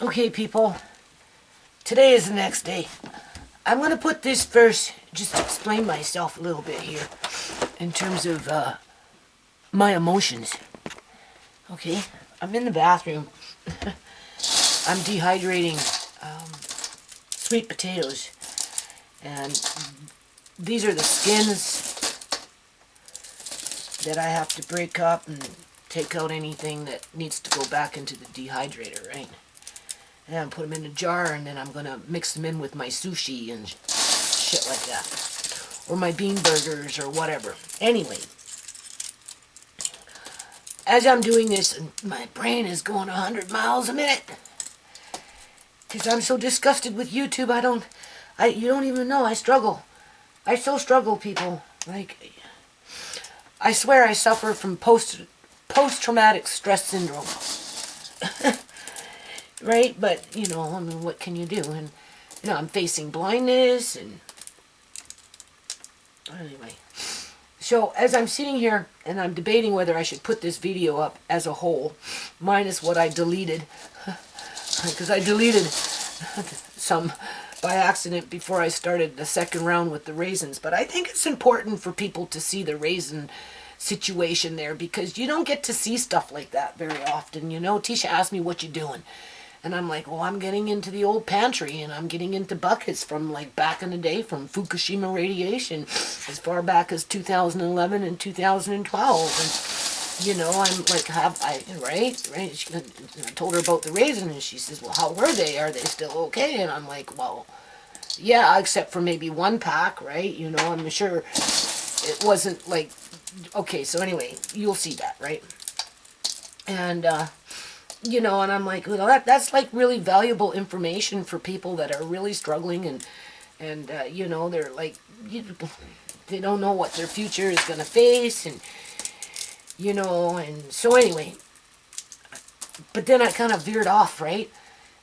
Okay, people, today is the next day. I'm going to put this first, just to explain myself a little bit here in terms of my emotions. Okay, I'm in the bathroom. I'm dehydrating sweet potatoes, and these are the skins that I have to break up and take out anything that needs to go back into the dehydrator, right? And put them in a jar, and then I'm going to mix them in with my sushi and shit like that. Or my bean burgers or whatever. Anyway, as I'm doing this, my brain is going 100 miles a minute. Because I'm so disgusted with YouTube, you don't even know, I struggle. I so struggle, people. Like, I swear I suffer from post-traumatic stress syndrome. Right? But, I mean, what can you do? And, I'm facing blindness, and anyway. So, as I'm sitting here, and I'm debating whether I should put this video up as a whole, minus what I deleted, because I deleted some by accident before I started the second round with the raisins, but I think it's important for people to see the raisin situation there, because you don't get to see stuff like that very often. Tisha asked me, what you doing? And I'm like, well, I'm getting into the old pantry, and I'm getting into buckets from like back in the day, from Fukushima radiation, as far back as 2011 and 2012. And, I'm like, right? I told her about the raisin, and she says, well, how were they? Are they still okay? And I'm like, well, yeah, except for maybe one pack, right? I'm sure it wasn't like, okay, so anyway, you'll see that, right? And, and I'm like, that's like really valuable information for people that are really struggling, and they're like, they don't know what their future is going to face, and, and so anyway, but then I kind of veered off, right?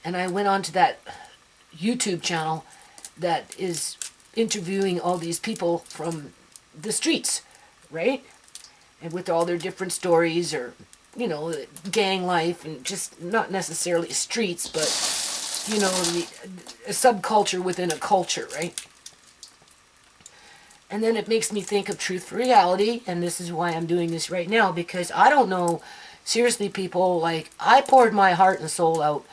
And I went on to that YouTube channel that is interviewing all these people from the streets, right? And with all their different stories, or gang life, and just not necessarily streets, but, a subculture within a culture, right? And then it makes me think of Truth for Reality, and this is why I'm doing this right now, because I don't know, seriously, people, like, I poured my heart and soul out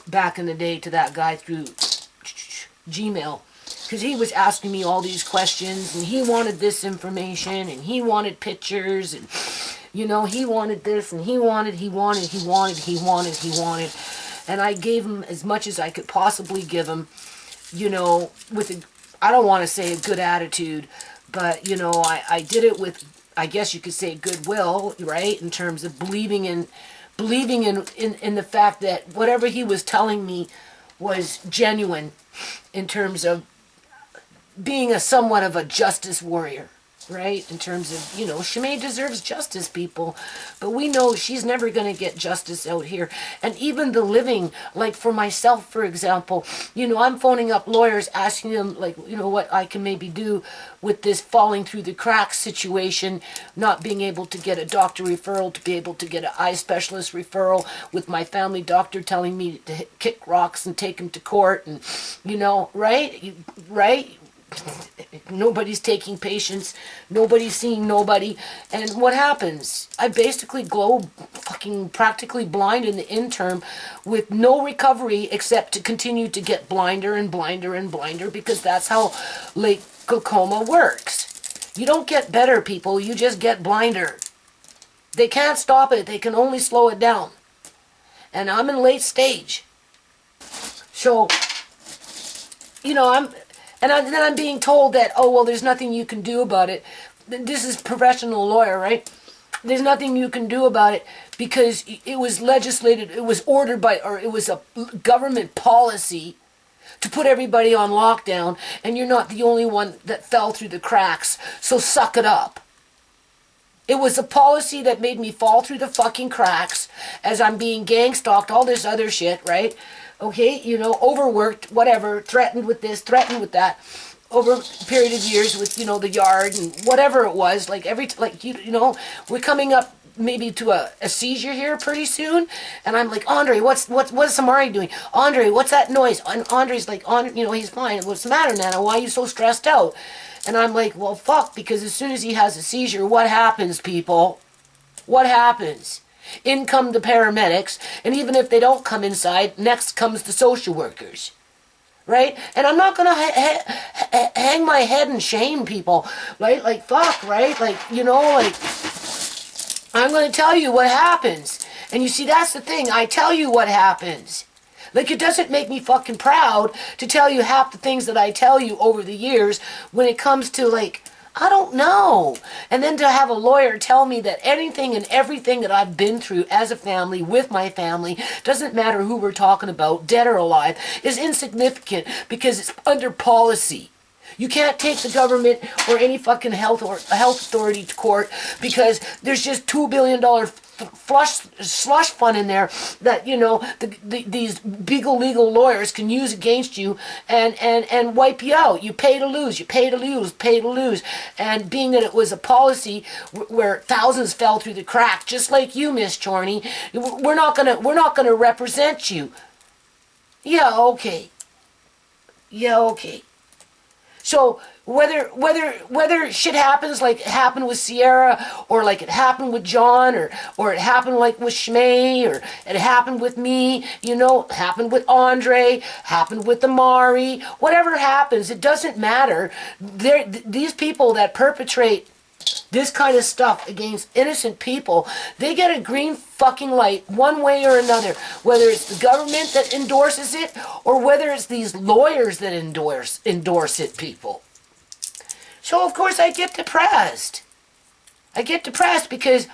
back in the day to that guy through Gmail, because he was asking me all these questions, and he wanted this information, and he wanted pictures, and he wanted this, and he wanted, and I gave him as much as I could possibly give him, with I don't want to say a good attitude, but, I did it with, I guess you could say, goodwill, right, in terms of believing in the fact that whatever he was telling me was genuine, in terms of being somewhat of a justice warrior. Right? In terms of, Shimei deserves justice, people. But we know she's never going to get justice out here. And even the living, like for myself, for example, I'm phoning up lawyers, asking them, like, what I can maybe do with this falling through the cracks situation, not being able to get a doctor referral, to be able to get an eye specialist referral, with my family doctor telling me to kick rocks and take him to court, and, right? Right? Nobody's taking patients, nobody's seeing nobody, and what happens? I basically go fucking practically blind in the interim, with no recovery except to continue to get blinder and blinder and blinder, because that's how late glaucoma works. You don't get better, people, you just get blinder. They can't stop it, they can only slow it down. And I'm in late stage. So, then I'm being told that, oh, well, there's nothing you can do about it. This is professional lawyer, right? There's nothing you can do about it because it was legislated, it was ordered by, or it was a government policy to put everybody on lockdown, and you're not the only one that fell through the cracks, so suck it up. It was a policy that made me fall through the fucking cracks as I'm being gang stalked, all this other shit, right? Okay, overworked, whatever, threatened with this, threatened with that, over a period of years with, the yard and whatever it was, we're coming up maybe to a seizure here pretty soon. And I'm like, Andre, what's Samari doing? Andre, what's that noise? And Andre's like, he's fine. What's the matter, Nana? Why are you so stressed out? And I'm like, well, fuck, because as soon as he has a seizure, what happens, people? What happens? In come the paramedics, and even if they don't come inside, next comes the social workers. Right? And I'm not going to hang my head in shame, people. Right? Like, fuck, right? Like, I'm going to tell you what happens. And you see, that's the thing. I tell you what happens. Like, it doesn't make me fucking proud to tell you half the things that I tell you over the years when it comes to, like, I don't know. And then to have a lawyer tell me that anything and everything that I've been through as a family, with my family, doesn't matter who we're talking about, dead or alive, is insignificant because it's under policy. You can't take the government or any fucking health authority to court because there's just $2 billion slush fund in there that, these big illegal lawyers can use against you and wipe you out. You pay to lose, you pay to lose, pay to lose. And being that it was a policy where thousands fell through the crack, just like you, Miss Chorney, we're not gonna represent you. Yeah, okay. So whether shit happens like it happened with Sierra, or like it happened with John, or it happened like with Shmay, or it happened with me, happened with Andre, happened with Amari, whatever happens, it doesn't matter. These people that perpetrate this kind of stuff against innocent people, they get a green fucking light one way or another, whether it's the government that endorses it or whether it's these lawyers that endorse it, people. So of course I get depressed. Because,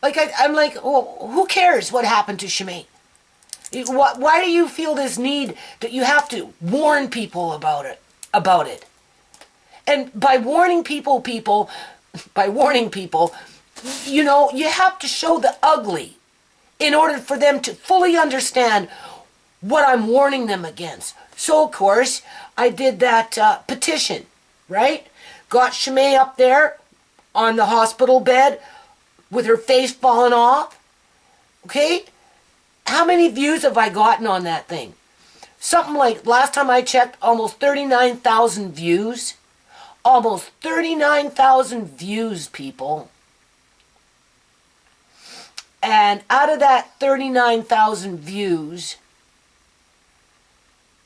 I'm like, well, who cares what happened to Shmay? Why do you feel this need that you have to warn people about it? And by warning people, you have to show the ugly in order for them to fully understand what I'm warning them against. So, of course, I did that petition, right? Got Shmay up there on the hospital bed with her face falling off. Okay? How many views have I gotten on that thing? Something like, last time I checked, almost 39,000 views. Almost 39,000 views, people. And out of that 39,000 views,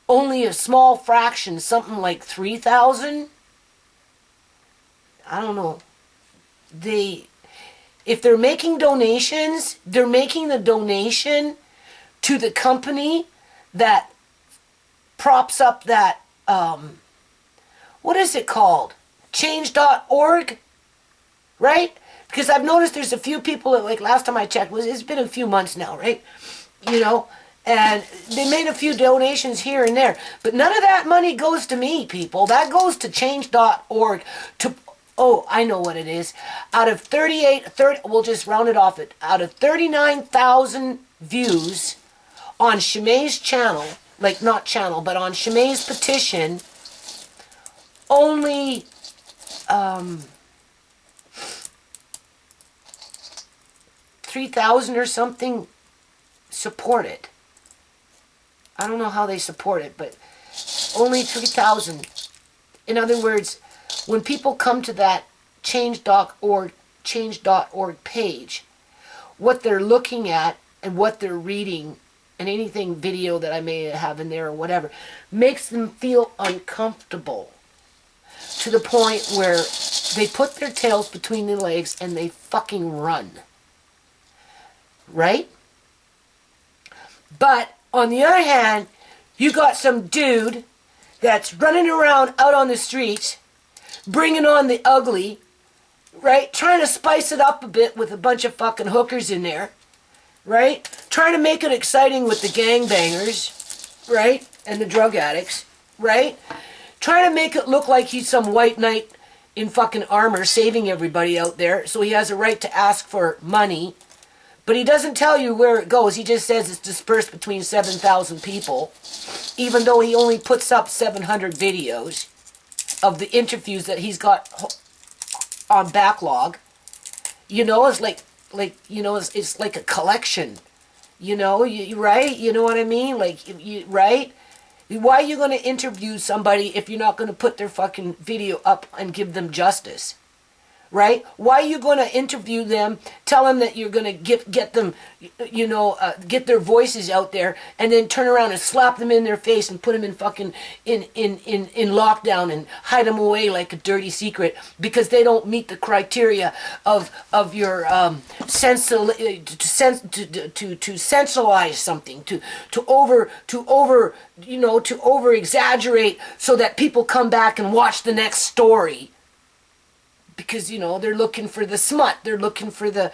only a small fraction, something like 3,000. I don't know. If they're making donations, they're making the donation to the company that props up that, what is it called? Change.org, right? Because I've noticed there's a few people that, like, last time I checked, it's been a few months now, right? And they made a few donations here and there. But none of that money goes to me, people. That goes to change.org. I know what it is. Out of 30, we'll just round it off. Out of 39,000 views on Shmay's channel, like not channel, but on Shmay's petition, only 3,000 or something support it. I don't know how they support it, but only 3,000. In other words, when people come to that change.org page, what they're looking at and what they're reading, and anything video that I may have in there or whatever, makes them feel uncomfortable to the point where they put their tails between their legs and they fucking run. Right? But on the other hand, you got some dude that's running around out on the streets, bringing on the ugly, right? Trying to spice it up a bit with a bunch of fucking hookers in there, right? Trying to make it exciting with the gangbangers, right? And the drug addicts, right? Trying to make it look like he's some white knight in fucking armor saving everybody out there, so he has a right to ask for money. But he doesn't tell you where it goes. He just says it's dispersed between 7,000 people, even though he only puts up 700 videos of the interviews that he's got on backlog. You know, it's like you know, it's like a collection. You know, right? You know what I mean? Like, right? Why are you going to interview somebody if you're not going to put their fucking video up and give them justice? Right? Why are you going to interview them, tell them that you're going to get them, you know, get their voices out there, and then turn around and slap them in their face and put them in fucking in lockdown and hide them away like a dirty secret because they don't meet the criteria of your to sensualize something, to over exaggerate so that people come back and watch the next story. Because, you know, they're looking for the smut, they're looking for the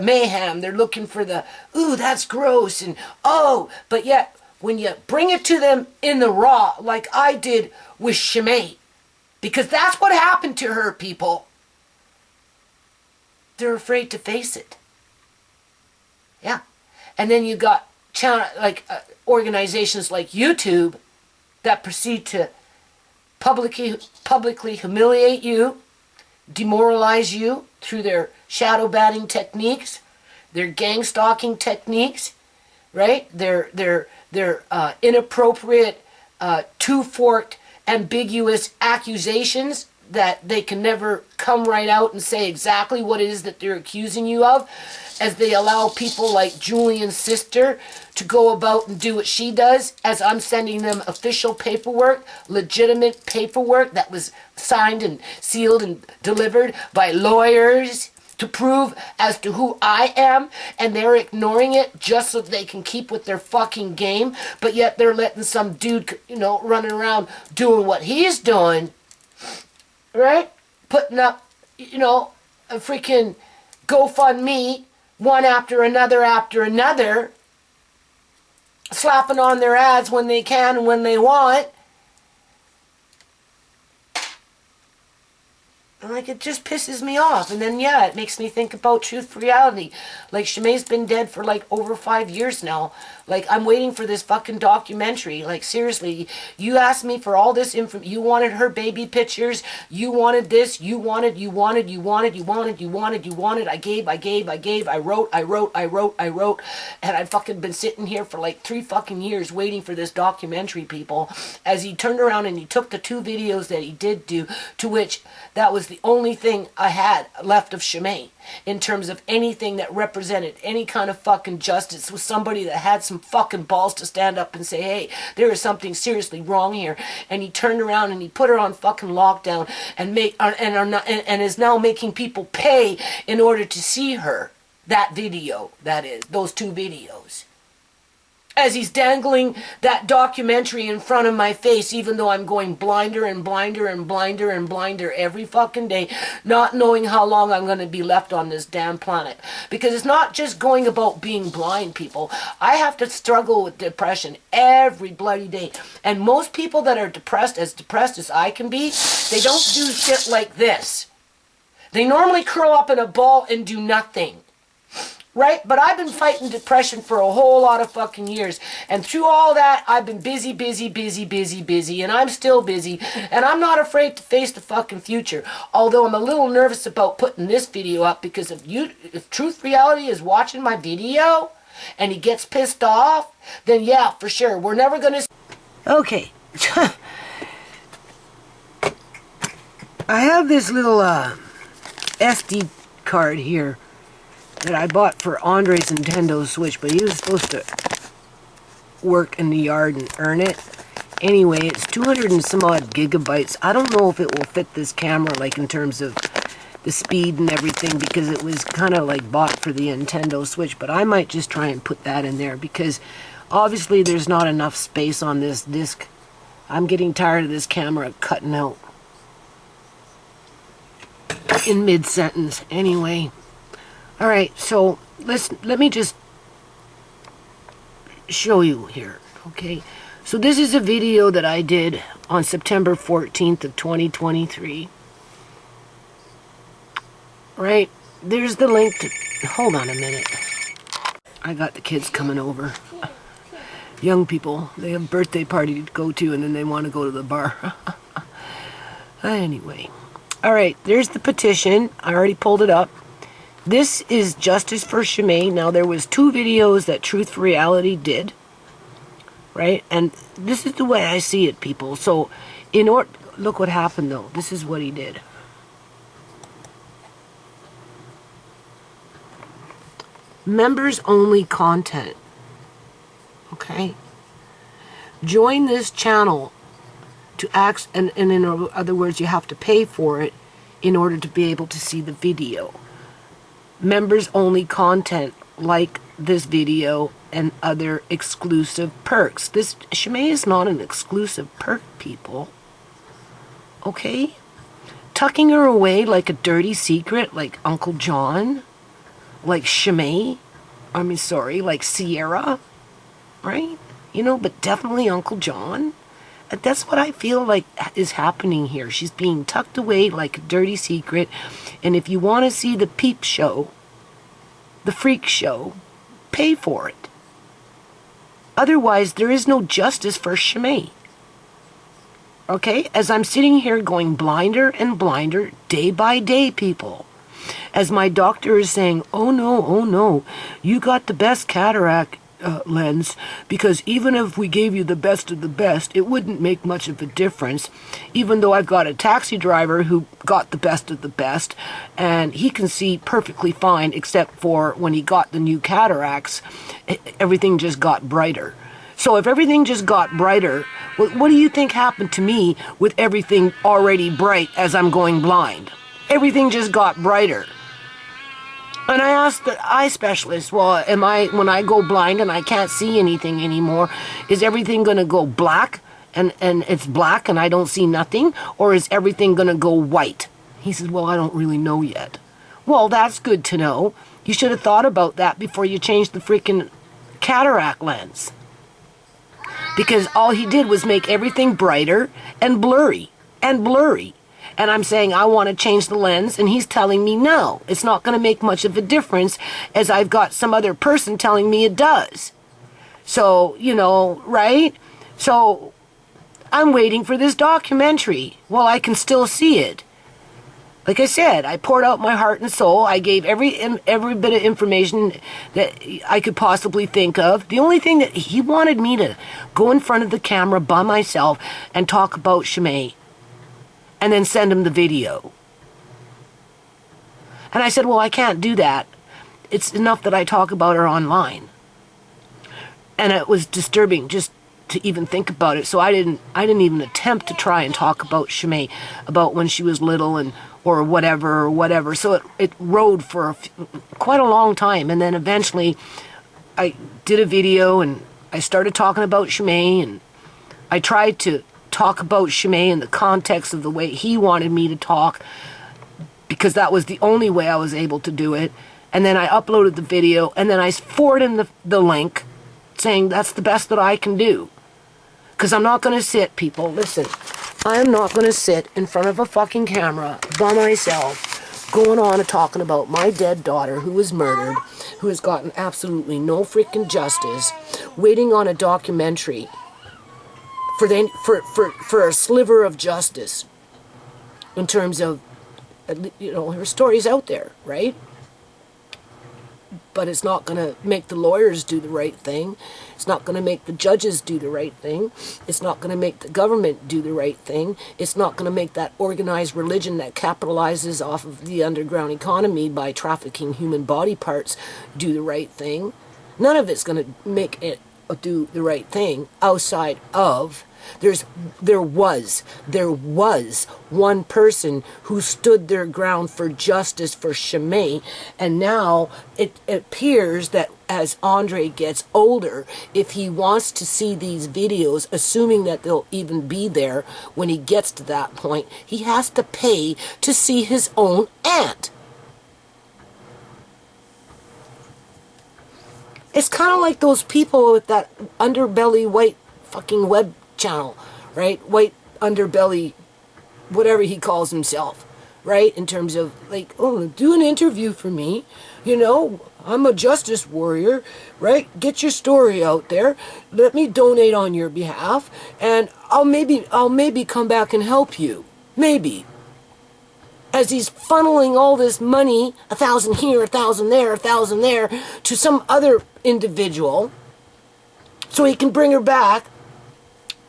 mayhem, they're looking for the, ooh, that's gross, and oh, but yet, when you bring it to them in the raw, like I did with Shimei, because that's what happened to her, people, they're afraid to face it. Yeah. And then you got organizations like YouTube that proceed to publicly humiliate you, demoralize you through their shadow banning techniques, their gang stalking techniques, right? Their inappropriate, two-forked, ambiguous accusations that they can never come right out and say exactly what it is that they're accusing you of, as they allow people like Julian's sister to go about and do what she does, as I'm sending them official paperwork, legitimate paperwork that was signed and sealed and delivered by lawyers to prove as to who I am, and they're ignoring it just so they can keep with their fucking game, but yet they're letting some dude, you know, running around doing what he's doing, right? Putting up, you know, a freaking GoFundMe, one after another, slapping on their ads when they can and when they want. Like, it just pisses me off. And then, yeah, it makes me think about Truth Reality. Like, Shimei's been dead for, like, over 5 years now. Like, I'm waiting for this fucking documentary. Like, seriously, you asked me for all this info. You wanted her baby pictures. You wanted this. You wanted. I gave. I wrote. And I've fucking been sitting here for, like, 3 fucking years waiting for this documentary, people. As he turned around and he took the 2 videos that he did do, to which that was the only thing I had left of Shimei in terms of anything that represented any kind of fucking justice, was somebody that had some fucking balls to stand up and say, hey, there is something seriously wrong here. And he turned around and he put her on fucking lockdown and is now making people pay in order to see her. That video, that is, those 2 videos. As he's dangling that documentary in front of my face, even though I'm going blinder every fucking day, not knowing how long I'm going to be left on this damn planet. Because it's not just going about being blind, people. I have to struggle with depression every bloody day. And most people that are depressed as I can be, they don't do shit like this. They normally curl up in a ball and do nothing. Right? But I've been fighting depression for a whole lot of fucking years. And through all that, I've been busy. And I'm still busy. And I'm not afraid to face the fucking future. Although I'm a little nervous about putting this video up, because if Truth Reality is watching my video and he gets pissed off, then yeah, for sure. We're never going to... Okay. I have this little SD card here that I bought for Andre's Nintendo Switch, but he was supposed to work in the yard and earn it. Anyway, it's 200 and some odd gigabytes. I don't know if it will fit this camera, like in terms of the speed and everything, because it was kind of like bought for the Nintendo Switch, but I might just try and put that in there, because obviously there's not enough space on this disc. I'm getting tired of this camera cutting out in mid-sentence. Anyway. Alright, so let me just show you here, okay? So this is a video that I did on September 14th of 2023. Right, there's the link to... Hold on a minute. I got the kids coming over. Young people, they have a birthday party to go to, and then they want to go to the bar. Anyway, All right, there's the petition. I already pulled it up. This is Justice for Shimei. Now, there was 2 videos that Truth for Reality did, right? And this is the way I see it, people. So, look what happened, though. This is what he did. Members only content. Okay? Join this channel to act, and in other words, you have to pay for it in order to be able to see the video. Members only content like this video and other exclusive perks. This Shimei is not an exclusive perk, people. Okay? Tucking her away like a dirty secret, like Uncle John, like Shimei, like Sierra, right? You know, but definitely Uncle John. That's what I feel like is happening here. She's being tucked away like a dirty secret. And if you want to see the peep show, the freak show, pay for it. Otherwise, there is no justice for Shimei. Okay? As I'm sitting here going blinder and blinder day by day, people. As my doctor is saying, oh no, you got the best cataract lens, because even if we gave you the best of the best, it wouldn't make much of a difference, even though I've got a taxi driver who got the best of the best, and he can see perfectly fine, except for when he got the new cataracts, everything just got brighter. So if everything just got brighter, what do you think happened to me with everything already bright as I'm going blind? Everything just got brighter. And I asked the eye specialist, well, when I go blind and I can't see anything anymore, is everything going to go black and it's black and I don't see nothing? Or is everything going to go white? He says, well, I don't really know yet. Well, that's good to know. You should have thought about that before you changed the freaking cataract lens. Because all he did was make everything brighter and blurry and blurry. And I'm saying I want to change the lens, and he's telling me no, it's not going to make much of a difference, as I've got some other person telling me it does. So, you know, right? So I'm waiting for this documentary. Well, I can still see it. Like I said, I poured out my heart and soul. I gave every bit of information that I could possibly think of. The only thing that he wanted me to go in front of the camera by myself and talk about Shimei, and then send him the video. And I said, well, I can't do that. It's enough that I talk about her online. And it was disturbing just to even think about it. So I didn't even attempt to try and talk about Shimei, about when she was little and or whatever. So it rode for quite a long time. And then eventually I did a video and I started talking about Shimei, and I tried to talk about Shimei in the context of the way he wanted me to talk, because that was the only way I was able to do it. And then I uploaded the video, and then I forwarded him the link saying that's the best that I can do. Because I'm not going to sit, people, listen, I am not going to sit in front of a fucking camera by myself going on and talking about my dead daughter who was murdered, who has gotten absolutely no freaking justice, waiting on a documentary for a sliver of justice in terms of, you know, her story's out there, right? But it's not going to make the lawyers do the right thing. It's not going to make the judges do the right thing. It's not going to make the government do the right thing. It's not going to make that organized religion that capitalizes off of the underground economy by trafficking human body parts do the right thing. None of it's going to make it do the right thing outside of there was one person who stood their ground for justice for Shimei, and now it appears that as Andre gets older, if he wants to see these videos, assuming that they'll even be there when he gets to that point, he has to pay to see his own aunt. It's kind of like those people with that underbelly white fucking web channel, right? White underbelly, whatever he calls himself, right? In terms of like, oh, do an interview for me, you know, I'm a justice warrior, right? Get your story out there. Let me donate on your behalf, and I'll maybe come back and help you. Maybe. as he's funneling all this money, 1,000 here, 1,000 there, 1,000 there, to some other individual, so he can bring her back,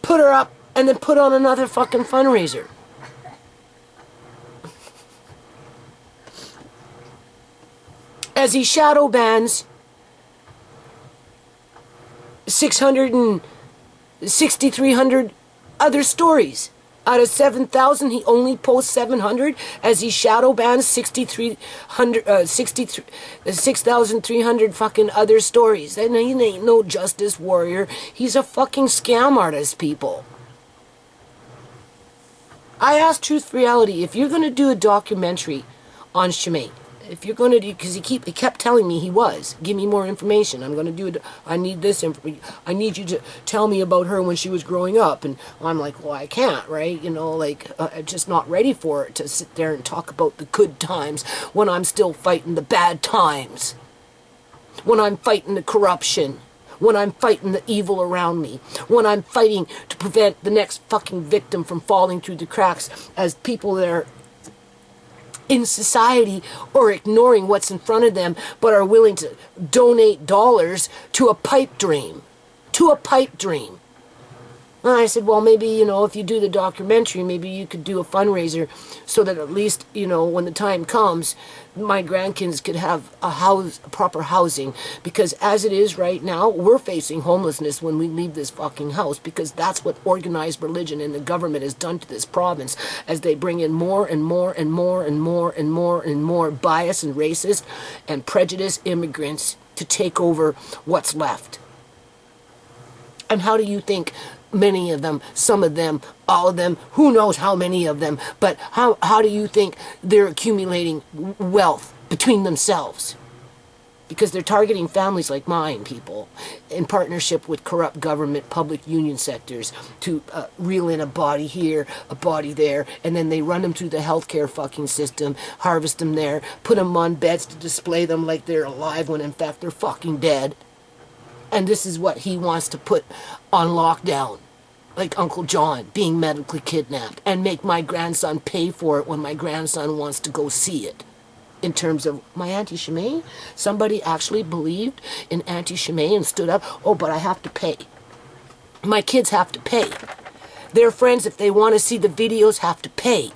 put her up, and then put on another fucking fundraiser. As he shadow bans 6,300 other stories. Out of 7,000, he only posts 700, as he shadow bans 6,300 fucking other stories. And he ain't no justice warrior. He's a fucking scam artist, people. I asked Truth Reality, if you're going to do a documentary on Shemaine, if you're going to do, because he kept telling me he was, give me more information. I'm going to do it. I need this information. I need you to tell me about her when she was growing up. And I'm like, well, I can't, right? You know, like, I'm just not ready for it to sit there and talk about the good times when I'm still fighting the bad times. When I'm fighting the corruption. When I'm fighting the evil around me. When I'm fighting to prevent the next fucking victim from falling through the cracks as people that are in society or ignoring what's in front of them, but are willing to donate dollars to a pipe dream. To a pipe dream. And I said, well, maybe, you know, if you do the documentary, maybe you could do a fundraiser so that at least, you know, when the time comes, my grandkids could have a proper housing. Because as it is right now, we're facing homelessness when we leave this fucking house, because that's what organized religion and the government has done to this province, as they bring in more and more and more and more and more and more bias and racist and prejudiced immigrants to take over what's left. And how do you think many of them, some of them, all of them, who knows how many of them, but how do you think they're accumulating wealth between themselves? Because they're targeting families like mine, people, in partnership with corrupt government, public union sectors, to reel in a body here, a body there, and then they run them through the healthcare fucking system, harvest them there, put them on beds to display them like they're alive when in fact they're fucking dead. And this is what he wants to put on lockdown, like Uncle John being medically kidnapped, and make my grandson pay for it when my grandson wants to go see it. In terms of my Auntie Shemaine, somebody actually believed in Auntie Shemaine and stood up, oh, but I have to pay. My kids have to pay. Their friends, if they want to see the videos, have to pay.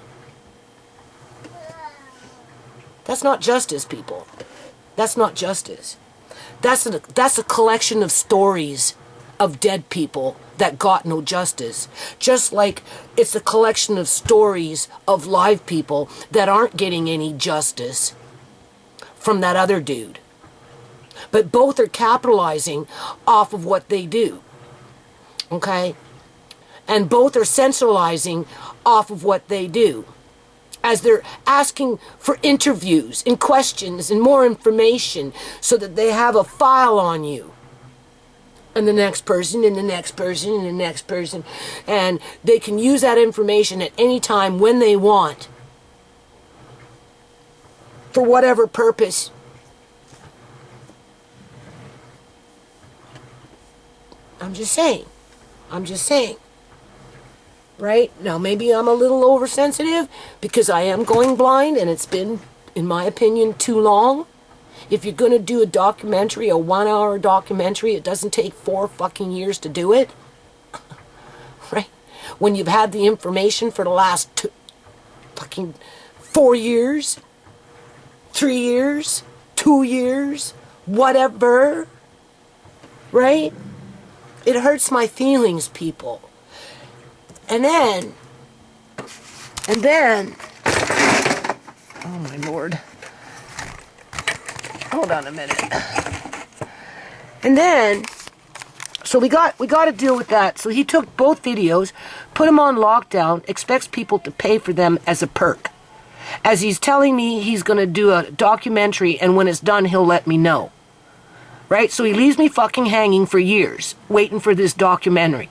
That's not justice, people. That's not justice. That's a collection of stories of dead people that got no justice. Just like it's a collection of stories of live people that aren't getting any justice from that other dude. But both are capitalizing off of what they do. Okay? And both are sensationalizing off of what they do, as they're asking for interviews and questions and more information so that they have a file on you. And the next person, and the next person, and the next person. And they can use that information at any time when they want, for whatever purpose. I'm just saying. Right? Now, maybe I'm a little oversensitive because I am going blind and it's been, in my opinion, too long. If you're going to do a documentary, a 1-hour documentary, it doesn't take 4 fucking years to do it. Right? When you've had the information for the last fucking 4 years, 3 years, 2 years, whatever. Right? It hurts my feelings, people. And then, oh my Lord. Hold on a minute. And then, so we got to deal with that. So he took both videos, put them on lockdown, expects people to pay for them as a perk. As he's telling me he's going to do a documentary, and when it's done, he'll let me know. Right? So he leaves me fucking hanging for years, waiting for this documentary.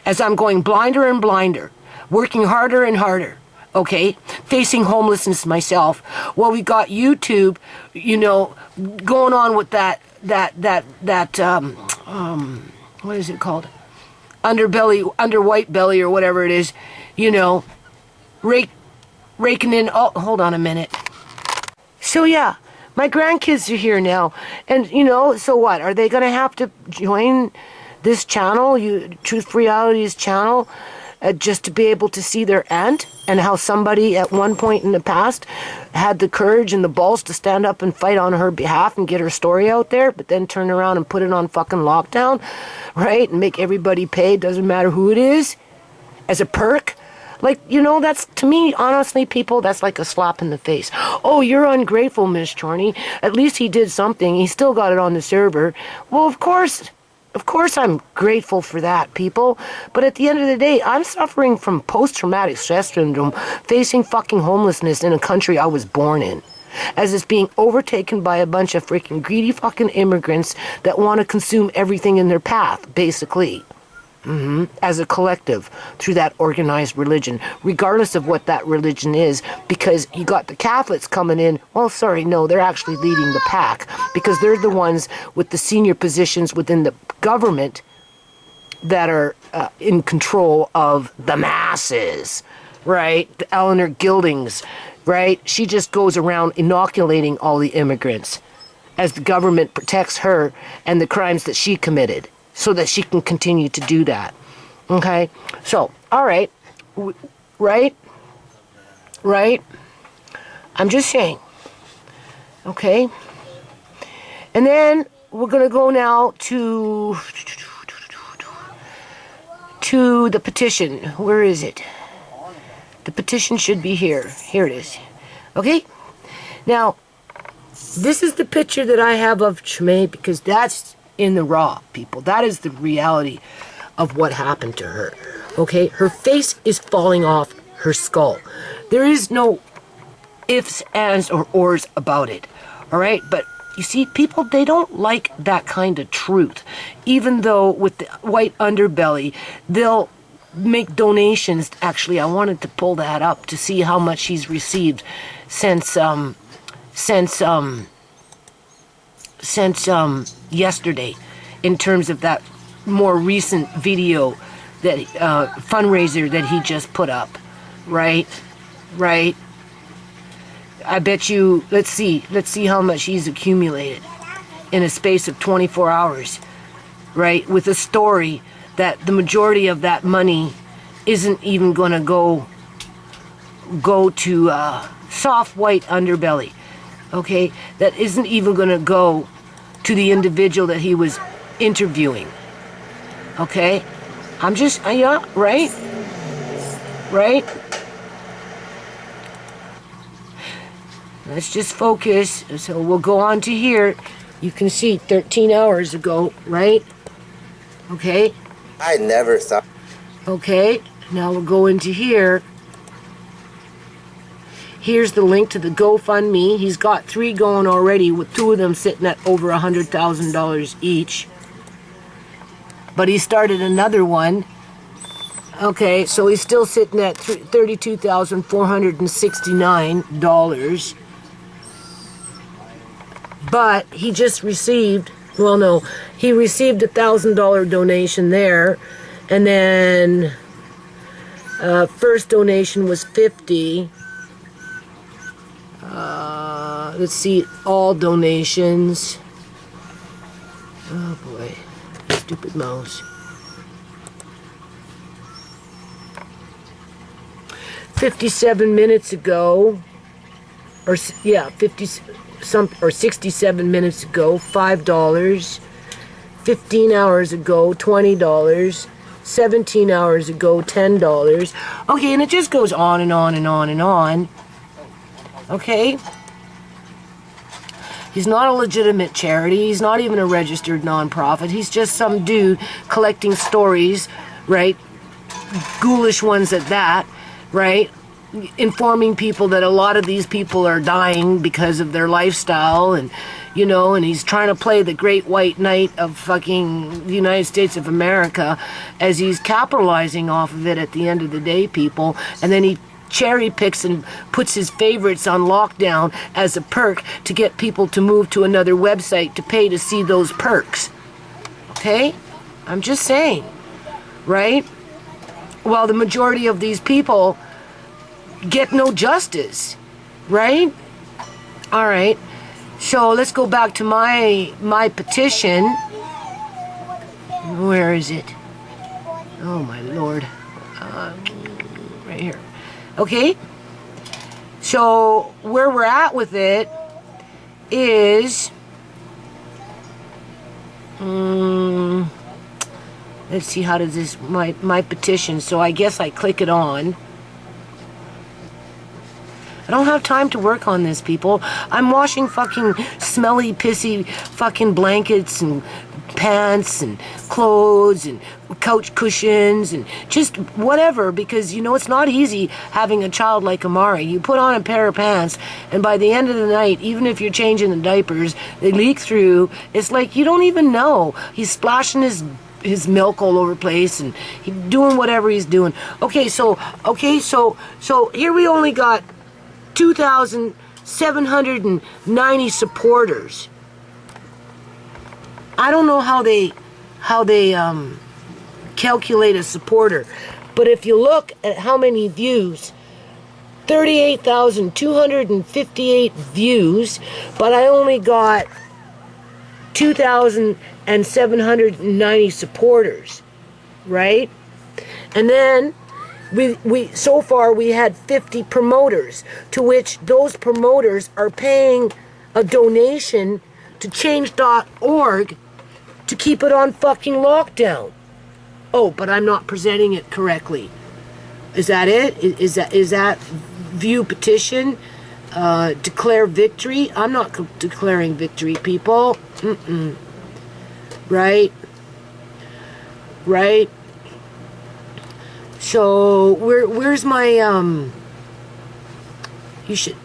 As I'm going blinder and blinder, working harder and harder, okay, facing homelessness myself. Well, we got YouTube, you know, going on with that what is it called? Under white belly or whatever it is, you know, raking in, oh, hold on a minute. So yeah, my grandkids are here now. And, you know, so what? Are they going to have to join this channel, Truth Reality's channel, just to be able to see their aunt and how somebody at one point in the past had the courage and the balls to stand up and fight on her behalf and get her story out there, but then turn around and put it on fucking lockdown, right? And make everybody pay, doesn't matter who it is, as a perk. Like, you know, that's, to me, honestly, people, that's like a slap in the face. Oh, you're ungrateful, Miss Chorney. At least he did something. He still got it on the server. Well, of course I'm grateful for that, people. But at the end of the day, I'm suffering from post-traumatic stress syndrome, facing fucking homelessness in a country I was born in, as it's being overtaken by a bunch of freaking greedy fucking immigrants that want to consume everything in their path, basically. As a collective, through that organized religion, regardless of what that religion is, because you got the Catholics coming in. Well, sorry, no, they're actually leading the pack, because they're the ones with the senior positions within the government that are in control of the masses, right? The Eleanor Gildings, right? She just goes around inoculating all the immigrants as the government protects her and the crimes that she committed, so that she can continue to do that. Okay? So, all right. Right? I'm just saying. Okay? And then we're going to go now to the petition. Where is it? The petition should be here. Here it is. Okay? Now, this is the picture that I have of Chimay, because that's in the raw, people. That is the reality of what happened to her. Okay? Her face is falling off her skull. There is no ifs, ands, or ors about it. All right? But you see, people, they don't like that kind of truth. Even though with the white underbelly, they'll make donations. Actually, I wanted to pull that up to see how much he's received since yesterday, in terms of that more recent video, that fundraiser that he just put up, right? I bet you, let's see how much he's accumulated in a space of 24 hours, right? With a story that the majority of that money isn't even going to go to soft white underbelly. Okay, that isn't even going to go to the individual that he was interviewing. Okay, I'm just, yeah, right? Let's just focus. So we'll go on to here. You can see 13 hours ago, right? Okay. I never thought. Okay, now we'll go into here. Here's the link to the GoFundMe. He's got 3 going already, with 2 of them sitting at over $100,000 each. But he started another one. Okay, so he's still sitting at $32,469. But he just received, well, no, he received a $1,000 donation there. And then first donation was $50. Let's see, all donations. Oh boy, stupid mouse. 57 minutes ago, or yeah, 67 minutes ago, $5. 15 hours ago, $20. 17 hours ago, $10. Okay, and it just goes on and on and on and on. Okay? He's not a legitimate charity. He's not even a registered nonprofit. He's just some dude collecting stories, right? Ghoulish ones at that, right? Informing people that a lot of these people are dying because of their lifestyle, and, you know, and he's trying to play the great white knight of fucking the United States of America, as he's capitalizing off of it at the end of the day, people. And then he cherry picks and puts his favorites on lockdown as a perk to get people to move to another website to pay to see those perks. Okay? I'm just saying, right? Well, the majority of these people get no justice, right? All right. So let's go back to my petition. Where is it? Oh my Lord. Right here. Okay. So where we're at with it is, let's see, how does this, my petition, so I guess I click it on. I don't have time to work on this, people. I'm washing fucking smelly, pissy fucking blankets and pants and clothes and couch cushions and just whatever, because, you know, it's not easy having a child like Amari. You put on a pair of pants, and by the end of the night, even if you're changing the diapers, they leak through. It's like you don't even know. He's splashing his milk all over the place, and he's doing whatever he's doing. Okay, so here we only got 2,790 supporters. I don't know how they calculate a supporter, but if you look at how many views, 38,258 views, but I only got 2,790 supporters, right? And then we so far we had 50 promoters, to which those promoters are paying a donation to change.org to keep it on fucking lockdown. Oh, but I'm not presenting it correctly. Is that it? Is that view petition? Declare victory? I'm not declaring victory, people. Right? Right? So where's my you should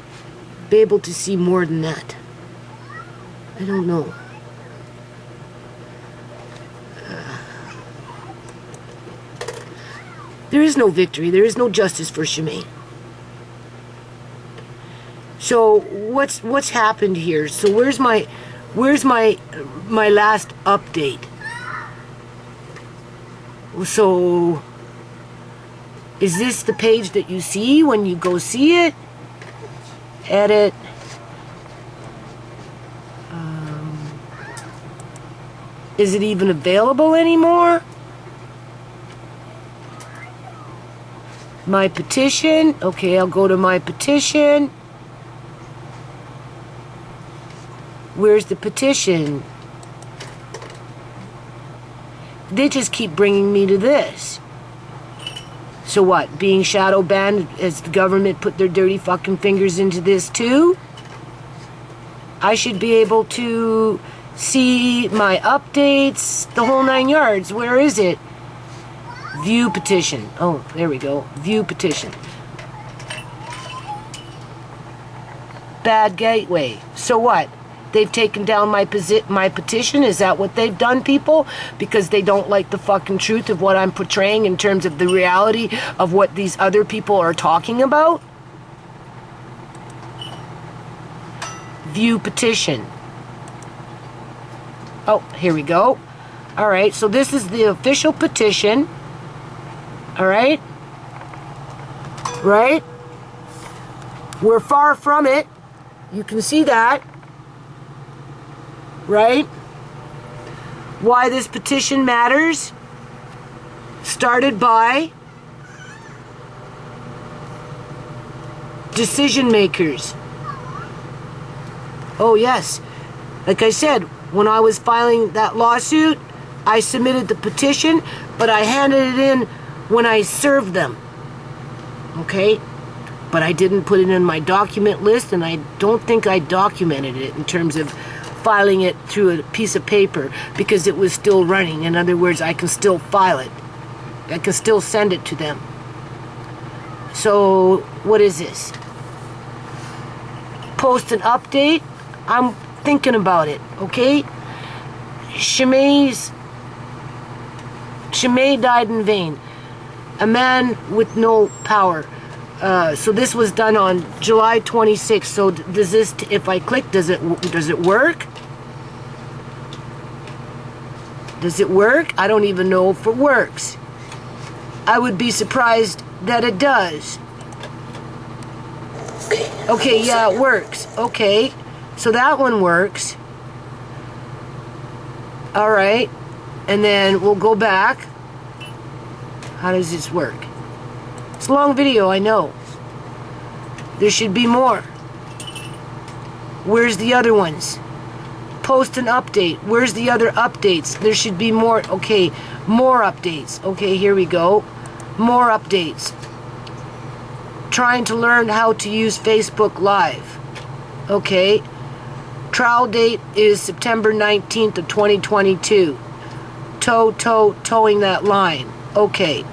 be able to see more than that. I don't know. There is no victory. There is no justice for Shimei. So what's happened here? So where's my last update? So is this the page that you see when you go see it? Edit. Is it even available anymore? My petition. Okay, I'll go to my petition. Where's the petition? They just keep bringing me to this. So what? Being shadow banned? Has the government put their dirty fucking fingers into this too? I should be able to see my updates, the whole 9 yards. Where is it? View petition. Oh, there we go. View petition. Bad gateway. So what? They've taken down my petition? Is that what they've done, people? Because they don't like the fucking truth of what I'm portraying in terms of the reality of what these other people are talking about? View petition. Oh, here we go. All right, so this is the official petition. All right? Right? We're far from it. You can see that. Right? Why this petition matters. Started by decision makers. Oh yes. Like I said, when I was filing that lawsuit, I submitted the petition, but I handed it in when I served them. Okay? But I didn't put it in my document list, and I don't think I documented it in terms of filing it through a piece of paper because it was still running. In other words, I can still file it. I can still send it to them. So, what is this? Post an update? I'm thinking about it, okay? Shimei died in vain. A man with no power. So this was done on July 26th. So does this, if I click, does it work? Does it work? I don't even know if it works. I would be surprised that it does. Okay, yeah, it works. Okay, so that one works. All right, and then we'll go back. How does this work? It's a long video, I know. There should be more. Where's the other ones? Post an update. Where's the other updates? There should be more. Okay, more updates. Okay, here we go. More updates. Trying to learn how to use Facebook Live. Okay. Trial date is September 19th of 2022. Towing that line. Okay.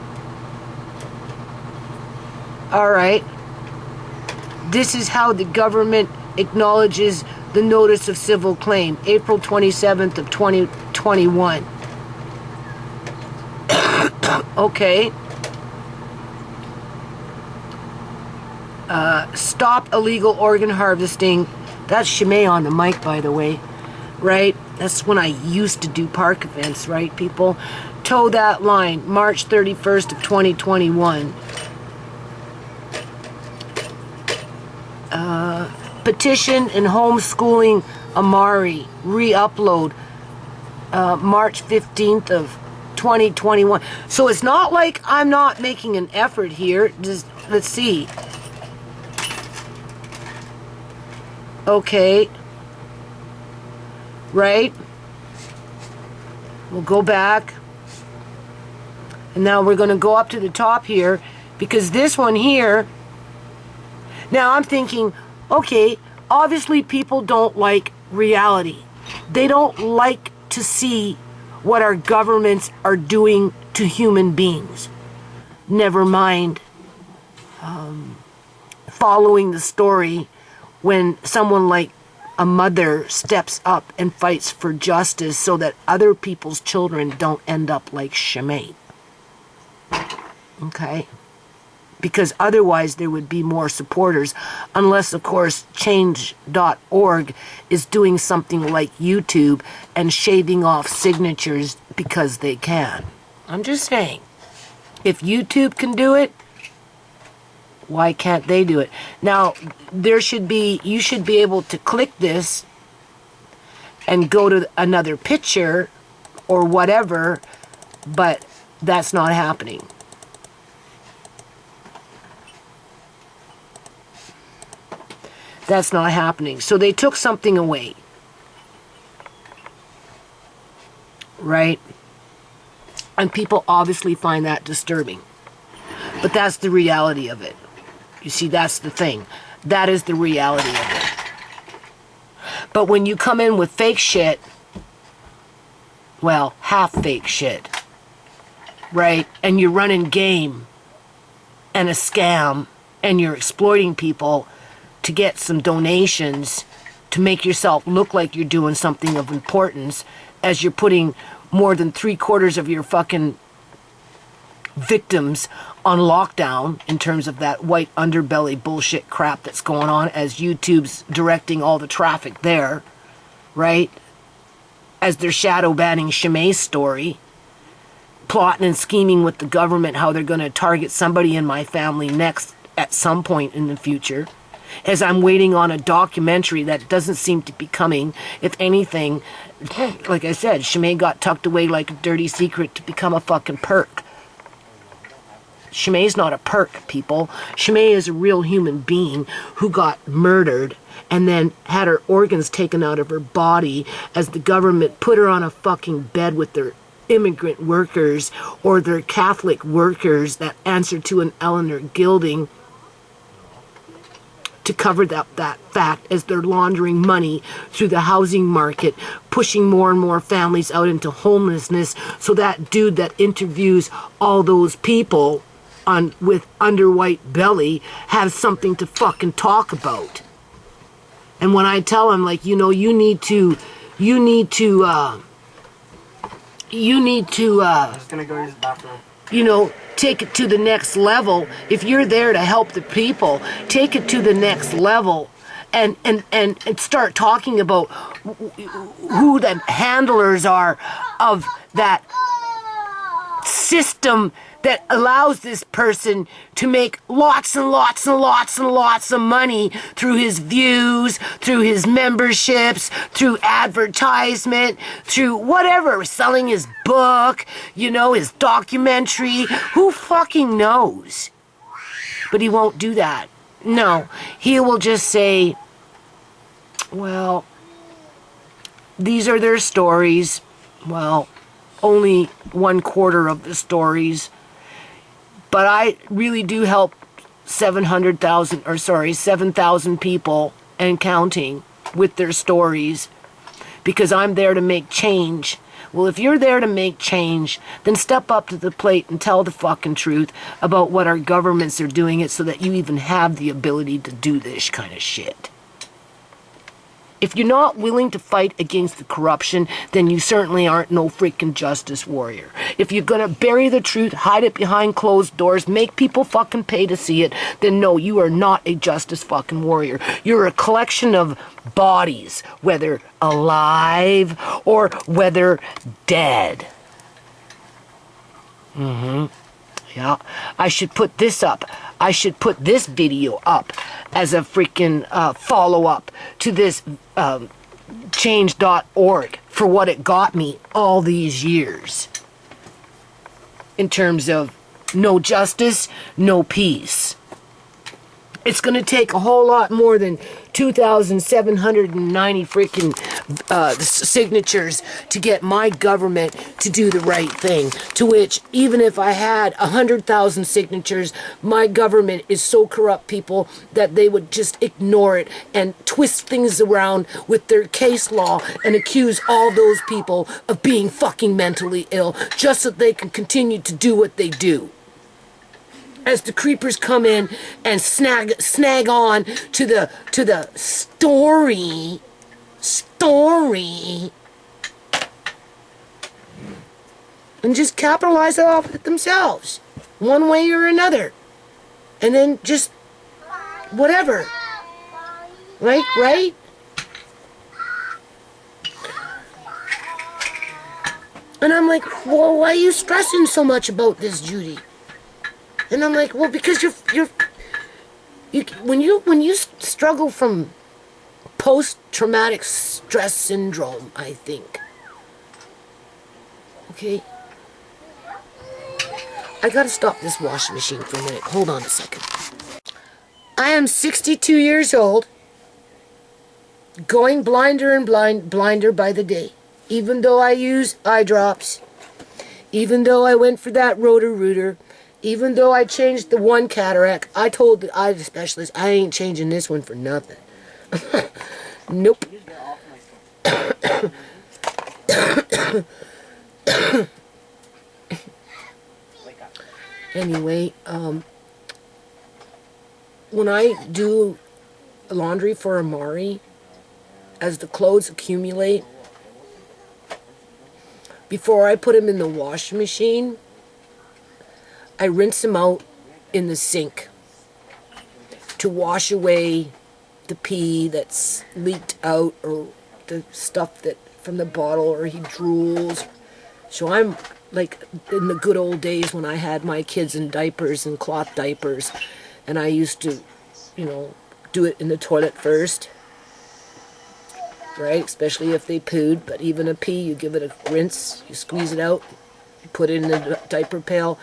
All right. This is how the government acknowledges the notice of civil claim, April 27th of 2021. Okay. Stop illegal organ harvesting. That's Shimei on the mic, by the way. Right? That's when I used to do park events, right, people? Toe that line, March 31st of 2021. Petition and homeschooling Amari, re-upload, March 15th of 2021. So it's not like I'm not making an effort here. Just, let's see. Okay. Right? We'll go back. And now we're going to go up to the top here, because this one here, now I'm thinking, okay, obviously people don't like reality. They don't like to see what our governments are doing to human beings. Never mind following the story when someone like a mother steps up and fights for justice so that other people's children don't end up like Shimei. Okay? Because otherwise there would be more supporters, unless, of course, change.org is doing something like YouTube and shaving off signatures because they can. I'm just saying, if YouTube can do it, why can't they do it? Now, you should be able to click this and go to another picture or whatever, but that's not happening. That's not happening. So they took something away. Right? And people obviously find that disturbing. But that's the reality of it. You see, that's the thing. That is the reality of it. But when you come in with fake shit, well, half fake shit, right? And you're running game and a scam and you're exploiting people to get some donations to make yourself look like you're doing something of importance, as you're putting more than 3/4 of your fucking victims on lockdown in terms of that white underbelly bullshit crap that's going on, as YouTube's directing all the traffic there, right? As they're shadow banning Shimei's story, plotting and scheming with the government how they're going to target somebody in my family next at some point in the future. As I'm waiting on a documentary that doesn't seem to be coming. If anything, like I said, Shimei got tucked away like a dirty secret to become a fucking perk. Shimei's not a perk, people. Shimei is a real human being who got murdered and then had her organs taken out of her body as the government put her on a fucking bed with their immigrant workers or their Catholic workers that answer to an Eleanor Gilding, to cover that fact, as they're laundering money through the housing market, pushing more and more families out into homelessness, so that dude that interviews all those people with underwhite belly has something to fucking talk about. And when I tell him, like, you know, you need to I'm just gonna go use the bathroom. You know, take it to the next level. If you're there to help the people, take it to the next level and start talking about who the handlers are of that system that allows this person to make lots and lots and lots and lots of money through his views, through his memberships, through advertisement, through whatever, selling his book, you know, his documentary. Who fucking knows? But he won't do that. No, he will just say, well, these are their stories. Well, only 1/4 of the stories. But I really do help 7,000 people and counting with their stories because I'm there to make change. Well, if you're there to make change, then step up to the plate and tell the fucking truth about what our governments are doing it so that you even have the ability to do this kind of shit. If you're not willing to fight against the corruption, then you certainly aren't no freaking justice warrior. If you're gonna bury the truth, hide it behind closed doors, make people fucking pay to see it, then no, you are not a justice fucking warrior. You're a collection of bodies, whether alive or whether dead. Yeah, I should put this up. I should put this video up as a freaking follow-up to this change.org for what it got me all these years. In terms of no justice, no peace. It's going to take a whole lot more than 2,790 freaking signatures to get my government to do the right thing. To which, even if I had 100,000 signatures, my government is so corrupt, people, that they would just ignore it and twist things around with their case law and accuse all those people of being fucking mentally ill just so they can continue to do what they do. As the creepers come in and snag on to the story, and just capitalize off it themselves, one way or another, and then just whatever, right? And I'm like, well, why are you stressing so much about this, Judy? And I'm like, well, because when you struggle from post-traumatic stress syndrome, I think. Okay? I gotta stop this washing machine for a minute. Hold on a second. I am 62 years old, going blinder and blinder by the day. Even though I use eye drops, even though I went for that Roto-Rooter, even though I changed the one cataract, I told the eye specialist, I ain't changing this one for nothing. Nope. Anyway, when I do laundry for Amari, as the clothes accumulate, before I put them in the washing machine, I rinse them out in the sink to wash away the pee that's leaked out or the stuff that from the bottle or he drools. So I'm like in the good old days when I had my kids in diapers and cloth diapers, and I used to, you know, do it in the toilet first, right? Especially if they pooed, but even a pee, you give it a rinse, you squeeze it out, you put it in the diaper pail.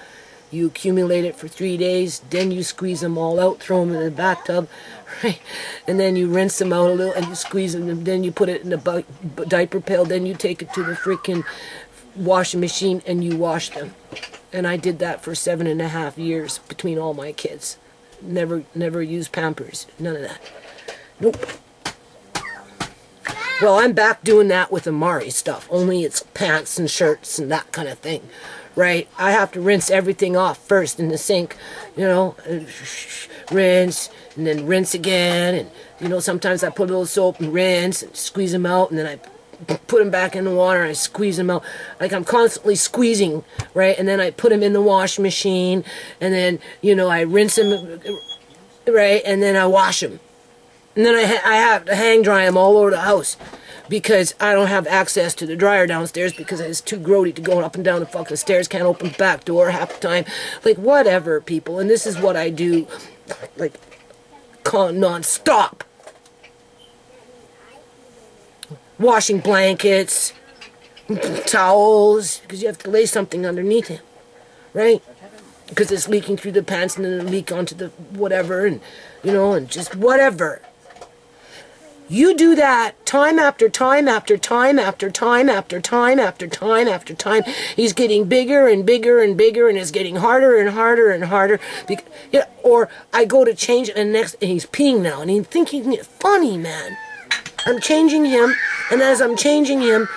You accumulate it for 3 days, then you squeeze them all out, throw them in the bathtub, right? And then you rinse them out a little, and you squeeze them, and then you put it in the diaper pail, then you take it to the freaking washing machine, and you wash them. And I did that for 7.5 years between all my kids. Never used Pampers, none of that. Nope. Well, I'm back doing that with Amari stuff, only it's pants and shirts and that kind of thing. Right, I have to rinse everything off first in the sink, you know, rinse, and then rinse again, and, you know, sometimes I put a little soap and rinse, and squeeze them out, and then I put them back in the water, and I squeeze them out, like I'm constantly squeezing, right, and then I put them in the washing machine, and then, you know, I rinse them, right, and then I wash them, and then I have to hang dry them all over the house, because I don't have access to the dryer downstairs because it's too grody to go up and down the fucking stairs. Can't open the back door half the time. Like, whatever, people. And this is what I do, like, non-stop. Washing blankets, towels, because you have to lay something underneath it, right? Because it's leaking through the pants and then it'll leak onto the whatever, and, you know, and just whatever. You do that time after time after time after time after time after time after time. He's getting bigger and bigger and bigger, and it's getting harder and harder and harder. Or I go to change it, and he's peeing now, and he's thinking it's funny, man. I'm changing him, and as I'm changing him,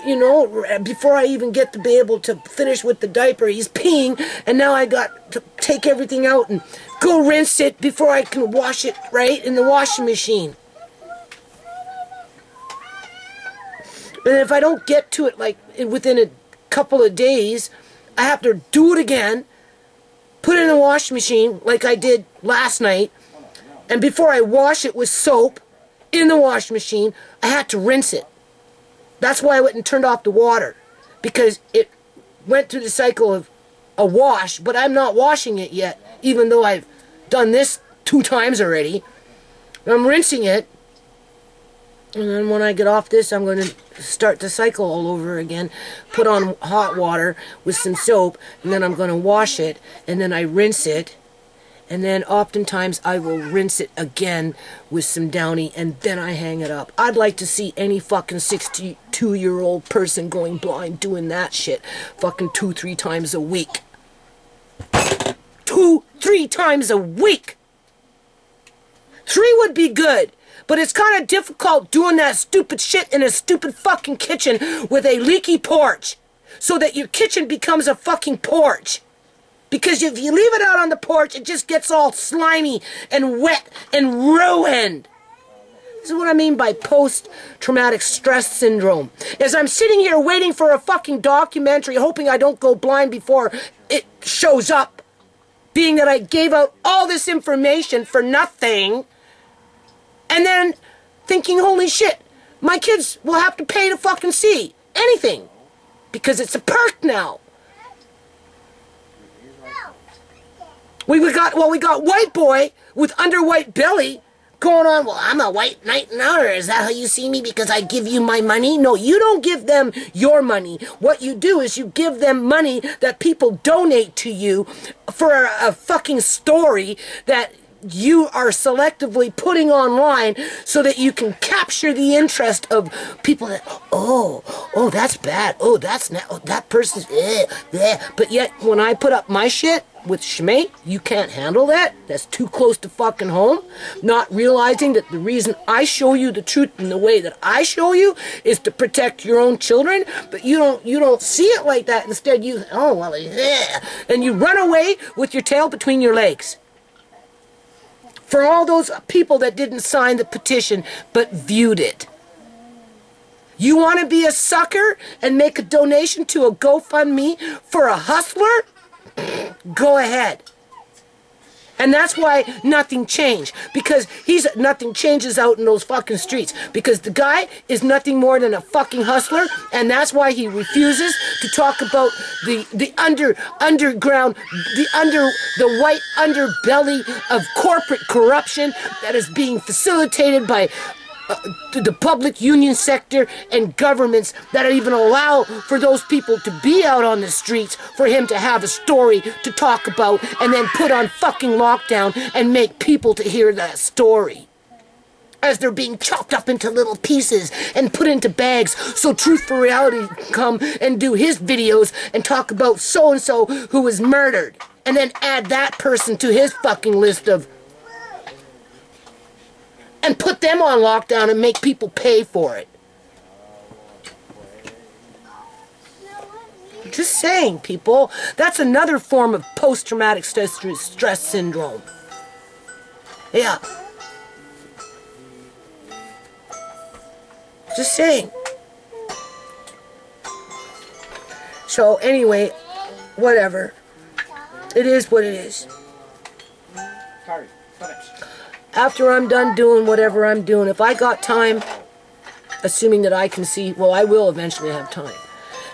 you know, before I even get to be able to finish with the diaper, he's peeing, and now I got to take everything out and go rinse it before I can wash it, right, in the washing machine. And if I don't get to it, like, within a couple of days, I have to do it again, put it in the washing machine, like I did last night, and before I wash it with soap in the washing machine, I had to rinse it. That's why I went and turned off the water, because it went through the cycle of a wash, but I'm not washing it yet, even though I've done this 2 times already. I'm rinsing it, and then when I get off this, I'm going to start the cycle all over again, put on hot water with some soap, and then I'm going to wash it, and then I rinse it, and then oftentimes I will rinse it again with some Downy, and then I hang it up. I'd like to see any fucking 62-year-old person going blind doing that shit fucking 2-3 times a week. 2-3 times a week! 3 would be good. But it's kind of difficult doing that stupid shit in a stupid fucking kitchen with a leaky porch, so that your kitchen becomes a fucking porch. Because if you leave it out on the porch, it just gets all slimy and wet and ruined. This is what I mean by post-traumatic stress syndrome. As I'm sitting here waiting for a fucking documentary, hoping I don't go blind before it shows up, being that I gave out all this information for nothing, and then thinking, holy shit, my kids will have to pay to fucking see anything. Because it's a perk now. We got white boy with under white belly going on, well, I'm a white knight and hour. Is that how you see me because I give you my money? No, you don't give them your money. What you do is you give them money that people donate to you for a fucking story that you are selectively putting online so that you can capture the interest of people that, oh, that's bad. Oh, that's not, oh, that person's, But yet, when I put up my shit with Shmate, you can't handle that. That's too close to fucking home. Not realizing that the reason I show you the truth in the way that I show you is to protect your own children, but you don't see it like that. Instead, you, oh, well, yeah. And you run away with your tail between your legs. For all those people that didn't sign the petition but viewed it. You want to be a sucker and make a donation to a GoFundMe for a hustler? Go ahead. And that's why nothing changed. Because nothing changes out in those fucking streets. Because the guy is nothing more than a fucking hustler, and that's why he refuses to talk about the underground, the white underbelly of corporate corruption that is being facilitated by the public union sector and governments that even allow for those people to be out on the streets for him to have a story to talk about and then put on fucking lockdown and make people to hear that story. As they're being chopped up into little pieces and put into bags so Truth for Reality can come and do his videos and talk about so-and-so who was murdered and then add that person to his fucking list of and put them on lockdown and make people pay for it. Just saying, people. That's another form of post-traumatic stress syndrome. Yeah. Just saying. So, anyway, whatever. It is what it is. After I'm done doing whatever I'm doing, if I got time, assuming that I can see, well, I will eventually have time.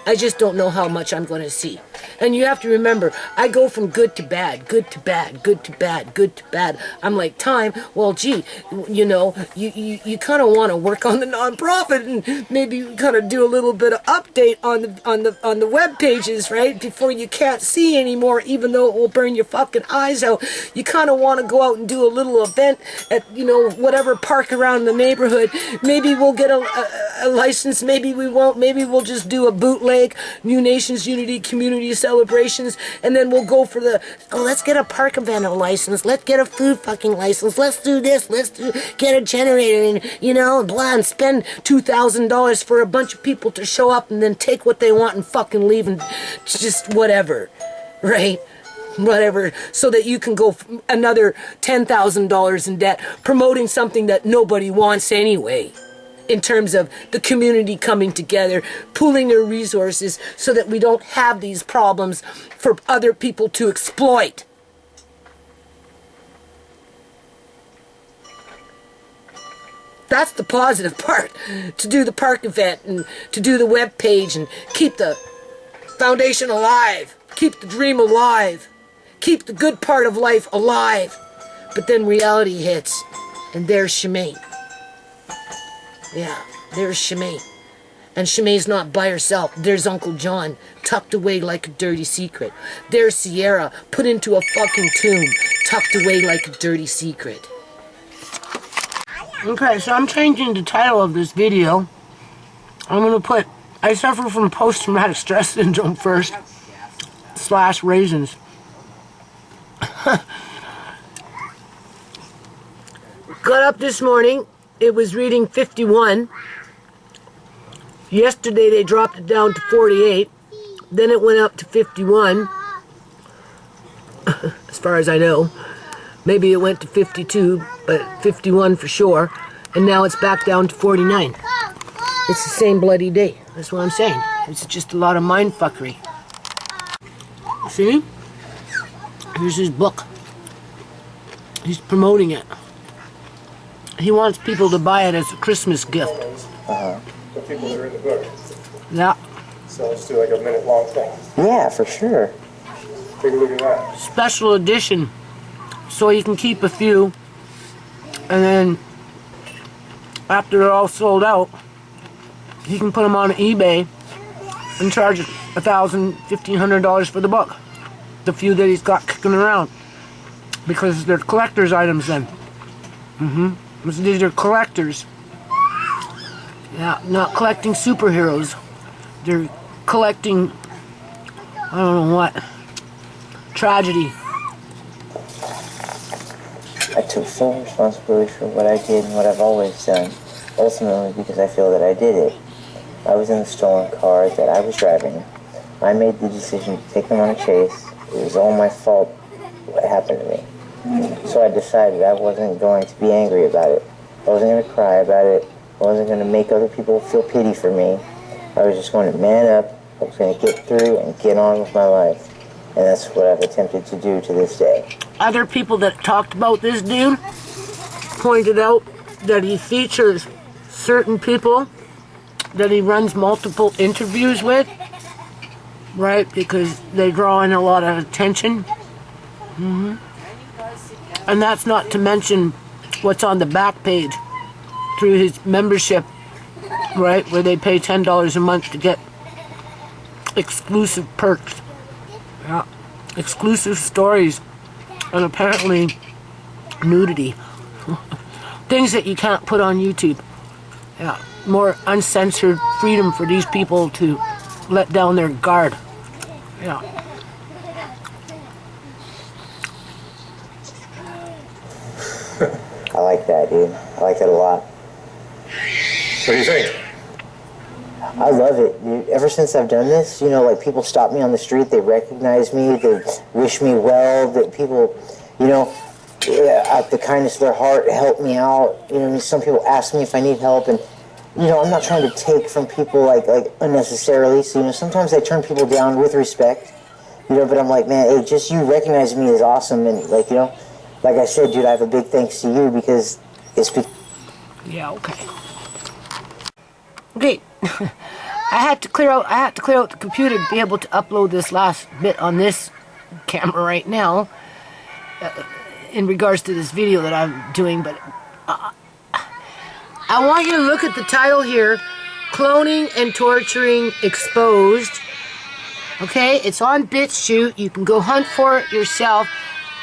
I just don't know how much I'm going to see. And you have to remember, I go from good to bad, good to bad, good to bad, good to bad. I'm like, time, well, gee, you know, you kind of want to work on the nonprofit and maybe kind of do a little bit of update on the web pages, right? Before you can't see anymore, even though it will burn your fucking eyes out. You kind of want to go out and do a little event at, you know, whatever park around the neighborhood. Maybe we'll get a license, maybe we won't, maybe we'll just do a bootleg New Nations Unity community celebrations, and then we'll go for the, oh, let's get a park event license, let's get a food fucking license, let's do this, get a generator, and, you know, blah, and spend $2,000 for a bunch of people to show up and then take what they want and fucking leave and just whatever, right? Whatever, so that you can go another $10,000 in debt promoting something that nobody wants anyway. In terms of the community coming together, pooling their resources so that we don't have these problems for other people to exploit. That's the positive part. To do the park event and to do the web page and keep the foundation alive, keep the dream alive, keep the good part of life alive. But then reality hits, and there's Shemaine. Yeah, there's Shemaine. And Shemaine's not by herself. There's Uncle John, tucked away like a dirty secret. There's Sierra, put into a fucking tomb, tucked away like a dirty secret. Okay, so I'm changing the title of this video. I'm going to put, I suffer from post-traumatic stress syndrome first, / raisins. Got up this morning. It was reading 51. Yesterday they dropped it down to 48. Then it went up to 51. As far as I know. Maybe it went to 52, but 51 for sure. And now it's back down to 49. It's the same bloody day. That's what I'm saying. It's just a lot of mind fuckery. See? Here's his book. He's promoting it. He wants people to buy it as a Christmas gift. The people that are in the book. Yeah. So let's do like a minute-long thing. Yeah, for sure. Take a look at that. Special edition. So you can keep a few. And then, after they're all sold out, he can put them on eBay and charge $1,000, $1,500 for the book. The few that he's got kicking around. Because they're collector's items then. These are collectors. Yeah, not collecting superheroes. They're collecting, I don't know what, tragedy. I took full responsibility for what I did and what I've always done, ultimately because I feel that I did it. I was in the stolen car that I was driving. I made the decision to take them on a chase. It was all my fault what happened to me. So I decided I wasn't going to be angry about it. I wasn't going to cry about it. I wasn't going to make other people feel pity for me. I was just going to man up. I was going to get through and get on with my life. And that's what I've attempted to do to this day. Other people that talked about this dude pointed out that he features certain people that he runs multiple interviews with, right? Because they draw in a lot of attention. And that's not to mention what's on the back page through his membership, right? Where they pay $10 a month to get exclusive perks. Yeah. Exclusive stories. And apparently nudity. Things that you can't put on YouTube. Yeah. More uncensored freedom for these people to let down their guard. Yeah. I like that, dude. I like that a lot. What do you think? I love it, dude. Ever since I've done this, you know, like people stop me on the street, they recognize me, they wish me well, that people, you know, out the kindness of their heart help me out. You know, some people ask me if I need help, and you know, I'm not trying to take from people like unnecessarily. So, you know, sometimes I turn people down with respect, you know, but I'm like, man, hey, just you recognize me as awesome, and like, you know, like I said, dude, I have a big thanks to you because it's. Yeah, okay. Okay. I had to clear out the computer to be able to upload this last bit on this camera right now, in regards to this video that I'm doing. But I want you to look at the title here, Cloning and Torturing Exposed. Okay, it's on BitChute. You can go hunt for it yourself.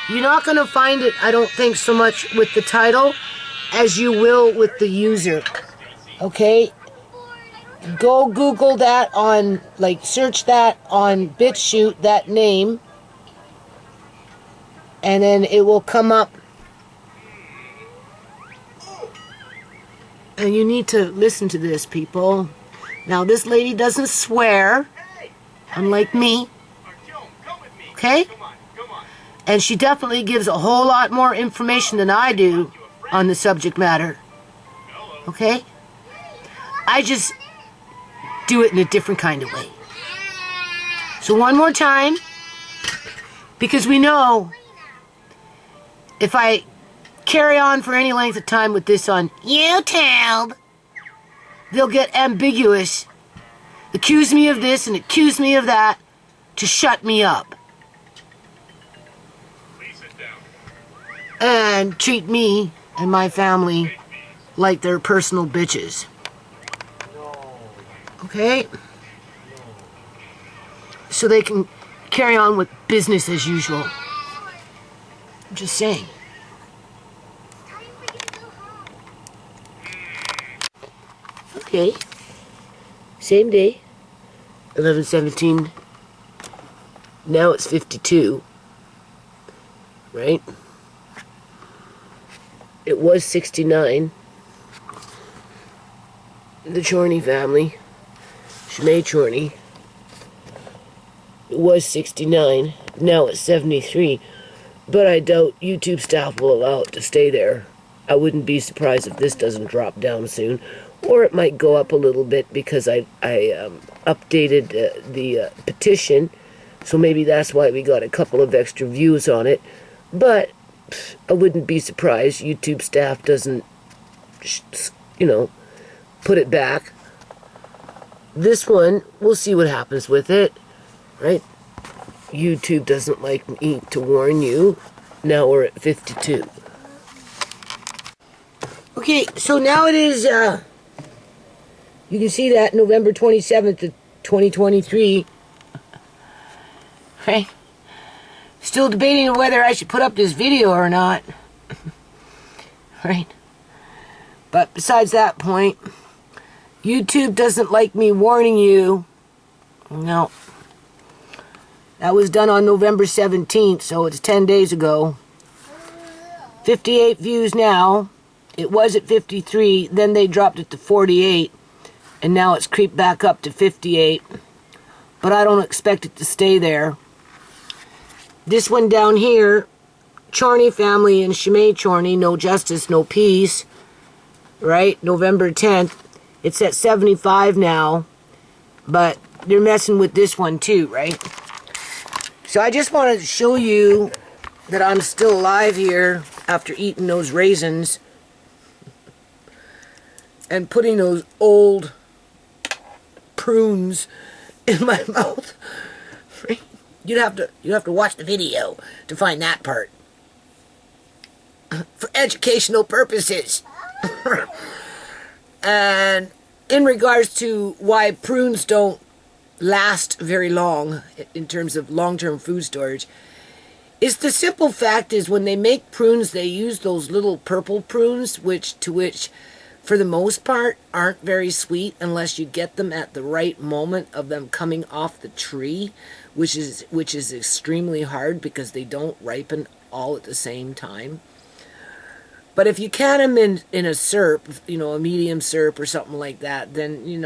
You're not going to find it, I don't think, so much with the title as you will with the user. Okay? Go Google that on, like, search that on BitChute, that name, and then it will come up. And you need to listen to this, people. Now, this lady doesn't swear, unlike me. Okay? And she definitely gives a whole lot more information than I do on the subject matter. Okay? I just do it in a different kind of way. So one more time, because we know if I carry on for any length of time with this on YouTube, they'll get ambiguous, accuse me of this and accuse me of that to shut me up. And treat me and my family like they're personal bitches. Okay? So they can carry on with business as usual. I'm just saying. Okay. Same day. 11/17. Now it's 52. Right? It was 69. The Chorney family, Shmay Chorney, it was 69. Now it's 73. But I doubt YouTube staff will allow it to stay there. I wouldn't be surprised if this doesn't drop down soon. Or it might go up a little bit because I updated the petition. So maybe that's why we got a couple of extra views on it. But I wouldn't be surprised YouTube staff doesn't, put it back. This one, we'll see what happens with it, right? YouTube doesn't like me to warn you. Now we're at 52. Okay, so now it is, you can see that November 27th of 2023. Right? Still debating whether I should put up this video or not. Right? But besides that point, YouTube doesn't like me warning you. No. That was done on November 17th, so it's 10 days ago. 58 views now. It was at 53, then they dropped it to 48, and now it's creeped back up to 58. But I don't expect it to stay there. This one down here, Chorney family and Shmay Chorney, no justice, no peace, right? November 10th. It's at 75 now, but they're messing with this one too, right? So I just wanted to show you that I'm still alive here after eating those raisins and putting those old prunes in my mouth. Right? You'd have to watch the video to find that part. For educational purposes. And in regards to why prunes don't last very long in terms of long-term food storage, is the simple fact is when they make prunes, they use those little purple prunes, which for the most part aren't very sweet unless you get them at the right moment of them coming off the tree, which is extremely hard because they don't ripen all at the same time. But if you can them in a syrup, a medium syrup or something like that, then you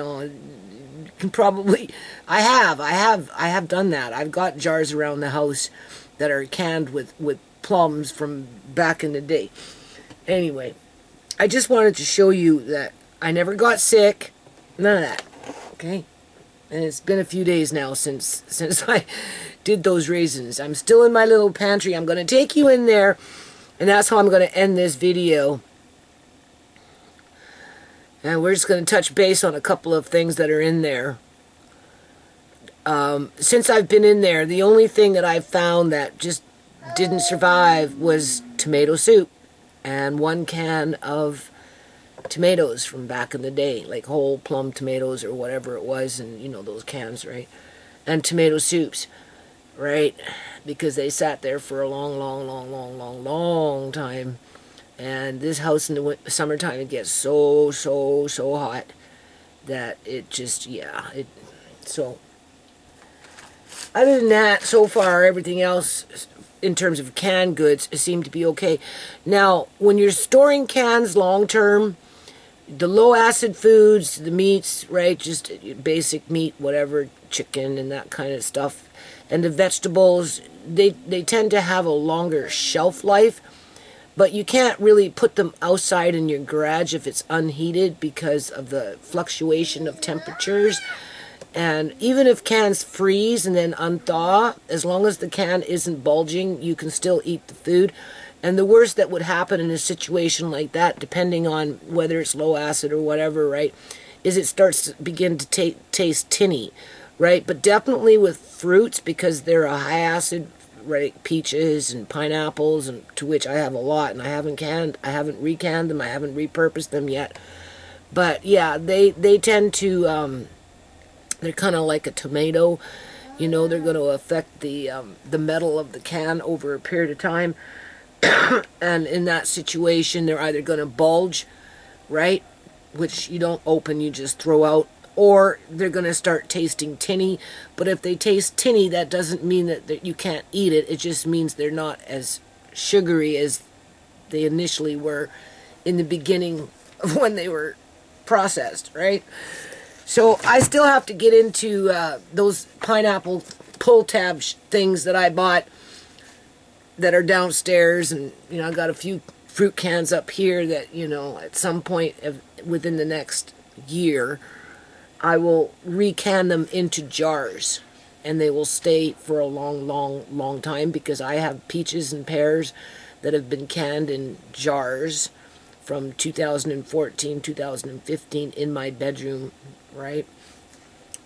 can probably. I have done that. I've got jars around the house that are canned with plums from back in the day. Anyway, I just wanted to show you that I never got sick, none of that. Okay, and it's been a few days now since I did those raisins. I'm still in my little pantry. I'm going to take you in there. And that's how I'm going to end this video. And we're just going to touch base on a couple of things that are in there. Since I've been in there, the only thing that I've found that just didn't survive was tomato soup and 1 can of tomatoes from back in the day, like whole plum tomatoes or whatever it was, and you know those cans, right? And tomato soups, right? Because they sat there for a long time. And this house in the summertime, it gets so hot that it just, so other than that, so far, everything else in terms of canned goods seemed to be okay. Now, when you're storing cans long term, the low acid foods, the meats, right, just basic meat, whatever, chicken and that kind of stuff, and the vegetables, they tend to have a longer shelf life. But you can't really put them outside in your garage if it's unheated because of the fluctuation of temperatures. And even if cans freeze and then unthaw, as long as the can isn't bulging, you can still eat the food. And the worst that would happen in a situation like that, depending on whether it's low acid or whatever, right, is it starts to begin to taste tinny, right? But definitely with fruits, because they're a high acid, right, peaches and pineapples, and to which I have a lot, and I haven't recanned them, I haven't repurposed them yet. But yeah, they tend to, they're kind of like a tomato, you know, they're going to affect the metal of the can over a period of time. And in that situation, they're either going to bulge, right, which you don't open, you just throw out, or they're going to start tasting tinny. But if they taste tinny, that doesn't mean that you can't eat it. It just means they're not as sugary as they initially were in the beginning of when they were processed, right? So I still have to get into those pineapple pull tab things that I bought that are downstairs, and you know, I got a few fruit cans up here that, you know, at some point within the next year, I will recan them into jars, and they will stay for a long time, because I have peaches and pears that have been canned in jars from 2014, 2015 in my bedroom, right,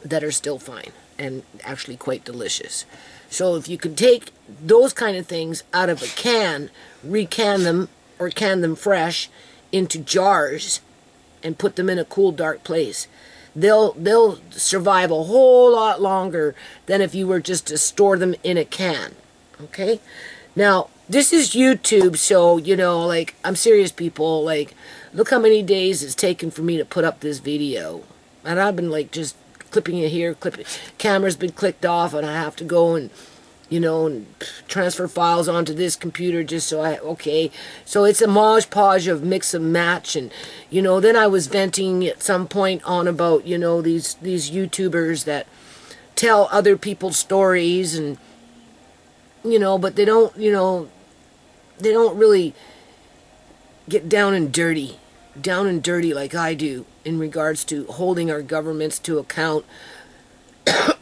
that are still fine and actually quite delicious. So if you could take those kind of things out of a can, recan them or can them fresh into jars and put them in a cool, dark place, they'll survive a whole lot longer than if you were just to store them in a can. Okay? Now, this is YouTube, so, you know, like, I'm serious, people. Like, look how many days it's taken for me to put up this video. And I've been, like, just clipping it here, camera's been clicked off, and I have to go and, you know, and transfer files onto this computer just so so it's a modge podge of mix and match. And, you know, then I was venting at some point on about, you know, these YouTubers that tell other people's stories, and, you know, but they don't, you know, they don't really get down and dirty like I do in regards to holding our governments to account,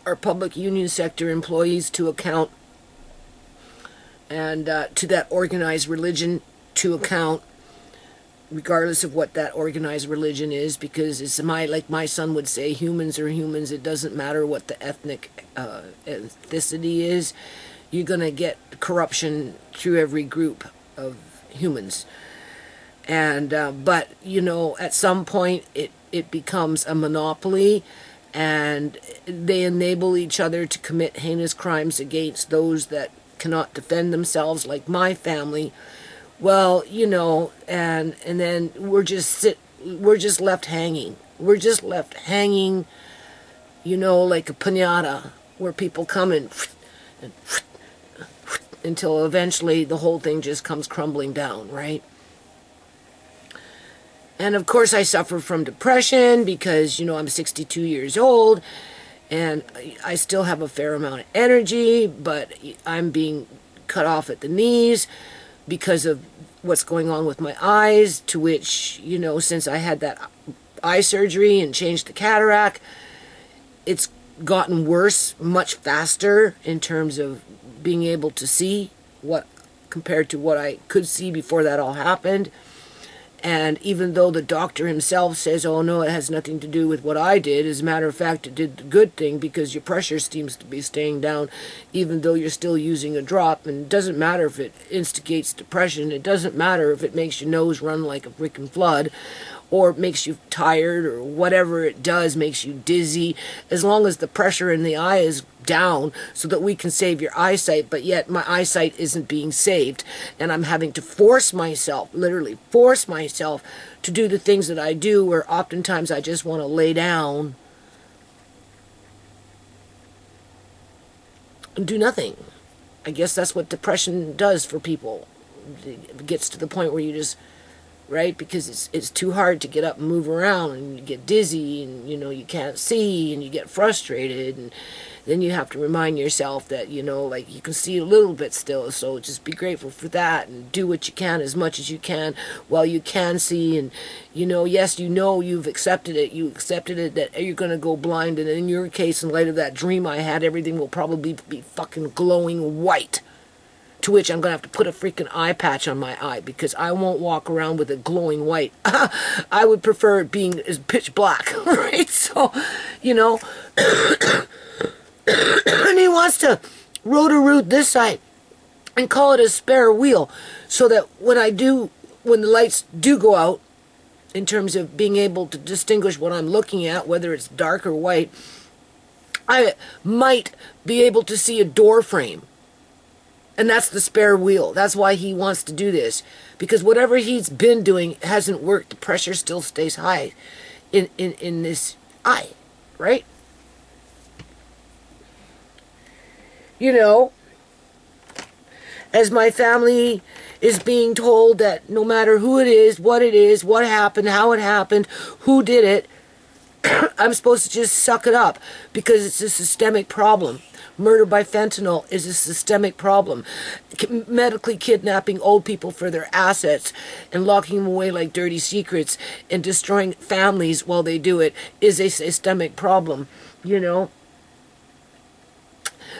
our public union sector employees to account, and to that organized religion to account, regardless of what that organized religion is, because it's like my son would say, humans are humans. It doesn't matter what the ethnic ethnicity is. You're going to get corruption through every group of humans. And but, you know, at some point it becomes a monopoly, and they enable each other to commit heinous crimes against those that cannot defend themselves, like my family. Well, you know, and then we're just left hanging. We're just left hanging, you know, like a piñata, where people come and until eventually the whole thing just comes crumbling down, right? And of course I suffer from depression because, you know, I'm 62 years old and I still have a fair amount of energy, but I'm being cut off at the knees because of what's going on with my eyes, to which, you know, since I had that eye surgery and changed the cataract, it's gotten worse much faster in terms of being able to see what compared to what I could see before that all happened. And even though the doctor himself says, oh no, it has nothing to do with what I did, as a matter of fact, it did the good thing because your pressure seems to be staying down, even though you're still using a drop. And it doesn't matter if it instigates depression. It doesn't matter if it makes your nose run like a freaking flood, or it makes you tired, or whatever it does, makes you dizzy, as long as the pressure in the eye is down so that we can save your eyesight. But yet my eyesight isn't being saved, and I'm having to force myself, literally force myself, to do the things that I do, where oftentimes I just want to lay down and do nothing. I guess that's what depression does for people. It gets to the point where you just, right, because it's too hard to get up and move around, and you get dizzy, and you can't see, and you get frustrated, and then you have to remind yourself that like you can see a little bit still, so just be grateful for that and do what you can as much as you can while you can see. And yes, you've accepted it, that you're going to go blind, and in your case, in light of that dream I had, everything will probably be fucking glowing white. To which I'm going to have to put a freaking eye patch on my eye, because I won't walk around with it glowing white. I would prefer it being as pitch black, right? So, and he wants to rotor-root this side and call it a spare wheel, so that when the lights do go out, in terms of being able to distinguish what I'm looking at, whether it's dark or white, I might be able to see a door frame. And that's the spare wheel. That's why he wants to do this. Because whatever he's been doing hasn't worked. The pressure still stays high in this eye, right? As my family is being told that no matter who it is, what happened, how it happened, who did it, I'm supposed to just suck it up because it's a systemic problem. Murder by fentanyl is a systemic problem. Medically kidnapping old people for their assets and locking them away like dirty secrets and destroying families while they do it is a systemic problem,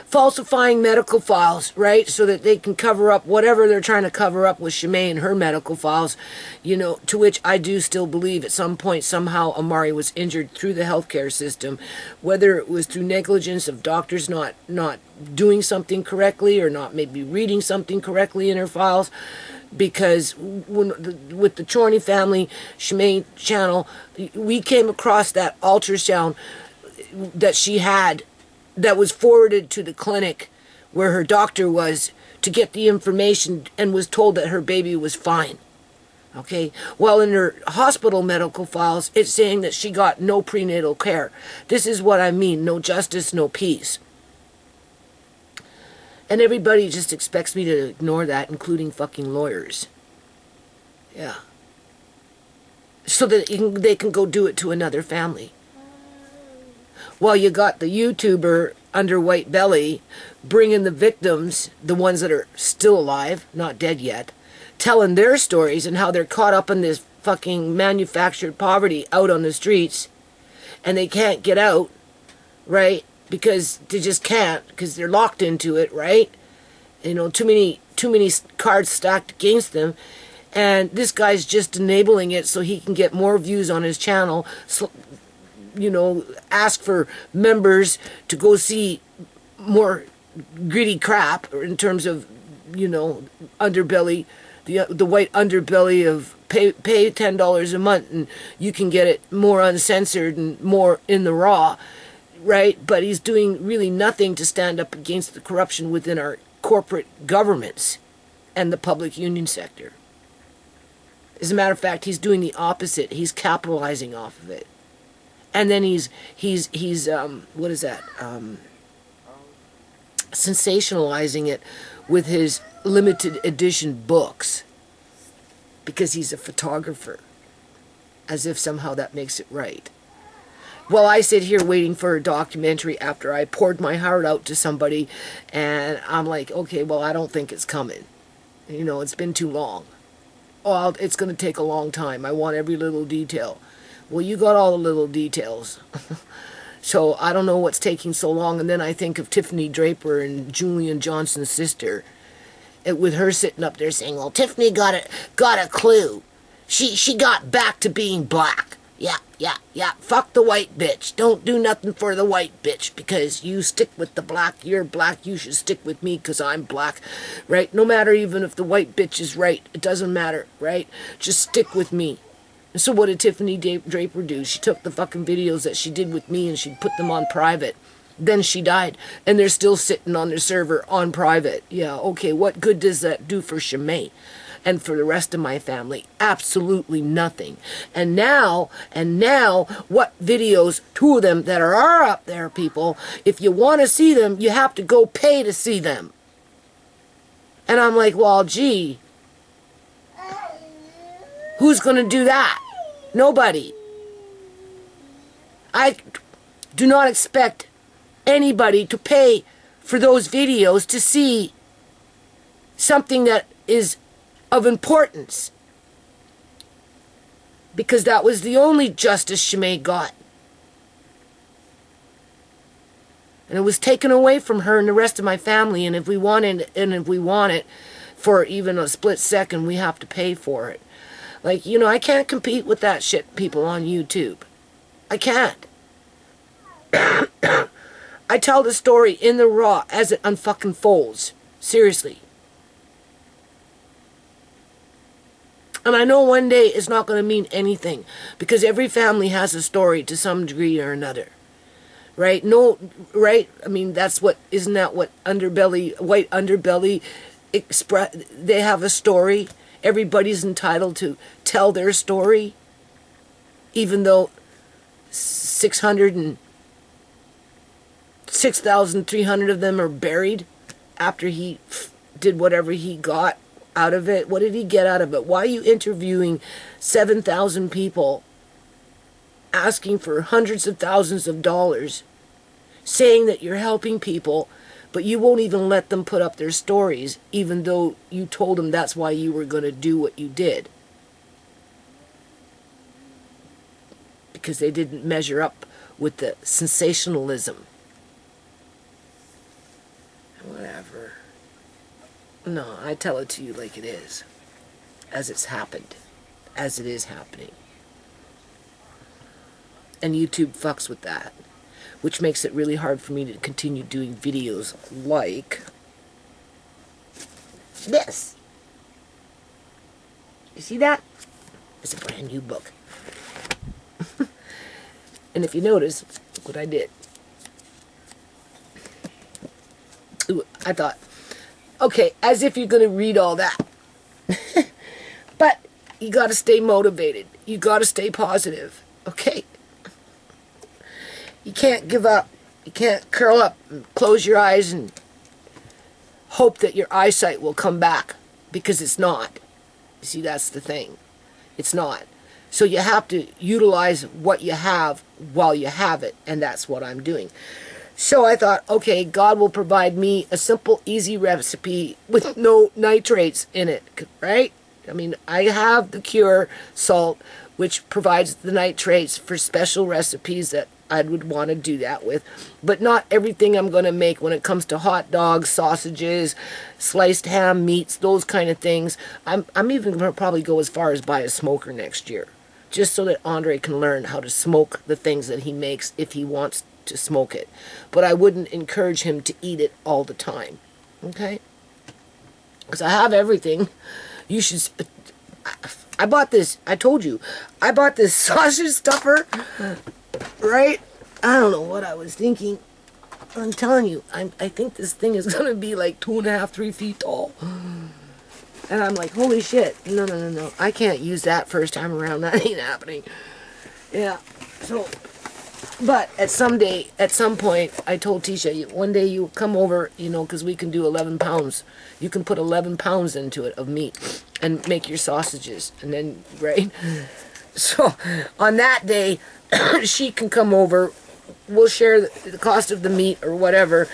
Falsifying medical files, right, so that they can cover up whatever they're trying to cover up with Shemaine and her medical files, to which I do still believe at some point somehow Amari was injured through the healthcare system, whether it was through negligence of doctors not doing something correctly or not maybe reading something correctly in her files. Because with the Chorney family Shemaine channel, we came across that ultrasound that she had that was forwarded to the clinic where her doctor was to get the information, and was told that her baby was fine. Okay? Well, in her hospital medical files, it's saying that she got no prenatal care. This is what I mean. No justice, no peace. And everybody just expects me to ignore that, including fucking lawyers. Yeah. So that they can go do it to another family. Well, you got the YouTuber under White Belly bringing the victims, the ones that are still alive, not dead yet, telling their stories and how they're caught up in this fucking manufactured poverty out on the streets, and they can't get out, right? Because they just can't, because they're locked into it, right? Too many cards stacked against them, and this guy's just enabling it so he can get more views on his channel. So, ask for members to go see more gritty crap, or in terms of, underbelly, the white underbelly of pay $10 a month and you can get it more uncensored and more in the raw, right? But he's doing really nothing to stand up against the corruption within our corporate governments and the public union sector. As a matter of fact, he's doing the opposite. He's capitalizing off of it. And then he's what is that? Sensationalizing it with his limited edition books because he's a photographer, as if somehow that makes it right. Well, I sit here waiting for a documentary after I poured my heart out to somebody, and I'm like, okay, well, I don't think it's coming. It's been too long. Oh, it's going to take a long time. I want every little detail. Well, you got all the little details. So I don't know what's taking so long. And then I think of Tiffany Draper and Julian Johnson's sister, with her sitting up there saying, well, Tiffany got a clue. She got back to being black. Yeah. Fuck the white bitch. Don't do nothing for the white bitch because you stick with the black. You're black. You should stick with me because I'm black, right? No matter even if the white bitch is right. It doesn't matter, right? Just stick with me. And so what did Tiffany Draper do? She took the fucking videos that she did with me and she put them on private. Then she died. And they're still sitting on their server on private. Yeah, okay. What good does that do for Shimei? And for the rest of my family, absolutely nothing. And now, what videos, 2 of them that are up there, people, if you want to see them, you have to go pay to see them. And I'm like, well, gee, who's going to do that? Nobody. I do not expect anybody to pay for those videos to see something that is of importance, because that was the only justice Shimei got, and it was taken away from her and the rest of my family. And if we want it for even a split second, we have to pay for it. Like, I can't compete with that shit, people on YouTube. I can't. I tell the story in the raw as it unfucking folds. Seriously. And I know one day it's not going to mean anything, because every family has a story to some degree or another. Right? No, right? I mean, isn't that what white underbelly express? They have a story. Everybody's entitled to tell their story, even though 6,300 of them are buried after he did whatever he got out of it. What did he get out of it? Why are you interviewing 7,000 people, asking for hundreds of thousands of dollars, saying that you're helping people, but you won't even let them put up their stories, even though you told them that's why you were going to do what you did? Because they didn't measure up with the sensationalism. Whatever. No, I tell it to you like it is. As it's happened. As it is happening. And YouTube fucks with that. Which makes it really hard for me to continue doing videos like this. You see that? It's a brand new book. And if you notice, look what I did. Ooh, I thought, okay, as if you're going to read all that. But you got to stay motivated. You got to stay positive. Okay? You can't give up. You can't curl up and close your eyes and hope that your eyesight will come back, because it's not. You see, that's the thing. It's not. So you have to utilize what you have while you have it, and that's what I'm doing. So I thought, okay, God will provide me a simple, easy recipe with no nitrates in it, right? I mean, I have the Cure salt, which provides the nitrates for special recipes that I would want to do that with. But not everything I'm going to make when it comes to hot dogs, sausages, sliced ham, meats, those kind of things. I'm even going to probably go as far as buy a smoker next year, just so that Andre can learn how to smoke the things that he makes if he wants to smoke it. But I wouldn't encourage him to eat it all the time. Okay? Because I have everything. You should... I bought this. I told you. I bought this sausage stuffer. Right? I don't know what I was thinking. I'm telling you. I think this thing is going to be like 2.5, 3 feet tall. And I'm like, holy shit. No. I can't use that first time around. That ain't happening. Yeah. So... But at some point, I told Tisha, one day you come over, because we can do 11 pounds. You can put 11 pounds into it of meat and make your sausages. And then, right? So on that day, she can come over. We'll share the cost of the meat or whatever.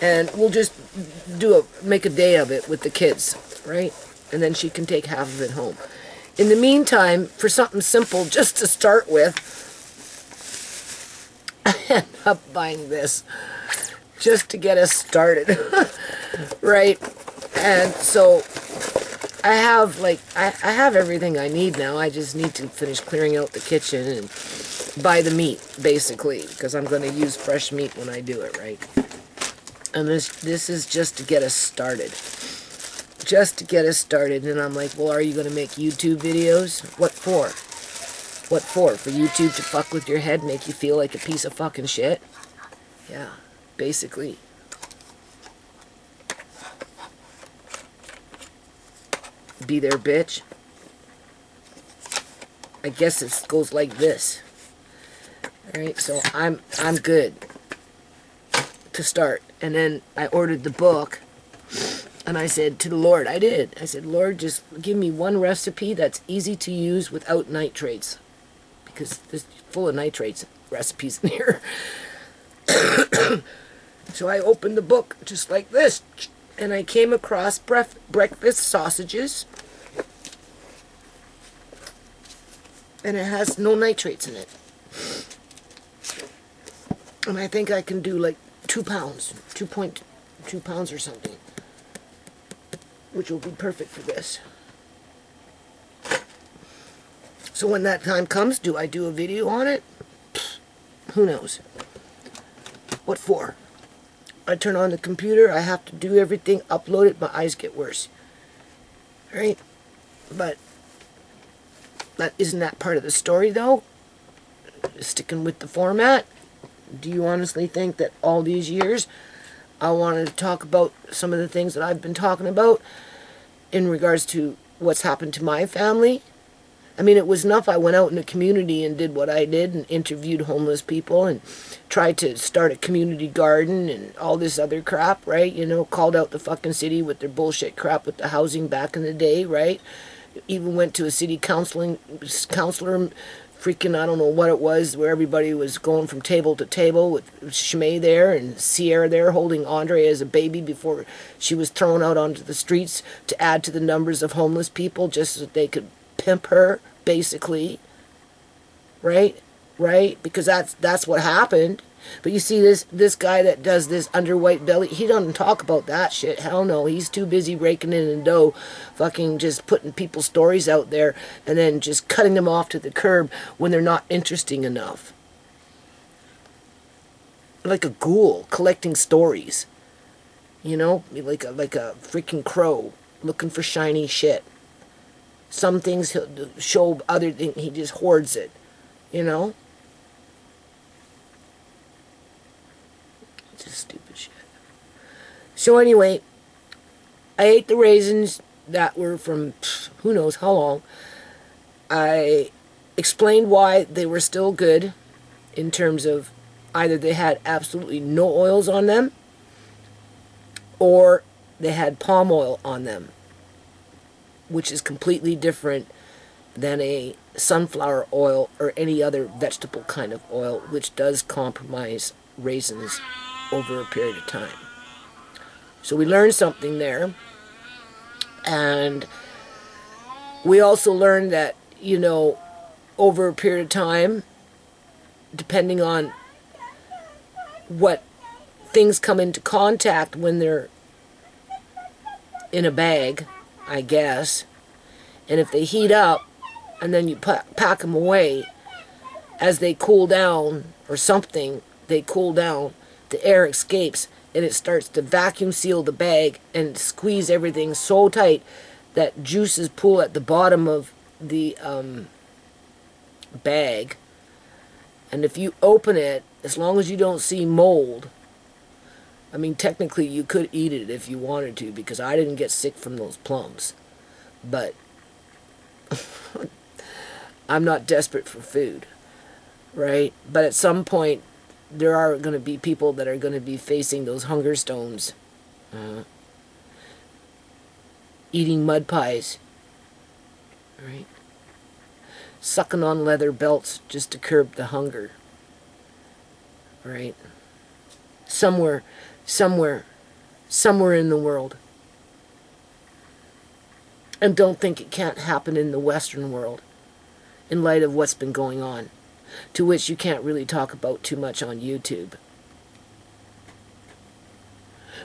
And we'll just make a day of it with the kids, right? And then she can take half of it home. In the meantime, for something simple just to start with, I end up buying this just to get us started, right? And so I have I have everything I need now. I just need to finish clearing out the kitchen and buy the meat, basically, because I'm going to use fresh meat when I do it, right? And this is just to get us started. Just to get us started. And I'm like, well, are you going to make YouTube videos? What for? What for? For YouTube to fuck with your head, make you feel like a piece of fucking shit? Yeah, basically. Be there, bitch. I guess it goes like this. Alright, so I'm good to start. And then I ordered the book, and I said to the Lord, I said, Lord, just give me one recipe that's easy to use without nitrates. Because there's full of nitrates recipes in here. So I opened the book just like this, and I came across breakfast sausages, and it has no nitrates in it. And I think I can do like 2 pounds, 2.2 pounds or something, which will be perfect for this. So when that time comes, do I do a video on it? Who knows? What for? I turn on the computer, I have to do everything, upload it, my eyes get worse. Right? But isn't that part of the story, though? Sticking with the format? Do you honestly think that all these years I wanted to talk about some of the things that I've been talking about in regards to what's happened to my family? I mean, it was enough I went out in the community and did what I did and interviewed homeless people and tried to start a community garden and all this other crap, right? You know, called out the fucking city with their bullshit crap with the housing back in the day, right? Even went to a city counselor, freaking, I don't know what it was, where everybody was going from table to table with Shmay there and Sierra there holding Andre as a baby before she was thrown out onto the streets to add to the numbers of homeless people just so that they could pimp her, basically. Right? Because that's what happened. But you see this guy that does this under white belly, he doesn't talk about that shit. Hell no. He's too busy raking in dough, fucking just putting people's stories out there and then just cutting them off to the curb when they're not interesting enough. Like a ghoul collecting stories. You know? Like a freaking crow looking for shiny shit. Some things he'll show, other things he just hoards it. You know? Just stupid shit. So anyway, I ate the raisins that were from who knows how long. I explained why they were still good in terms of either they had absolutely no oils on them or they had palm oil on them, which is completely different than a sunflower oil or any other vegetable kind of oil, which does compromise raisins over a period of time. So we learned something there. And we also learned that, you know, over a period of time, depending on what things come into contact when they're in a bag, I guess, and if they heat up and then you pack them away, as they cool down or something, they cool down, the air escapes and it starts to vacuum seal the bag and squeeze everything so tight that juices pool at the bottom of the bag. And if you open it, as long as you don't see mold, I mean, technically you could eat it if you wanted to, because I didn't get sick from those plums. But I'm not desperate for food, right? But at some point, there are going to be people that are going to be facing those hunger stones, eating mud pies, right? Sucking on leather belts just to curb the hunger, right? Somewhere in the world. And don't think it can't happen in the Western world, in light of what's been going on, to which you can't really talk about too much on YouTube,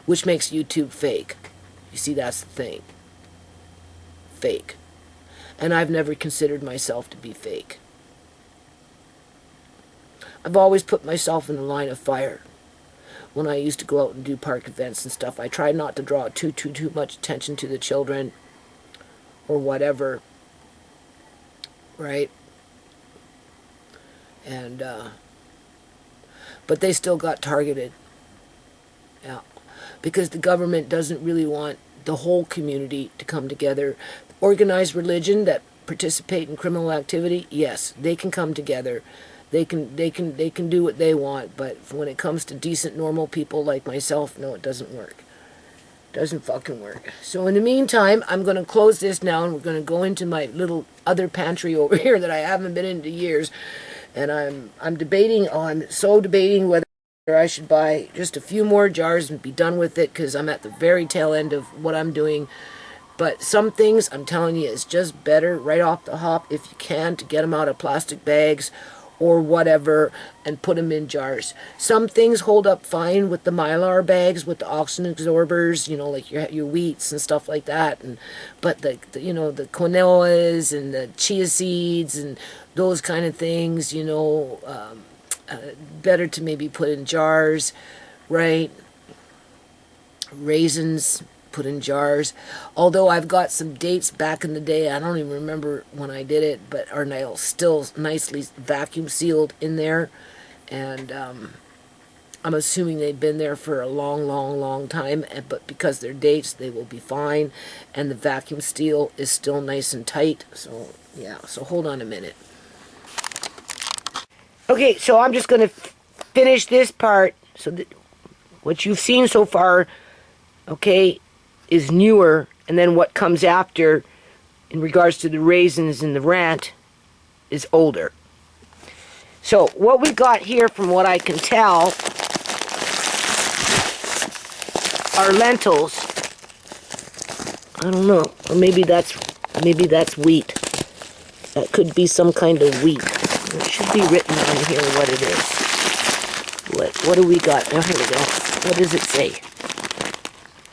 which makes YouTube fake. You see, that's the thing. fake. And I've never considered myself to be fake. I've always put myself in the line of fire. When I used to go out and do park events and stuff, I tried not to draw too much attention to the children or whatever, right? And but they still got targeted. Yeah, because the government doesn't really want the whole community to come together. Organized religion that participate in criminal activity, yes, they can come together. They can do what they want, but when it comes to decent, normal people like myself, no, it doesn't work. Doesn't fucking work. So in the meantime, I'm going to close this now, and we're going to go into my little other pantry over here that I haven't been into years, and I'm debating whether I should buy just a few more jars and be done with it, because I'm at the very tail end of what I'm doing. But some things, I'm telling you, it's just better right off the hop, if you can, to get them out of plastic bags or whatever, and put them in jars. Some things hold up fine with the Mylar bags, with the oxygen absorbers, you know, like your wheats and stuff like that. But the you know, the quinoas and the chia seeds and those kind of things, you know, better to maybe put in jars, right? Raisins, put in jars. Although I've got some dates back in the day, I don't even remember when I did it, but are now still nicely vacuum sealed in there, and I'm assuming they've been there for a long time, but because they're dates, they will be fine, and the vacuum seal is still nice and tight. So yeah, so hold on a minute. Okay, so I'm just going to finish this part. So what you've seen so far, okay, is newer, and then what comes after in regards to the raisins and the rant is older. So what we got here, from what I can tell, are lentils. I don't know, or maybe that's wheat. That could be some kind of wheat. It should be written on here what it is. What do we got? Oh, here we go. What does it say?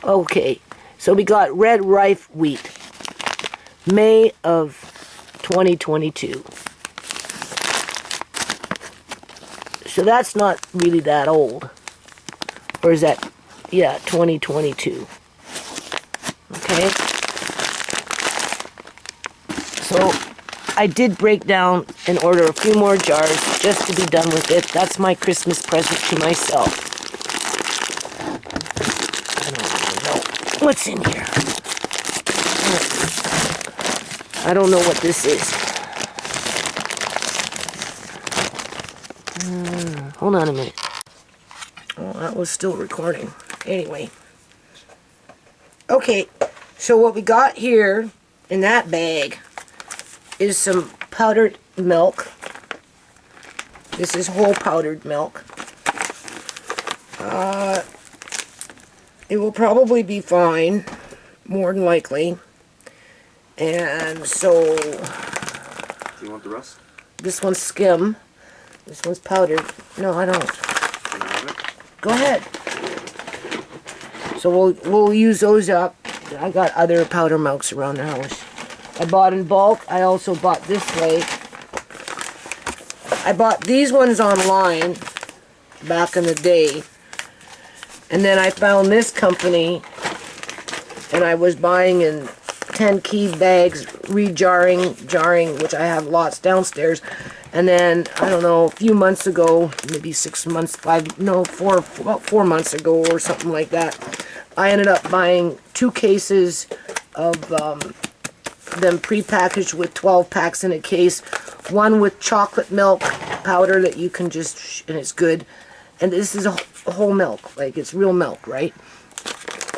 Okay. So we got red rife wheat, May of 2022. So that's not really that old. Or is that, yeah, 2022. Okay. So I did break down and order a few more jars just to be done with it. That's my Christmas present to myself. What's in here? I don't know what this is. Hold on a minute. Oh, that was still recording. Anyway. Okay, so what we got here in that bag is some powdered milk. This is whole powdered milk. It will probably be fine, more than likely. And so... Do you want the rest? This one's skim. This one's powdered. No, I don't. Can I have it? Go ahead. So we'll use those up. I got other powder milks around the house. I bought in bulk. I also bought this way. I bought these ones online back in the day. And then I found this company, and I was buying in 10 key bags, jarring, which I have lots downstairs. And then, I don't know, a few months ago, maybe 6 months, about 4 months ago or something like that, I ended up buying 2 cases of them prepackaged with 12 packs in a case. One with chocolate milk powder that you can just, and it's good. And this is a whole milk, like it's real milk, right?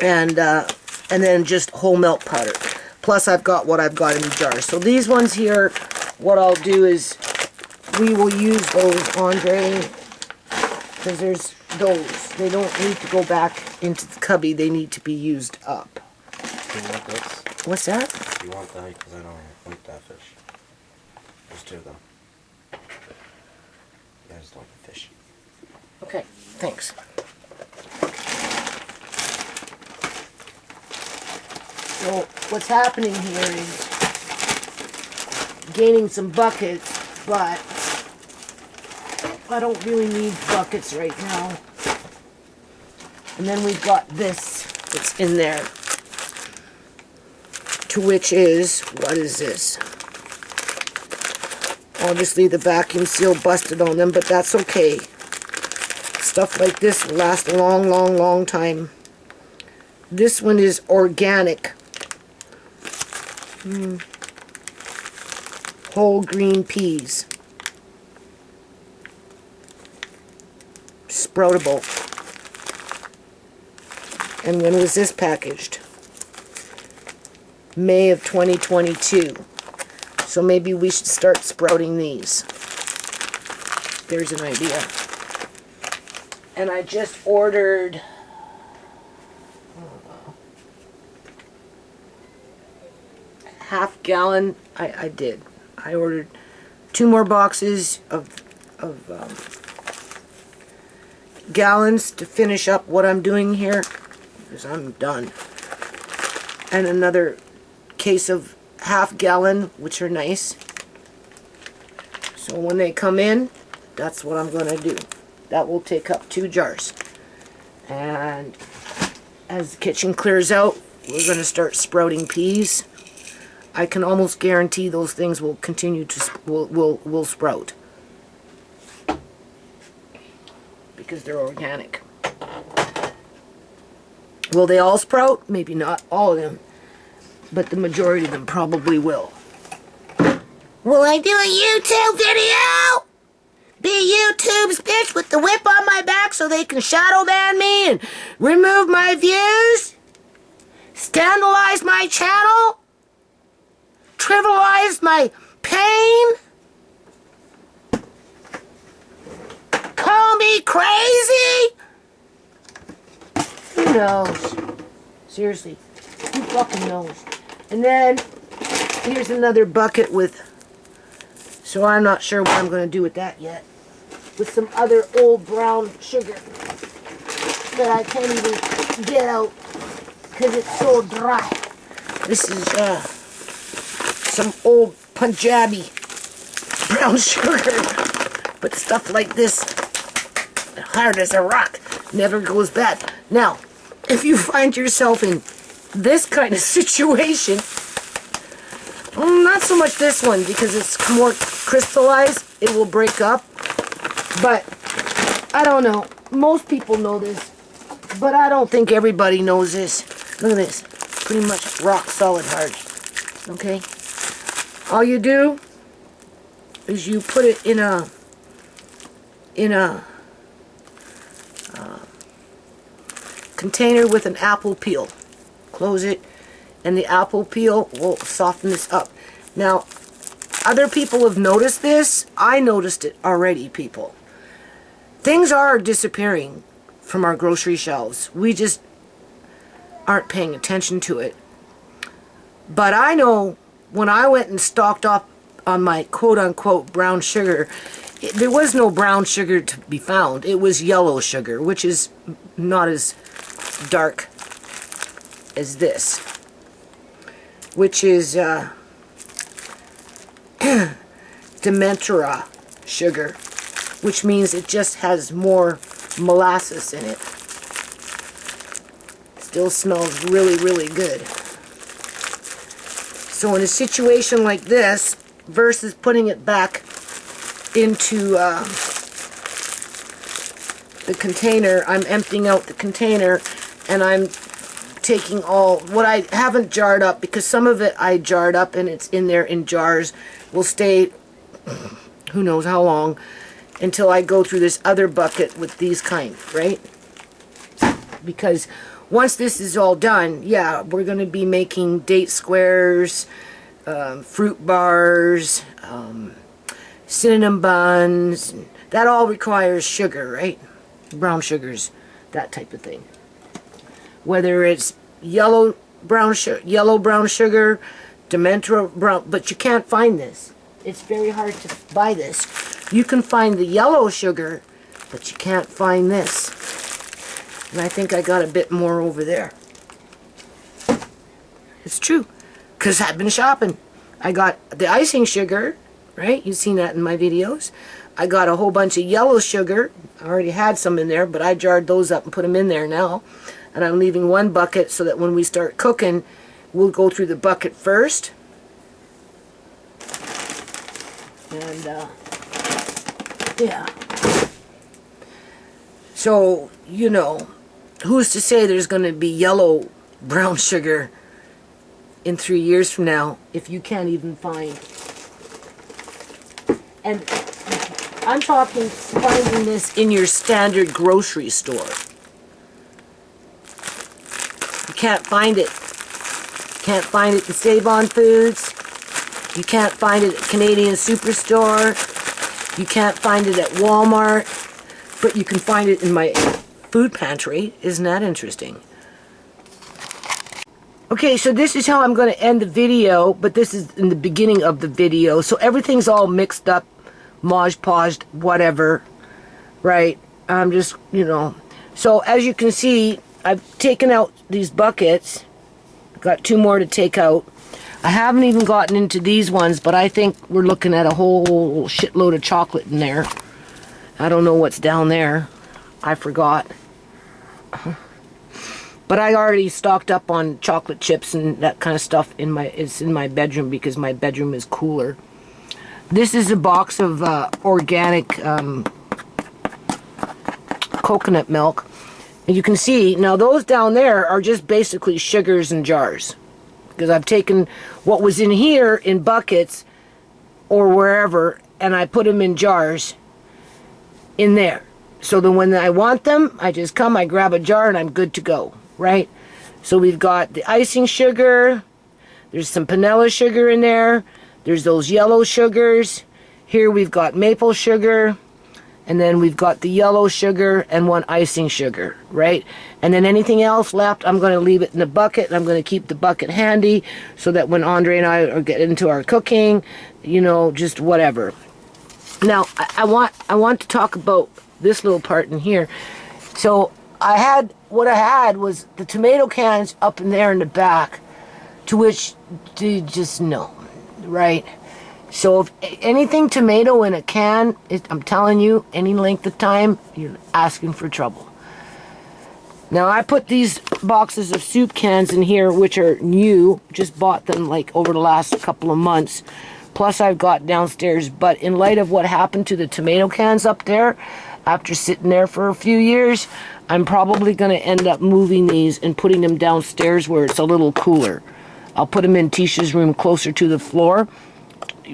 And then just whole milk powder. Plus I've got what I've got in the jar. So these ones here, what I'll do is we will use those, Andre, because there's those. They don't need to go back into the cubby. They need to be used up. Do you want this? What's that? Do you want that? Because I don't like that fish. There's 2 of them. I just don't like fish. Okay, thanks. So what's happening here is gaining some buckets, but I don't really need buckets right now. And then we've got this that's in there, to which is, what is this? Obviously the vacuum seal busted on them, but that's okay. Stuff like this will last a long, long, long time. This one is organic. Whole green peas. Sproutable. And when was this packaged? May of 2022. So maybe we should start sprouting these. There's an idea. And I just ordered half-gallon. I did. I ordered 2 more boxes of gallons to finish up what I'm doing here, because I'm done. And another case of half-gallon, which are nice. So when they come in, that's what I'm going to do. That will take up 2 jars. And as the kitchen clears out, we're going to start sprouting peas. I can almost guarantee those things will continue to will sprout, because they're organic. Will they all sprout? Maybe not all of them, but the majority of them probably will. Will I do a YouTube video? Be YouTube's bitch with the whip on my back so they can shadow ban me and remove my views? Scandalize my channel? Trivialize my pain? Call me crazy? Who knows? Seriously, who fucking knows? And then, here's another bucket with, so I'm not sure what I'm going to do with that yet, with some other old brown sugar that I can't even get out because it's so dry. This is some old Punjabi brown sugar, but stuff like this, hard as a rock, never goes bad. Now, if you find yourself in this kind of situation, not so much this one because it's more crystallized, it will break up, but I don't know, most people know this, but I don't think everybody knows this. Look at this, pretty much rock solid hard, okay? All you do is you put it in a container with an apple peel. Close it, and the apple peel will soften this up. Now, other people have noticed this. I noticed it already, people. Things are disappearing from our grocery shelves. We just aren't paying attention to it. But I know when I went and stocked up on my quote-unquote brown sugar, there was no brown sugar to be found. It was yellow sugar, which is not as dark as this, which is Dementora sugar, which means it just has more molasses in it. Still smells really, really good. So in a situation like this, versus putting it back into the container, I'm emptying out the container, and I'm taking all what I haven't jarred up, because some of it I jarred up and it's in there in jars, will stay who knows how long until I go through this other bucket with these kind, right? Because once this is all done, yeah, we're going to be making date squares, fruit bars, cinnamon buns. That all requires sugar, right? Brown sugars, that type of thing. Whether it's yellow brown sugar, Dementora brown, but you can't find this. It's very hard to buy this. You can find the yellow sugar, but you can't find this. And I think I got a bit more over there. It's true. because I've been shopping. I got the icing sugar, right? You've seen that in my videos. I got a whole bunch of yellow sugar. I already had some in there, but I jarred those up and put them in there now. And I'm leaving one bucket so that when we start cooking, we'll go through the bucket first. And, yeah. So, you know, who's to say there's going to be yellow brown sugar in 3 years from now if you can't even find. And I'm talking finding this in your standard grocery store. You can't find it. Can't find it in Save-On Foods. You can't find it at Canadian Superstore. You can't find it at Walmart. But you can find it in my food pantry. Isn't that interesting? Okay, so this is how I'm going to end the video, but this is in the beginning of the video. So everything's all mixed up, modge-podged, whatever, right? I'm just, you know. So as you can see, I've taken out these buckets. Got 2 more to take out. I haven't even gotten into these ones, but I think we're looking at a whole shitload of chocolate in there. I don't know what's down there. I forgot. But I already stocked up on chocolate chips and that kind of stuff it's in my bedroom because my bedroom is cooler. This is a box of organic coconut milk. And you can see, now those down there are just basically sugars in jars. Because I've taken what was in here in buckets or wherever and I put them in jars in there. So that when I want them, I just come, I grab a jar and I'm good to go, right? So we've got the icing sugar, there's some vanilla sugar in there, there's those yellow sugars, here we've got maple sugar, and then we've got the yellow sugar and 1 icing sugar, right? And then anything else left, I'm going to leave it in the bucket, and I'm going to keep the bucket handy so that when Andre and I get into our cooking, you know, just whatever. Now, I want to talk about this little part in here. So what I had was the tomato cans up in there in the back, to which you just no, right? So if anything tomato in a can, I'm telling you, any length of time, you're asking for trouble. Now I put these boxes of soup cans in here, which are new, just bought them like over the last couple of months. Plus I've got downstairs, but in light of what happened to the tomato cans up there, after sitting there for a few years, I'm probably going to end up moving these and putting them downstairs where it's a little cooler. I'll put them in Tisha's room closer to the floor,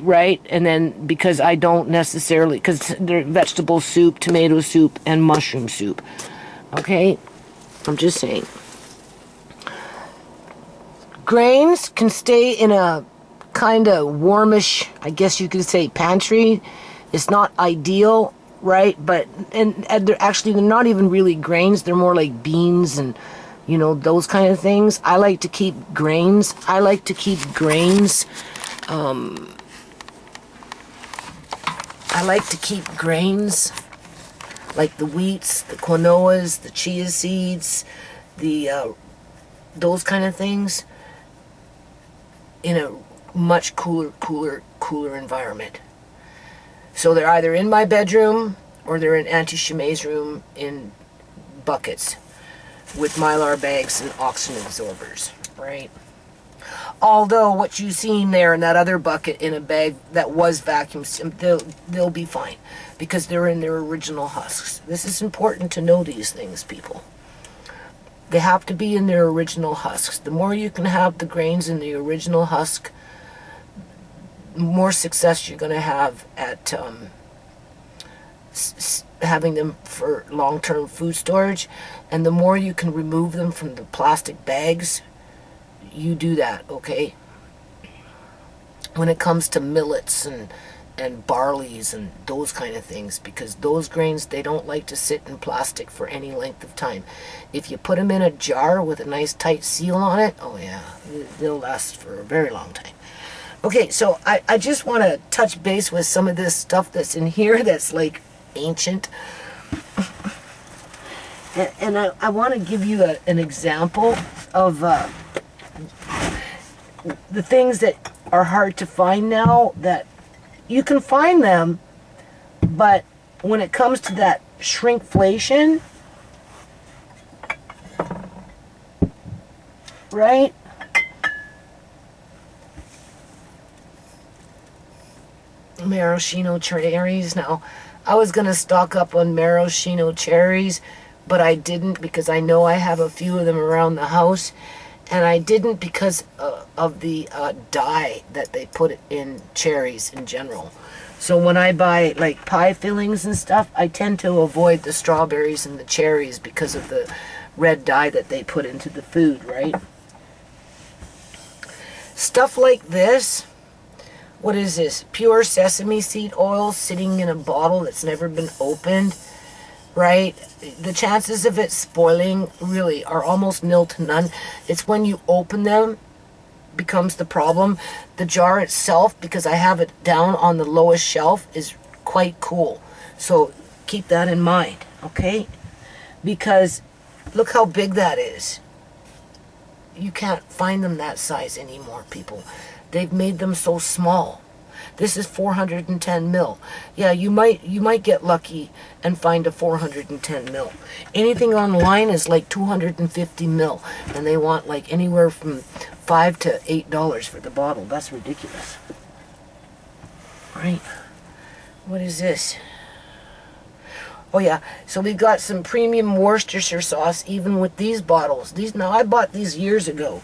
right? And then because I don't necessarily, because they're vegetable soup, tomato soup, and mushroom soup. Okay? I'm just saying. Grains can stay in a kind of warmish, I guess you could say, pantry. It's not ideal, right? But and they're not even really grains. They're more like beans and, you know, those kind of things. I like to keep grains. I like to keep grains. I like to keep grains like the wheats, the quinoas, the chia seeds, the those kind of things in a much cooler environment. So they're either in my bedroom or they're in Auntie Shimei's room in buckets with Mylar bags and oxygen absorbers, right? Although what you've seen there in that other bucket in a bag that was vacuum sealed, they'll be fine because they're in their original husks. This is important to know these things, people. They have to be in their original husks. The more you can have the grains in the original husk, more success you're going to have at having them for long-term food storage, and the more you can remove them from the plastic bags, you do that, okay? When it comes to millets and barleys and those kind of things, because those grains, they don't like to sit in plastic for any length of time. If you put them in a jar with a nice tight seal on it, oh yeah, they'll last for a very long time. Okay, so I just want to touch base with some of this stuff that's in here that's like ancient. And I want to give you an example of the things that are hard to find now, that you can find them, but when it comes to that shrinkflation, right? Maraschino cherries. Now, I was going to stock up on maraschino cherries, but I didn't because I know I have a few of them around the house. And I didn't because of the dye that they put in cherries in general. So when I buy like pie fillings and stuff, I tend to avoid the strawberries and the cherries because of the red dye that they put into the food, right? Stuff like this. What is this? Pure sesame seed oil sitting in a bottle that's never been opened, right? The chances of it spoiling really are almost nil to none. It's when you open them becomes the problem. The jar itself, because I have it down on the lowest shelf, is quite cool. So keep that in mind, okay? Because look how big that is. You can't find them that size anymore, people. They've made them so small. This is 410 mil. Yeah, you might get lucky and find a 410 mil. Anything online is like 250 mil, and they want like anywhere from $5 to $8 for the bottle. That's ridiculous. Right? What is this? Oh yeah, so we got some premium Worcestershire sauce even with these bottles. Now I bought these years ago.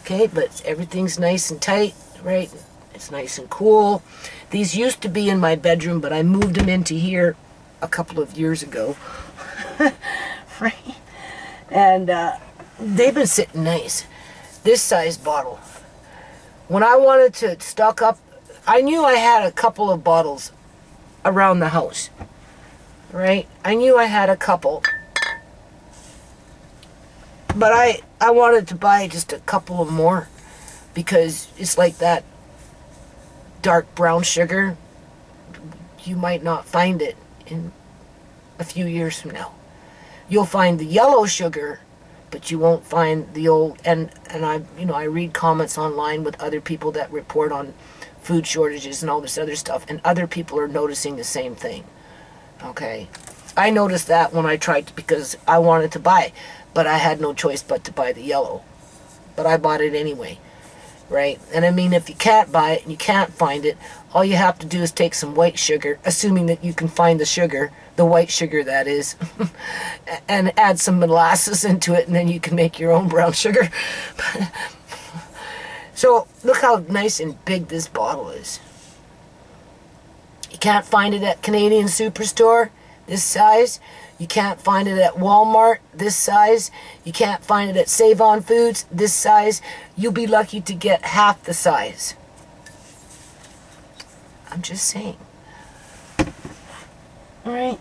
Okay, but everything's nice and tight, right? It's nice and cool. These used to be in my bedroom, but I moved them into here a couple of years ago. Right? And they've been sitting nice. This size bottle. When I wanted to stock up, I knew I had a couple of bottles around the house. Right? I knew I had a couple. But I wanted to buy just a couple of more because it's like that dark brown sugar. You might not find it in a few years from now. You'll find the yellow sugar, but you won't find the old. And I read comments online with other people that report on food shortages and all this other stuff, and other people are noticing the same thing. Okay, I noticed that when I tried to, because I wanted to buy, but I had no choice but to buy the yellow. But I bought it anyway, right? And I mean, if you can't buy it and you can't find it, all you have to do is take some white sugar, assuming that you can find the sugar, the white sugar that is, and add some molasses into it, and then you can make your own brown sugar. So look how nice and big this bottle is. You can't find it at Canadian Superstore, this size. You can't find it at Walmart, this size. You can't find it at Save On Foods, this size. You'll be lucky to get half the size. I'm just saying. All right.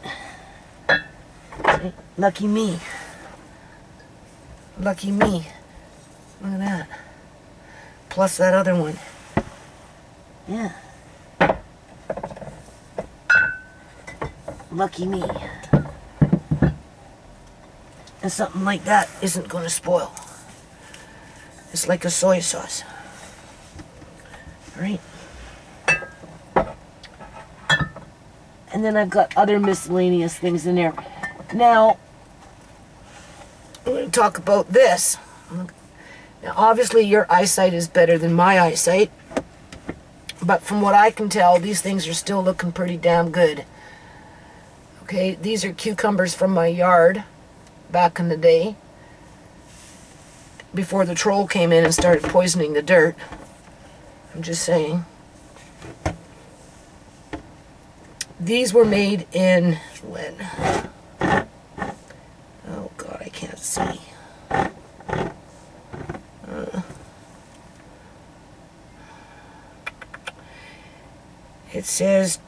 Lucky me. Lucky me. Look at that. Plus that other one. Yeah. Lucky me. And something like that isn't going to spoil. It's like a soy sauce. Right? And then I've got other miscellaneous things in there. Now, I'm going to talk about this. Now, obviously, your eyesight is better than my eyesight. But from what I can tell, these things are still looking pretty damn good. Okay, these are cucumbers from my yard back in the day, before the troll came in and started poisoning the dirt. I'm just saying. These were made in when? Oh God, I can't see. It says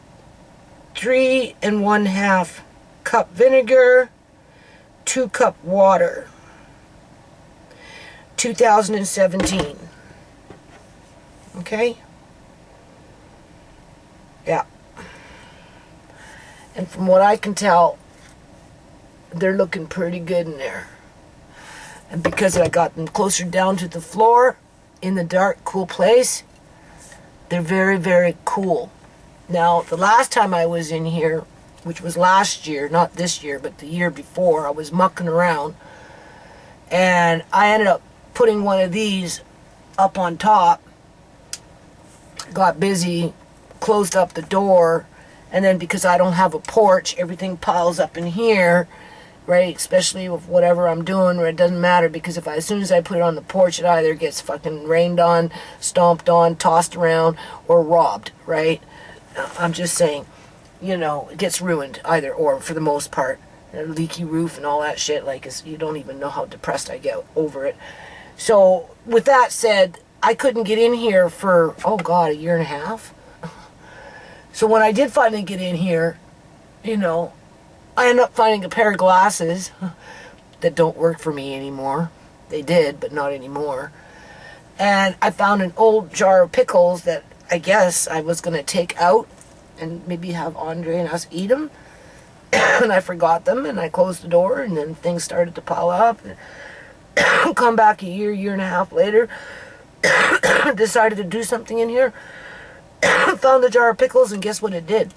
3 1/2 cup vinegar, 2 cup water. 2017. Okay? Yeah. And from what I can tell, they're looking pretty good in there. And because I got them closer down to the floor, in the dark, cool place, they're very, very cool. Now, the last time I was in here, which was last year, not this year, but the year before, I was mucking around, and I ended up putting one of these up on top, got busy, closed up the door, and then because I don't have a porch, everything piles up in here, right? Especially with whatever I'm doing, where it doesn't matter, because as soon as I put it on the porch, it either gets fucking rained on, stomped on, tossed around, or robbed, right? I'm just saying, you know, it gets ruined either or for the most part. A leaky roof and all that shit, like, you don't even know how depressed I get over it. So, with that said, I couldn't get in here for, oh God, a year and a half. So when I did finally get in here, you know, I ended up finding a pair of glasses that don't work for me anymore. They did, but not anymore. And I found an old jar of pickles that I guess I was going to take out and maybe have Andre and us eat them. And I forgot them, and I closed the door, and then things started to pile up. And come back a year and a half later, decided to do something in here. Found the jar of pickles, and guess what it did?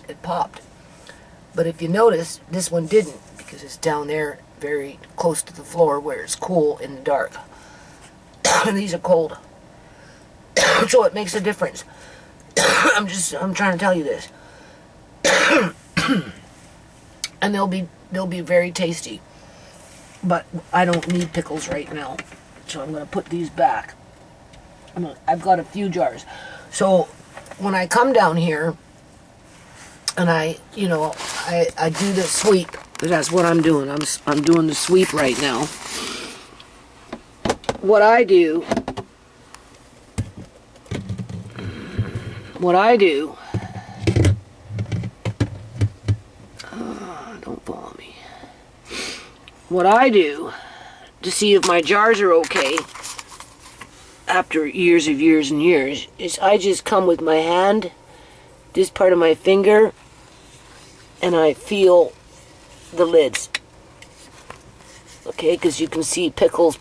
It popped. But if you notice, this one didn't, because it's down there very close to the floor where it's cool in the dark. And these are cold. So it makes a difference. I'm trying to tell you this. And they'll be very tasty. But I don't need pickles right now. So I'm going to put these back. I've got a few jars. So when I come down here and I do the sweep, because that's what I'm doing. I'm doing the sweep right now. What I do, don't follow me. What I do to see if my jars are okay after years and years is I just come with my hand, this part of my finger, and I feel the lids. Okay, because you can see pickles.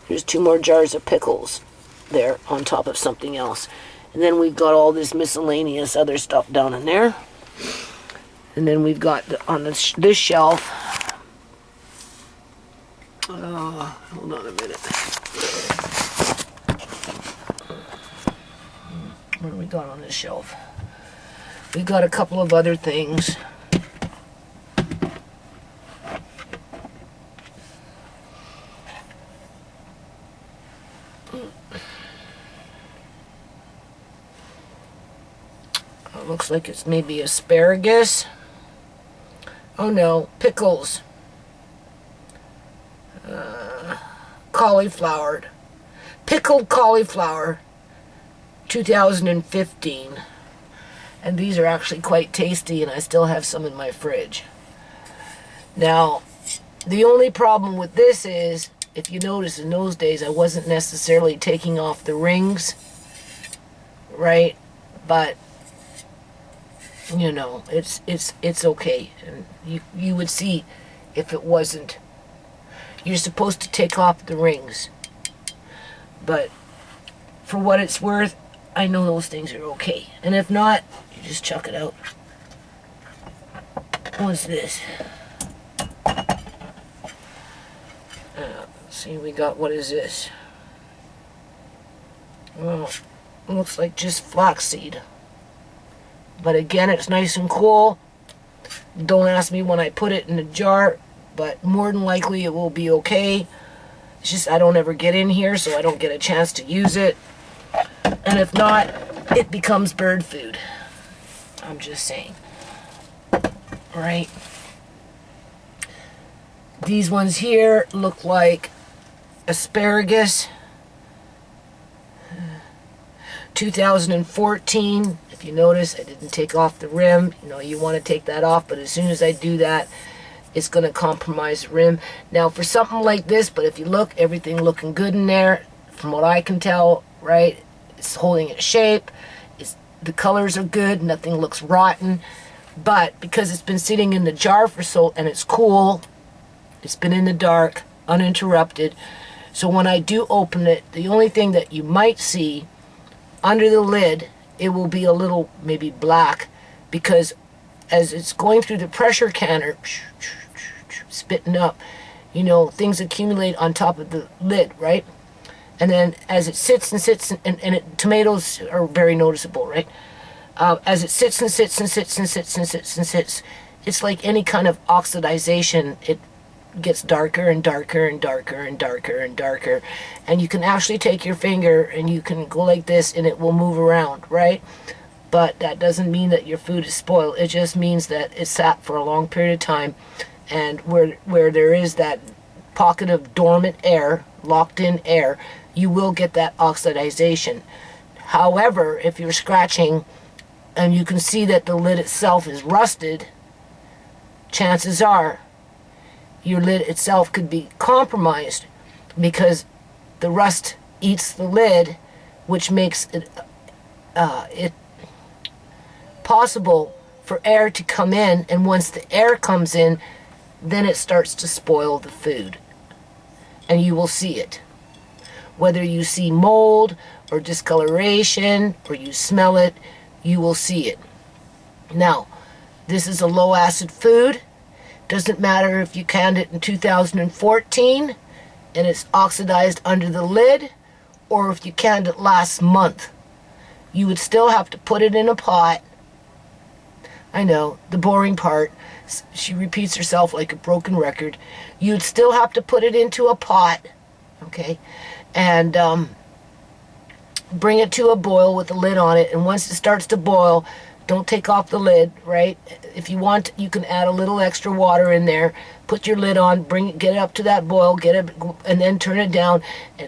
There's 2 more jars of pickles there on top of something else. And then we've got all this miscellaneous other stuff down in there. And then we've got on this shelf. Hold on a minute. What do we got on this shelf? We got a couple of other things. It looks like it's maybe asparagus. Oh no, pickles. Cauliflower. Pickled cauliflower. 2015. And these are actually quite tasty, and I still have some in my fridge. Now, the only problem with this is, if you notice, in those days I wasn't necessarily taking off the rings, right? But you know, it's okay, and you would see if it wasn't. You're supposed to take off the rings, but for what it's worth, I know those things are okay. And if not, you just chuck it out. What's this? See, we got, what is this? Well, it looks like just flaxseed. But again, it's nice and cool. Don't ask me when I put it in a jar, but more than likely it will be okay. It's just I don't ever get in here, so I don't get a chance to use it. And if not, it becomes bird food. I'm just saying. Right? These ones here look like asparagus. 2014. If you notice, I didn't take off the rim. You know, you want to take that off, but as soon as I do that, it's going to compromise the rim. Now, for something like this, but if you look, everything looking good in there, from what I can tell, right? It's holding its shape. The colors are good. Nothing looks rotten. But because it's been sitting in the jar for and it's cool, it's been in the dark, uninterrupted. So when I do open it, the only thing that you might see under the lid, it will be a little maybe black, because as it's going through the pressure canner, spitting up, you know, things accumulate on top of the lid, right? And then as it sits and sits, tomatoes are very noticeable, right? As it sits and sits and sits and sits and sits and sits, it's like any kind of oxidization. It gets darker and darker and darker and darker and darker. And you can actually take your finger and you can go like this and it will move around, right? But that doesn't mean that your food is spoiled. It just means that it sat for a long period of time. And where there is that pocket of dormant air, locked in air, you will get that oxidization. However, if you're scratching and you can see that the lid itself is rusted, chances are your lid itself could be compromised, because the rust eats the lid, which makes it possible for air to come in, and once the air comes in, then it starts to spoil the food. And you will see it. Whether you see mold or discoloration or you smell it, you will see it. Now, this is a low acid food. Doesn't matter if you canned it in 2014 and it's oxidized under the lid, or if you canned it last month. You would still have to put it in a pot. I know, the boring part. She repeats herself like a broken record. You'd still have to put it into a pot, okay, and bring it to a boil with the lid on it. And once it starts to boil, don't take off the lid, right? If you want, you can add a little extra water in there. Put your lid on, get it up to that boil, get it, and then turn it down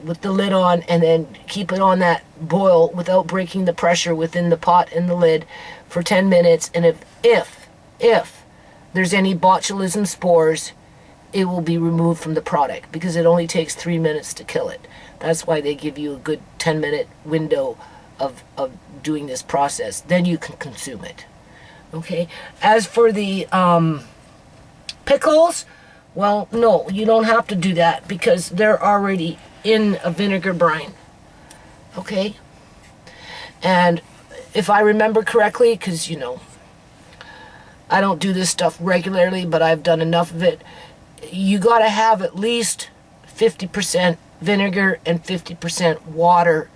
with the lid on, and then keep it on that boil without breaking the pressure within the pot and the lid for 10 minutes. And if there's any botulism spores, it will be removed from the product, because it only takes 3 minutes to kill it. That's why they give you a good 10-minute window of doing this process. Then you can consume it. Okay? As for the pickles, well, no, you don't have to do that, because they're already in a vinegar brine. Okay? And if I remember correctly, because, you know, I don't do this stuff regularly, but I've done enough of it, you got to have at least 50% vinegar and 50% water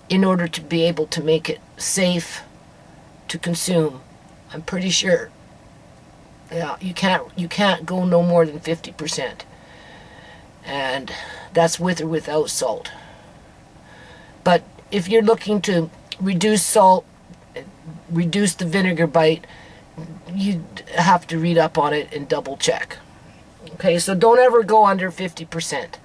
in order to be able to make it safe to consume. I'm pretty sure. Yeah, you can't go no more than 50%. And that's with or without salt. But if you're looking to reduce salt, reduce the vinegar bite, you have to read up on it and double check. Okay, so don't ever go under 50%.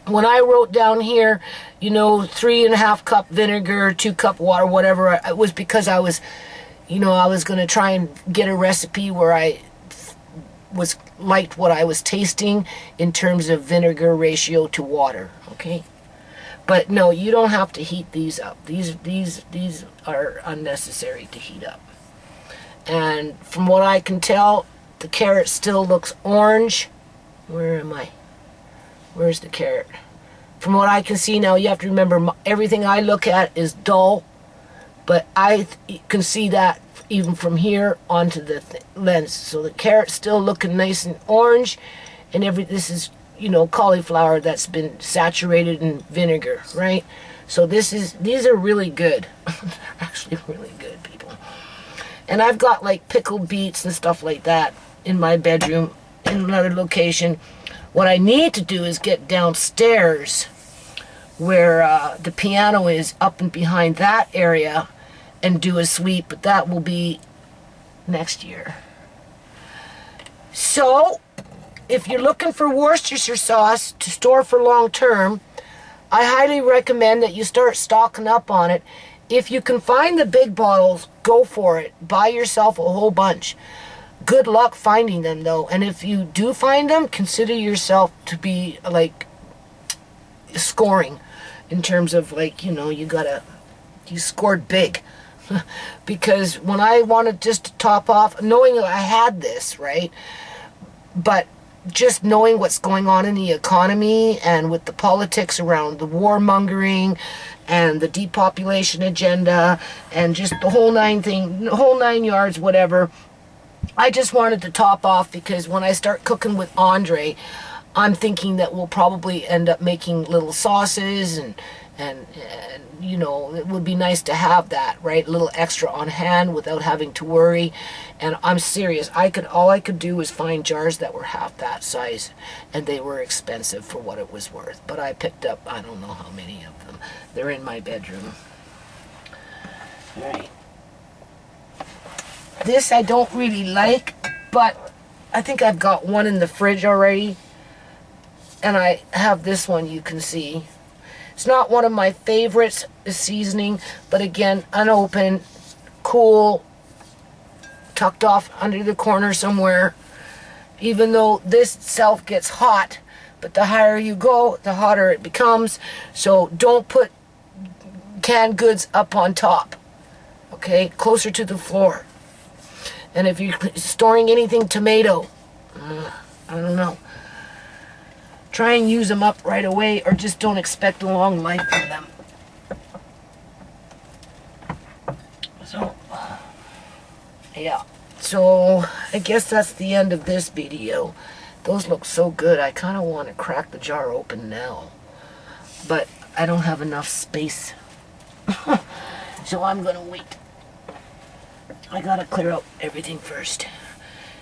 When I wrote down here, you know, 3.5 cup vinegar, 2 cup water, whatever, it was because I was, you know, I was going to try and get a recipe where I liked what I was tasting in terms of vinegar ratio to water, okay? But no, you don't have to heat these up. These are unnecessary to heat up. And from what I can tell, the carrot still looks orange. Where am I? Where's the carrot? From what I can see now, you have to remember, everything I look at is dull, but I can see that even from here onto the lens. So the carrot's still looking nice and orange, and this is, you know, cauliflower that's been saturated in vinegar, right? So these are really good. They're actually really good, people. And I've got like pickled beets and stuff like that in my bedroom in another location. What I need to do is get downstairs where the piano is, up and behind that area, and do a sweep, but that will be next year. So, if you're looking for Worcestershire sauce to store for long term, I highly recommend that you start stocking up on it. If you can find the big bottles, go for it. Buy yourself a whole bunch. Good luck finding them, though. And if you do find them, consider yourself to be, like, scoring. In terms of, like, you know, you scored big. Because when I wanted just to top off, knowing that I had this, right? But just knowing what's going on in the economy and with the politics around the warmongering and the depopulation agenda and just the whole whole 9 yards, whatever. I just wanted to top off because when I start cooking with Andre, I'm thinking that we'll probably end up making little sauces and you know, it would be nice to have that, right? A little extra on hand without having to worry. And I'm serious. All I could do was find jars that were half that size, and they were expensive for what it was worth. But I picked up, I don't know how many of them. They're in my bedroom. All right. This I don't really like, but I think I've got one in the fridge already. And I have this one, you can see. It's not one of my favorites, the seasoning, but again, unopened, cool, tucked off under the corner somewhere. Even though this itself gets hot, but the higher you go, the hotter it becomes. So don't put canned goods up on top, okay? Closer to the floor. And if you're storing anything tomato, I don't know. Try and use them up right away, or just don't expect a long life from them. So, yeah. So, I guess that's the end of this video. Those look so good. I kind of want to crack the jar open now. But I don't have enough space. So I'm going to wait. I got to clear out everything first.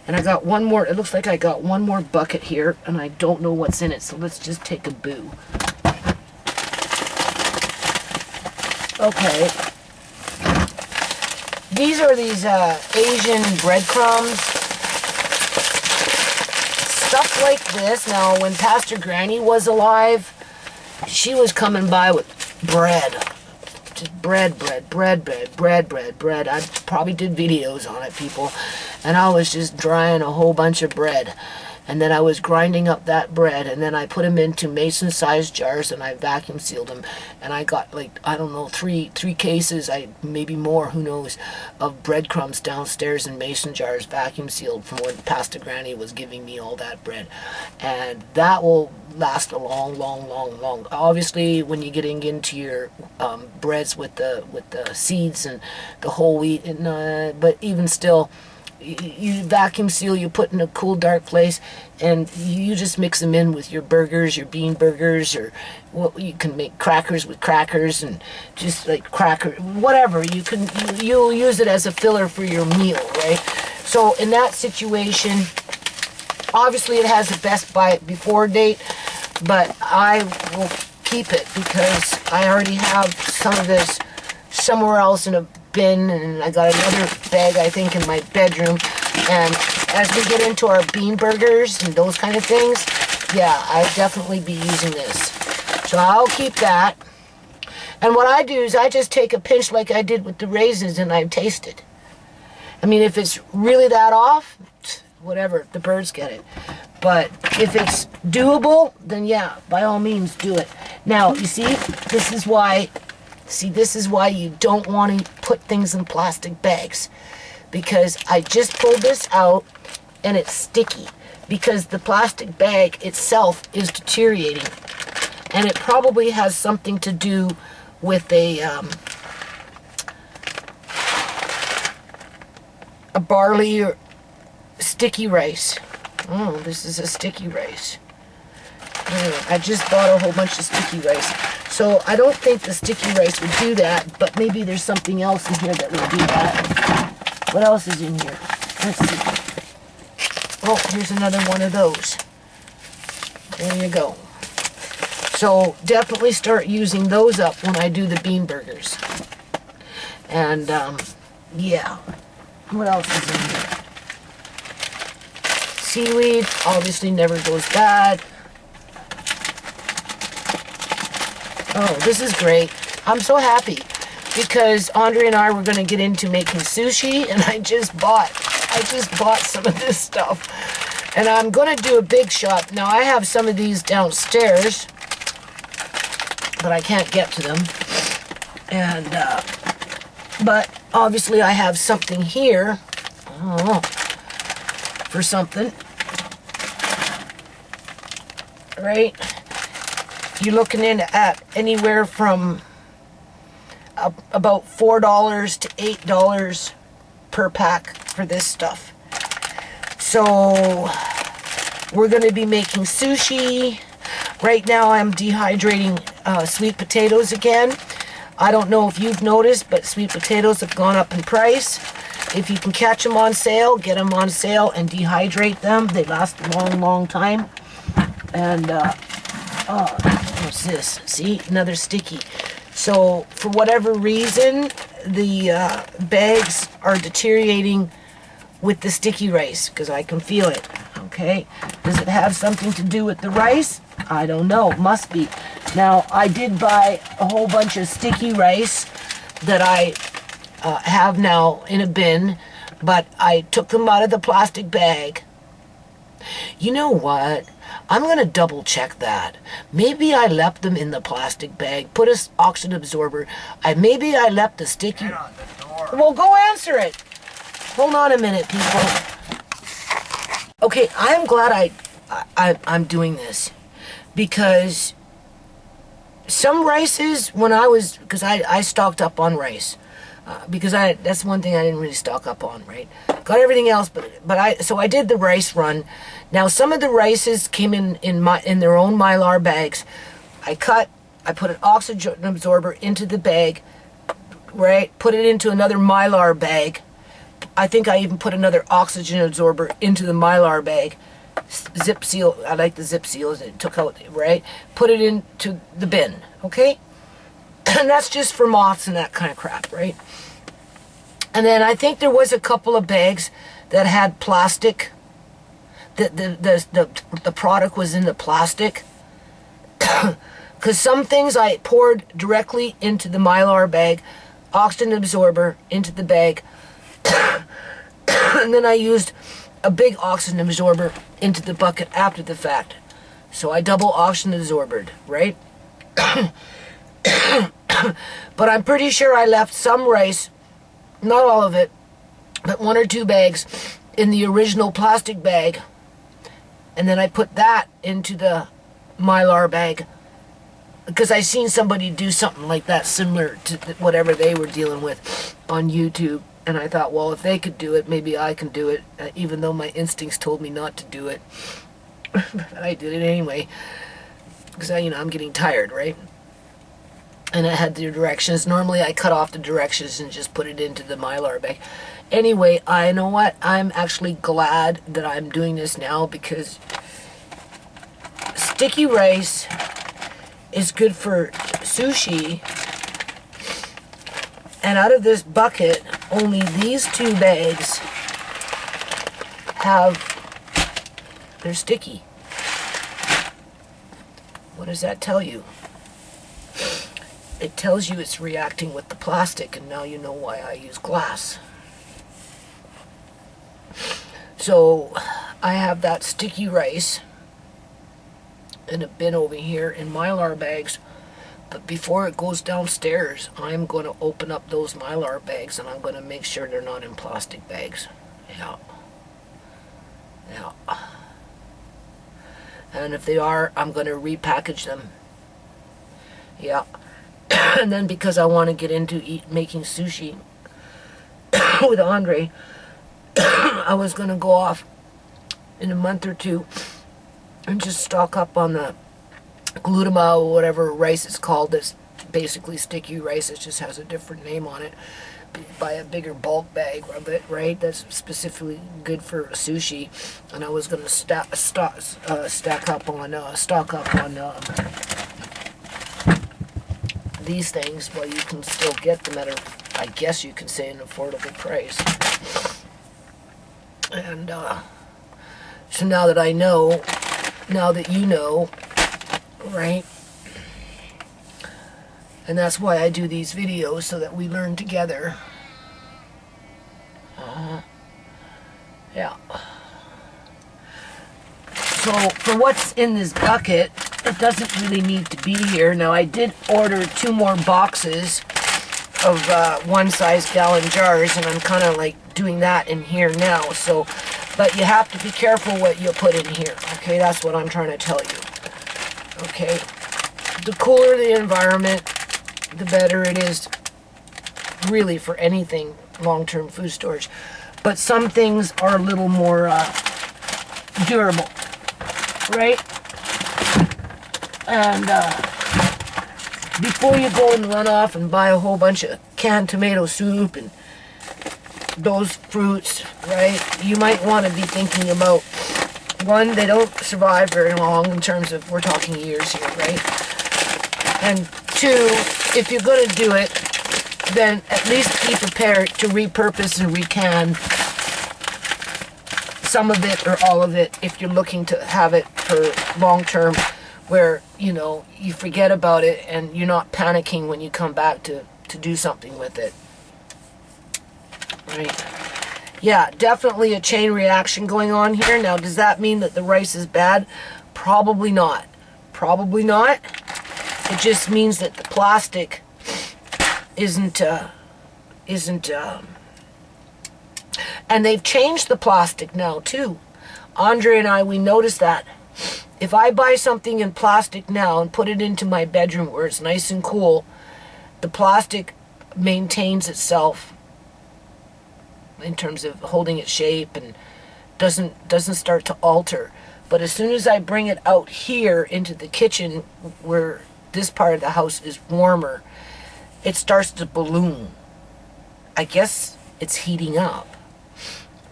And I got one more, it looks like I got one more bucket here, and I don't know what's in it, so let's just take a boo. Okay. These are these Asian breadcrumbs. Stuff like this. Now, when Pastor Granny was alive, she was coming by with bread. Just bread. I probably did videos on it, people. And I was just drying a whole bunch of bread. And then I was grinding up that bread, and then I put them into mason-sized jars, and I vacuum sealed them. And I got, like, I don't know, three cases, maybe more, who knows, of breadcrumbs downstairs in mason jars, vacuum sealed, from when Pastor Granny was giving me all that bread. And that will last a long. Obviously, when you're getting into your breads with the seeds and the whole wheat, and but even still, you vacuum seal, you put in a cool, dark place, and you just mix them in with your burgers, your bean burgers, or what you can make crackers with crackers, and just like whatever you'll use it as a filler for your meal, right? So in that situation, obviously it has a best buy it before date, but I will keep it because I already have some of this somewhere else in a bin, and I got another bag, I think, in my bedroom. And as we get into our bean burgers and those kind of things, yeah, I'll definitely be using this. So I'll keep that. And what I do is I just take a pinch like I did with the raisins, and I taste it. I mean, if it's really that off, whatever, the birds get it. But if it's doable, then yeah, by all means, do it. Now, you see, this is why you don't want to put things in plastic bags, because I just pulled this out and it's sticky because the plastic bag itself is deteriorating, and it probably has something to do with a barley or sticky rice. Oh, this is a sticky rice. Anyway, I just bought a whole bunch of sticky rice. So I don't think the sticky rice would do that, but maybe there's something else in here that will do that. What else is in here? Let's see. Oh, here's another one of those. There you go. So definitely start using those up when I do the bean burgers. And yeah. What else is in here? Seaweed obviously never goes bad. Oh, this is great. I'm so happy because Andre and I were going to get into making sushi, and I just bought some of this stuff. And I'm going to do a big shot. Now, I have some of these downstairs, but I can't get to them. And, but obviously I have something here. I don't know, for something. right? You're looking in at anywhere from about $4 to $8 per pack for this stuff. So we're going to be making sushi. Right now I'm dehydrating sweet potatoes again. I don't know if you've noticed, but sweet potatoes have gone up in price. If you can catch them on sale, get them on sale and dehydrate them. They last a long, long time. And what's this? See, another sticky. So for whatever reason, the bags are deteriorating with the sticky rice because I can feel it. Okay, does it have something to do with the rice? I don't know. Must be. Now I did buy a whole bunch of sticky rice that I have now in a bin, but I took them out of the plastic bag. You know what? I'm going to double check that. Maybe I left them in the plastic bag, put an oxygen absorber. Maybe I left the sticky... Well, go answer it. Hold on a minute, people. Okay, I'm glad I'm doing this because some rices, when I was... Because I stocked up on rice. Because that's one thing I didn't really stock up on, right? Got everything else, so I did the rice run. Now some of the rices came in their own Mylar bags. I put an oxygen absorber into the bag, right? Put it into another Mylar bag. I think I even put another oxygen absorber into the Mylar bag. Zip seal, I like the zip seals it took out, right? Put it into the bin, okay? And that's just for moths and that kind of crap, right? And then I think there was a couple of bags that had plastic. The product was in the plastic. Because some things I poured directly into the Mylar bag, oxygen absorber into the bag, and then I used a big oxygen absorber into the bucket after the fact. So I double oxygen absorbed, right? But I'm pretty sure I left some rice, not all of it, but 1 or 2 bags in the original plastic bag. And then I put that into the Mylar bag because I seen somebody do something like that similar to whatever they were dealing with on YouTube. And I thought, well, if they could do it, maybe I can do it, even though my instincts told me not to do it. I did it anyway because I'm getting tired, right? And I had the directions. Normally I cut off the directions and just put it into the Mylar bag. Anyway, I know what? I'm actually glad that I'm doing this now because sticky rice is good for sushi. And out of this bucket, only these 2 bags they're sticky. What does that tell you? It tells you it's reacting with the plastic, and now you know why I use glass. So I have that sticky rice in a bin over here in Mylar bags, but before it goes downstairs, I'm going to open up those Mylar bags and I'm going to make sure they're not in plastic bags. Yeah. And if they are, I'm going to repackage them. Yeah. And then because I want to get into making sushi with Andre, I was going to go off in a month or 2 and just stock up on the glutama or whatever rice it's called. That's basically sticky rice. It just has a different name on it. Buy a bigger bulk bag of it, right? That's specifically good for sushi. And I was going to stock up on these things. Well, you can still get them at I guess you can say, an affordable price. And so now that I know, now that you know, right? And that's why I do these videos, so that we learn together. Yeah. So for what's in this bucket, it doesn't really need to be here. Now I did order 2 more boxes of 1-size gallon jars, and I'm kind of like doing that in here now. So, but you have to be careful what you put in here. Okay, that's what I'm trying to tell you. Okay? The cooler the environment, the better it is really for anything long-term food storage. But some things are a little more durable, right? And before you go and run off and buy a whole bunch of canned tomato soup and those fruits, right, you might want to be thinking about, one, they don't survive very long in terms of, we're talking years here, right? And two, if you're going to do it, then at least be prepared to repurpose and recan some of it or all of it if you're looking to have it for long term, where, you know, you forget about it and you're not panicking when you come back to do something with it. Right? Yeah, definitely a chain reaction going on here. Now, does that mean that the rice is bad? Probably not. Probably not. It just means that the plastic isn't and they've changed the plastic now too. Andre and I, we noticed that if I buy something in plastic now and put it into my bedroom where it's nice and cool, the plastic maintains itself in terms of holding its shape and doesn't start to alter. But as soon as I bring it out here into the kitchen where this part of the house is warmer, it starts to balloon. I guess it's heating up,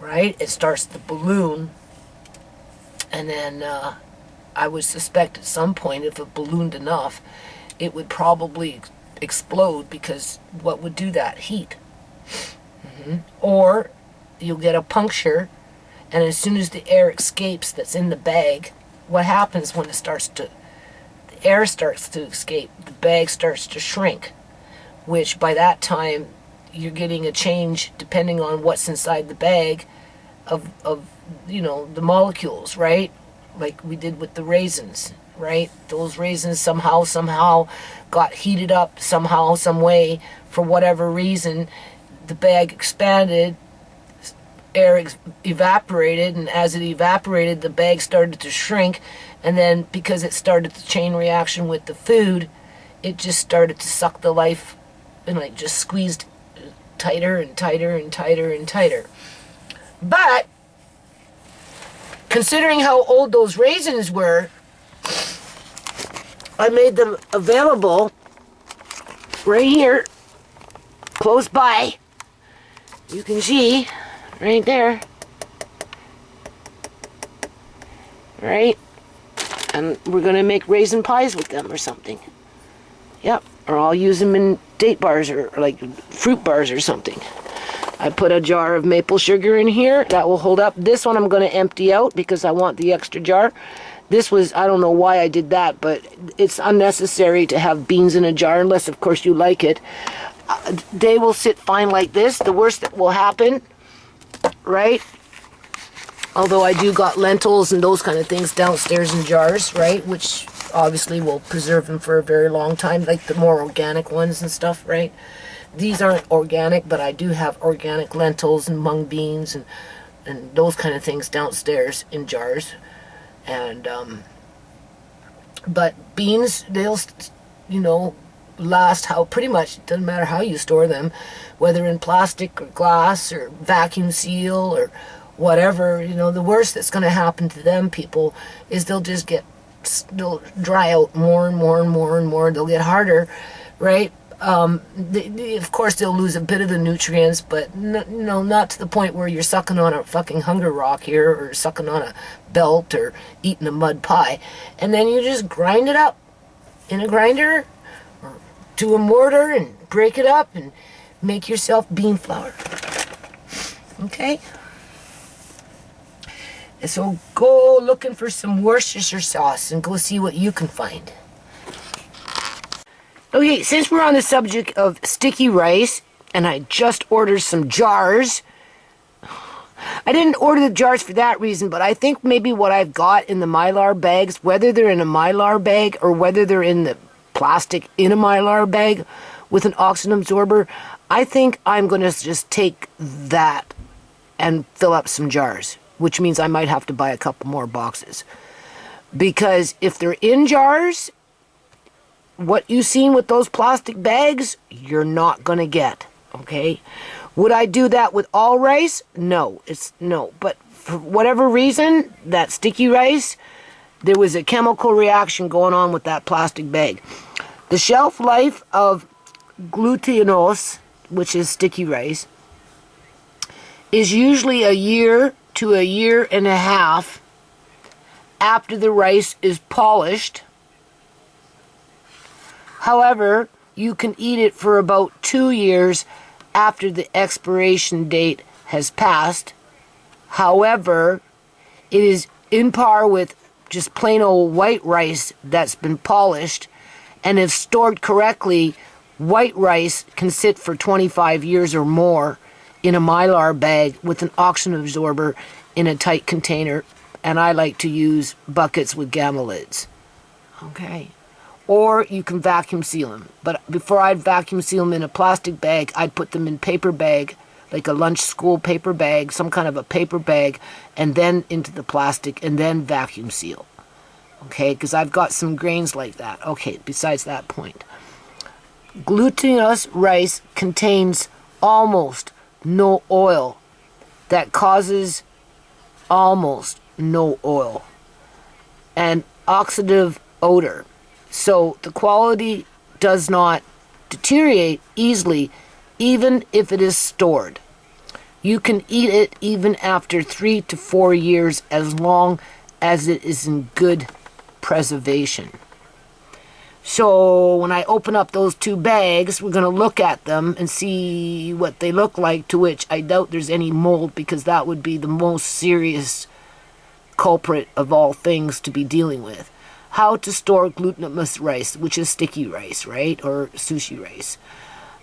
right? It starts to balloon, and then I would suspect at some point, if it ballooned enough, it would probably explode, because what would do that? Heat. Or you'll get a puncture, and as soon as the air escapes that's in the bag, what happens when the air starts to escape, the bag starts to shrink, which by that time you're getting a change, depending on what's inside the bag, of you know, the molecules, right? Like we did with the raisins, right? Those raisins somehow got heated up somehow, some way, for whatever reason. The bag expanded, air evaporated, and as it evaporated, the bag started to shrink, and then because it started the chain reaction with the food, it just started to suck the life, and like just squeezed tighter and tighter and tighter and tighter. But considering how old those raisins were, I made them available right here, close by. You can see right there, right? And we're gonna make raisin pies with them or something. Yep, or I'll use them in date bars or like fruit bars or something. I put a jar of maple sugar in here that will hold up. This one I'm gonna empty out because I want the extra jar. This was, I don't know why I did that, but it's unnecessary to have beans in a jar unless of course you like it. They will sit fine like this. The worst that will happen, right? Although I do got lentils and those kind of things downstairs in jars, right? Which obviously will preserve them for a very long time, like the more organic ones and stuff, right? These aren't organic, but I do have organic lentils and mung beans and those kind of things downstairs in jars. And but beans, they'll, you know, last how pretty much, doesn't matter how you store them, whether in plastic or glass or vacuum seal or whatever. You know, the worst that's going to happen to them, people, is they'll dry out more and more and more and more. They'll get harder, right? Of course they'll lose a bit of the nutrients, but no, not to the point where you're sucking on a fucking hunger rock here, or sucking on a belt, or eating a mud pie. And then you just grind it up in a grinder or to a mortar and break it up and make yourself bean flour. Okay? And so go looking for some Worcestershire sauce and go see what you can find. Okay, since we're on the subject of sticky rice, and I just ordered some jars. I didn't order the jars for that reason, but I think maybe what I've got in the Mylar bags, whether they're in a Mylar bag or whether they're in the plastic in a Mylar bag with an oxygen absorber, I think I'm going to just take that and fill up some jars, which means I might have to buy a couple more boxes. Because if they're in jars, what you've seen with those plastic bags, you're not going to get. Okay? Would I do that with all rice? No. No. But for whatever reason, that sticky rice, there was a chemical reaction going on with that plastic bag. The shelf life of glutinous, which is sticky rice, is usually a year to a year and a half after the rice is polished. However, you can eat it for about 2 years after the expiration date has passed. However, it is in par with just plain old white rice that's been polished, and if stored correctly, white rice can sit for 25 years or more in a Mylar bag with an oxygen absorber in a tight container, and I like to use buckets with gamma lids. Okay. Or you can vacuum seal them. But before I'd vacuum seal them in a plastic bag, I'd put them in paper bag, like a lunch school paper bag, some kind of a paper bag, and then into the plastic, and then vacuum seal. Okay, because I've got some grains like that. Okay, besides that point. Glutinous rice contains almost no oil. That causes almost no oil. And oxidative odor. So the quality does not deteriorate easily, even if it is stored. You can eat it even after 3 to 4 years, as long as it is in good preservation. So when I open up those 2 bags, we're going to look at them and see what they look like, to which I doubt there's any mold, because that would be the most serious culprit of all things to be dealing with. How to store glutinous rice, which is sticky rice, right? Or sushi rice.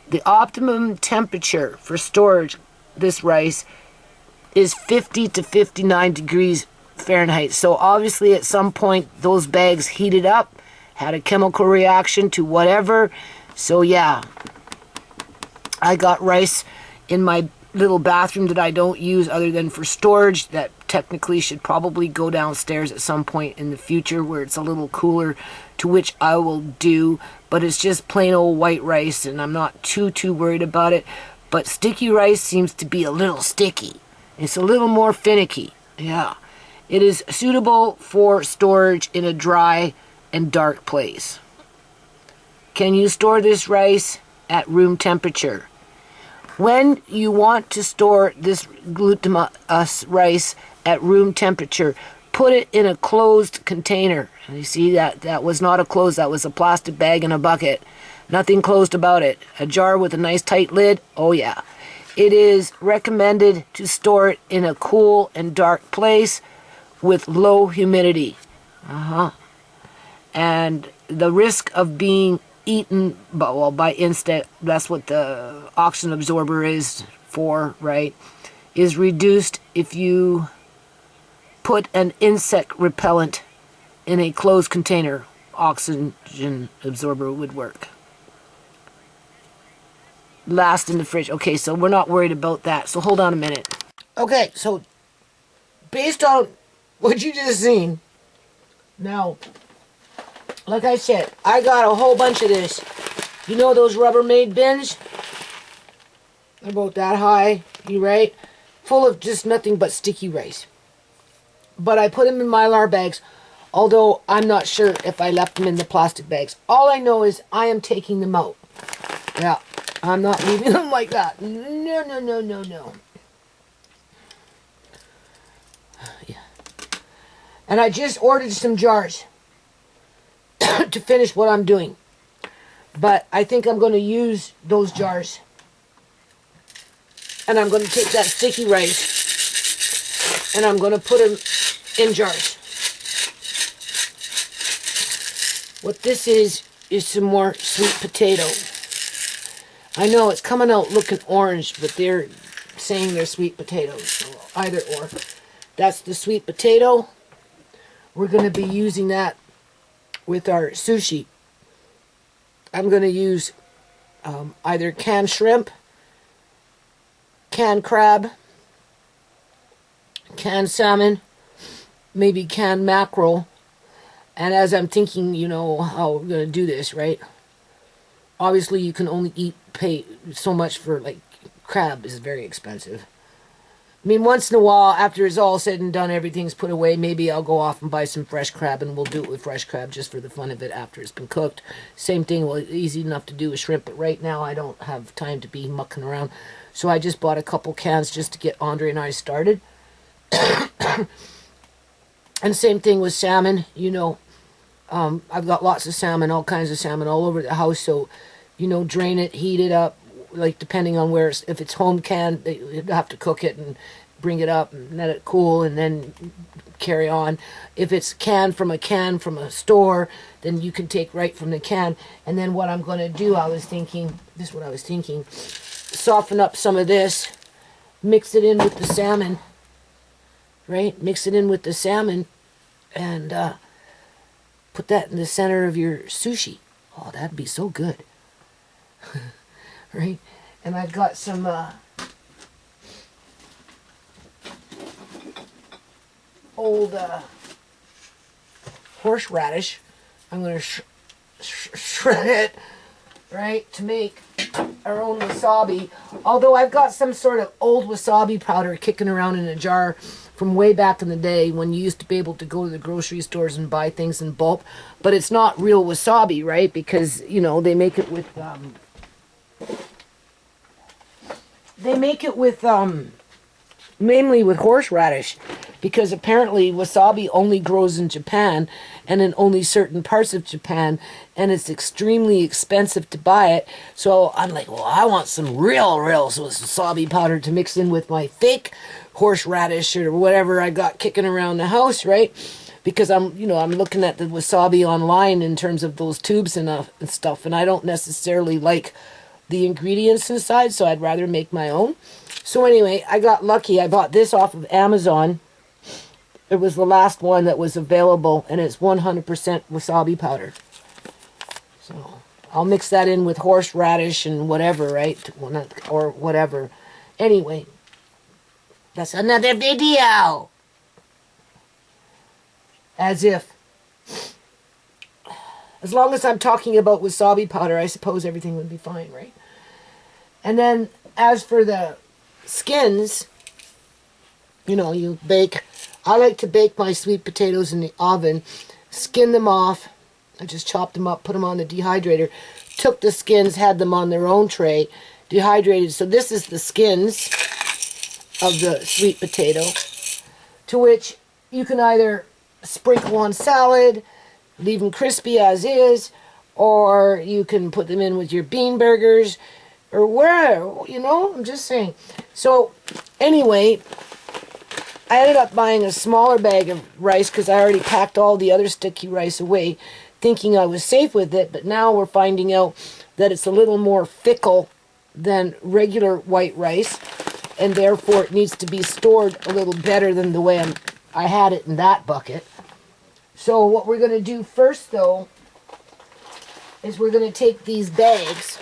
The optimum temperature for storage this rice is 50 to 59 degrees Fahrenheit. So obviously at some point those bags heated up, had a chemical reaction to whatever. So yeah, I got rice in my little bathroom that I don't use other than for storage, that technically should probably go downstairs at some point in the future where it's a little cooler, to which I will do. But it's just plain old white rice, and I'm not too worried about it. But sticky rice seems to be a little sticky. It's a little more finicky. Yeah. It is suitable for storage in a dry and dark place. Can you store this rice at room temperature? When you want to store this glutinous rice at room temperature, put it in a closed container. And you see that was not a closed, that was a plastic bag in a bucket. Nothing closed about it. A jar with a nice tight lid, oh yeah. It is recommended to store it in a cool and dark place with low humidity. And the risk of being eaten by insect, that's what the oxygen absorber is for, right, is reduced if you put an insect repellent in a closed container. Oxygen absorber would work. Last in the fridge. Okay, so we're not worried about that. So hold on a minute. Okay, so based on what you just seen, now, like I said, I got a whole bunch of this. You know those Rubbermaid bins? About that high, you right? Full of just nothing but sticky rice. But I put them in Mylar bags, although I'm not sure if I left them in the plastic bags. All I know is I am taking them out. Yeah, I'm not leaving them like that. No. Yeah. And I just ordered some jars to finish what I'm doing. But I think I'm going to use those jars. And I'm going to take that sticky rice and I'm going to put them in jars. What this is some more sweet potato. I know it's coming out looking orange, but they're saying they're sweet potatoes. So either or. That's the sweet potato. We're going to be using that with our sushi. I'm going to use either canned shrimp, canned crab, canned salmon, maybe canned mackerel, And as I'm thinking, you know, how we're going to do this, right? Obviously, you can only pay so much for, like, crab is very expensive. I mean, once in a while, after it's all said and done, everything's put away, maybe I'll go off and buy some fresh crab, and we'll do it with fresh crab just for the fun of it after it's been cooked. Same thing, well, easy enough to do with shrimp, but right now I don't have time to be mucking around. So I just bought a couple cans just to get Andre and I started. And same thing with salmon, you know. I've got lots of salmon, all kinds of salmon all over the house, so, you know, drain it, heat it up, like depending on where, if it's home canned, you have to cook it and bring it up and let it cool and then carry on. If it's can from a store, then you can take right from the can. And then what I'm going to do, this is what I was thinking, soften up some of this, mix it in with the salmon, right? Mix it in with the salmon and put that in the center of your sushi. Oh, that'd be so good. Right? And I've got some old horseradish. I'm going to shred it, right, to make our own wasabi. Although I've got some sort of old wasabi powder kicking around in a jar from way back in the day when you used to be able to go to the grocery stores and buy things in bulk. But it's not real wasabi, right? Because, you know, they make it with... mainly with horseradish, because apparently wasabi only grows in Japan and in only certain parts of Japan, and it's extremely expensive to buy it. So I'm like, well, I want some real wasabi powder to mix in with my fake horseradish or whatever I got kicking around the house, right? Because I'm looking at the wasabi online in terms of those tubes and stuff, and I don't necessarily like the ingredients inside, so I'd rather make my own. So anyway, I got lucky. I bought this off of Amazon. It was the last one that was available, and it's 100% wasabi powder. So I'll mix that in with horseradish and whatever, right? Or whatever. Anyway, that's another video. As long as I'm talking about wasabi powder, I suppose everything would be fine, right? And then, as for the skins, you know, you bake. I like to bake my sweet potatoes in the oven, skin them off. I just chopped them up, put them on the dehydrator, took the skins, had them on their own tray, dehydrated. So this is the skins of the sweet potato, to which you can either sprinkle on salad, leave them crispy as is, or you can put them in with your bean burgers, or where, you know, I'm just saying. So, anyway, I ended up buying a smaller bag of rice because I already packed all the other sticky rice away, thinking I was safe with it, but now we're finding out that it's a little more fickle than regular white rice, and therefore it needs to be stored a little better than the way I had it in that bucket. So what we're going to do first, though, is we're going to take these bags,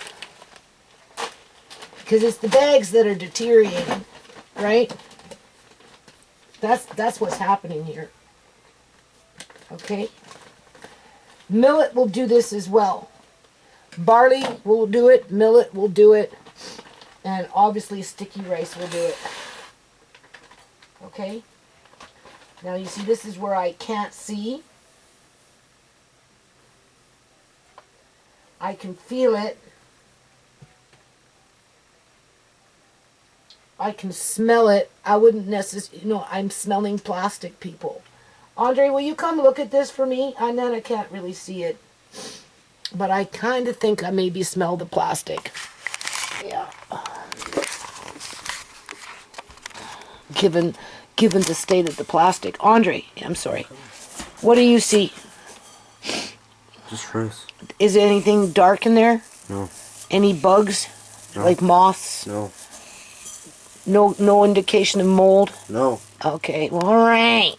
because it's the bags that are deteriorating, right? That's what's happening here. Okay? Millet will do this as well. Barley will do it, millet will do it, and obviously sticky rice will do it. Okay? Now you see, this is where I can't see. I can feel it. I can smell it. I wouldn't necessarily, you know, I'm smelling plastic, people. Andre, will you come look at this for me? And then I can't really see it. But I kind of think I maybe smell the plastic. Yeah. Given the state of the plastic. Andre, I'm sorry. What do you see? Just rice. Is anything dark in there? No. Any bugs? No. Like moths? No. No indication of mold? No. Okay, well, all right.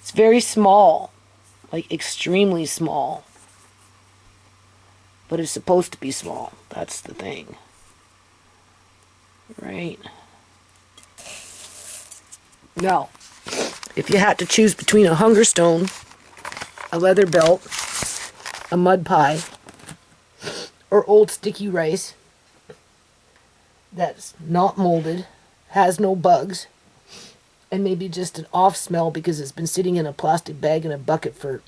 It's very small. Like, extremely small. But it's supposed to be small. That's the thing. Right? Now, If you had to choose between a hunger stone, a leather belt, a mud pie, or old sticky rice that's not molded, has no bugs, and maybe just an off smell because it's been sitting in a plastic bag in a bucket for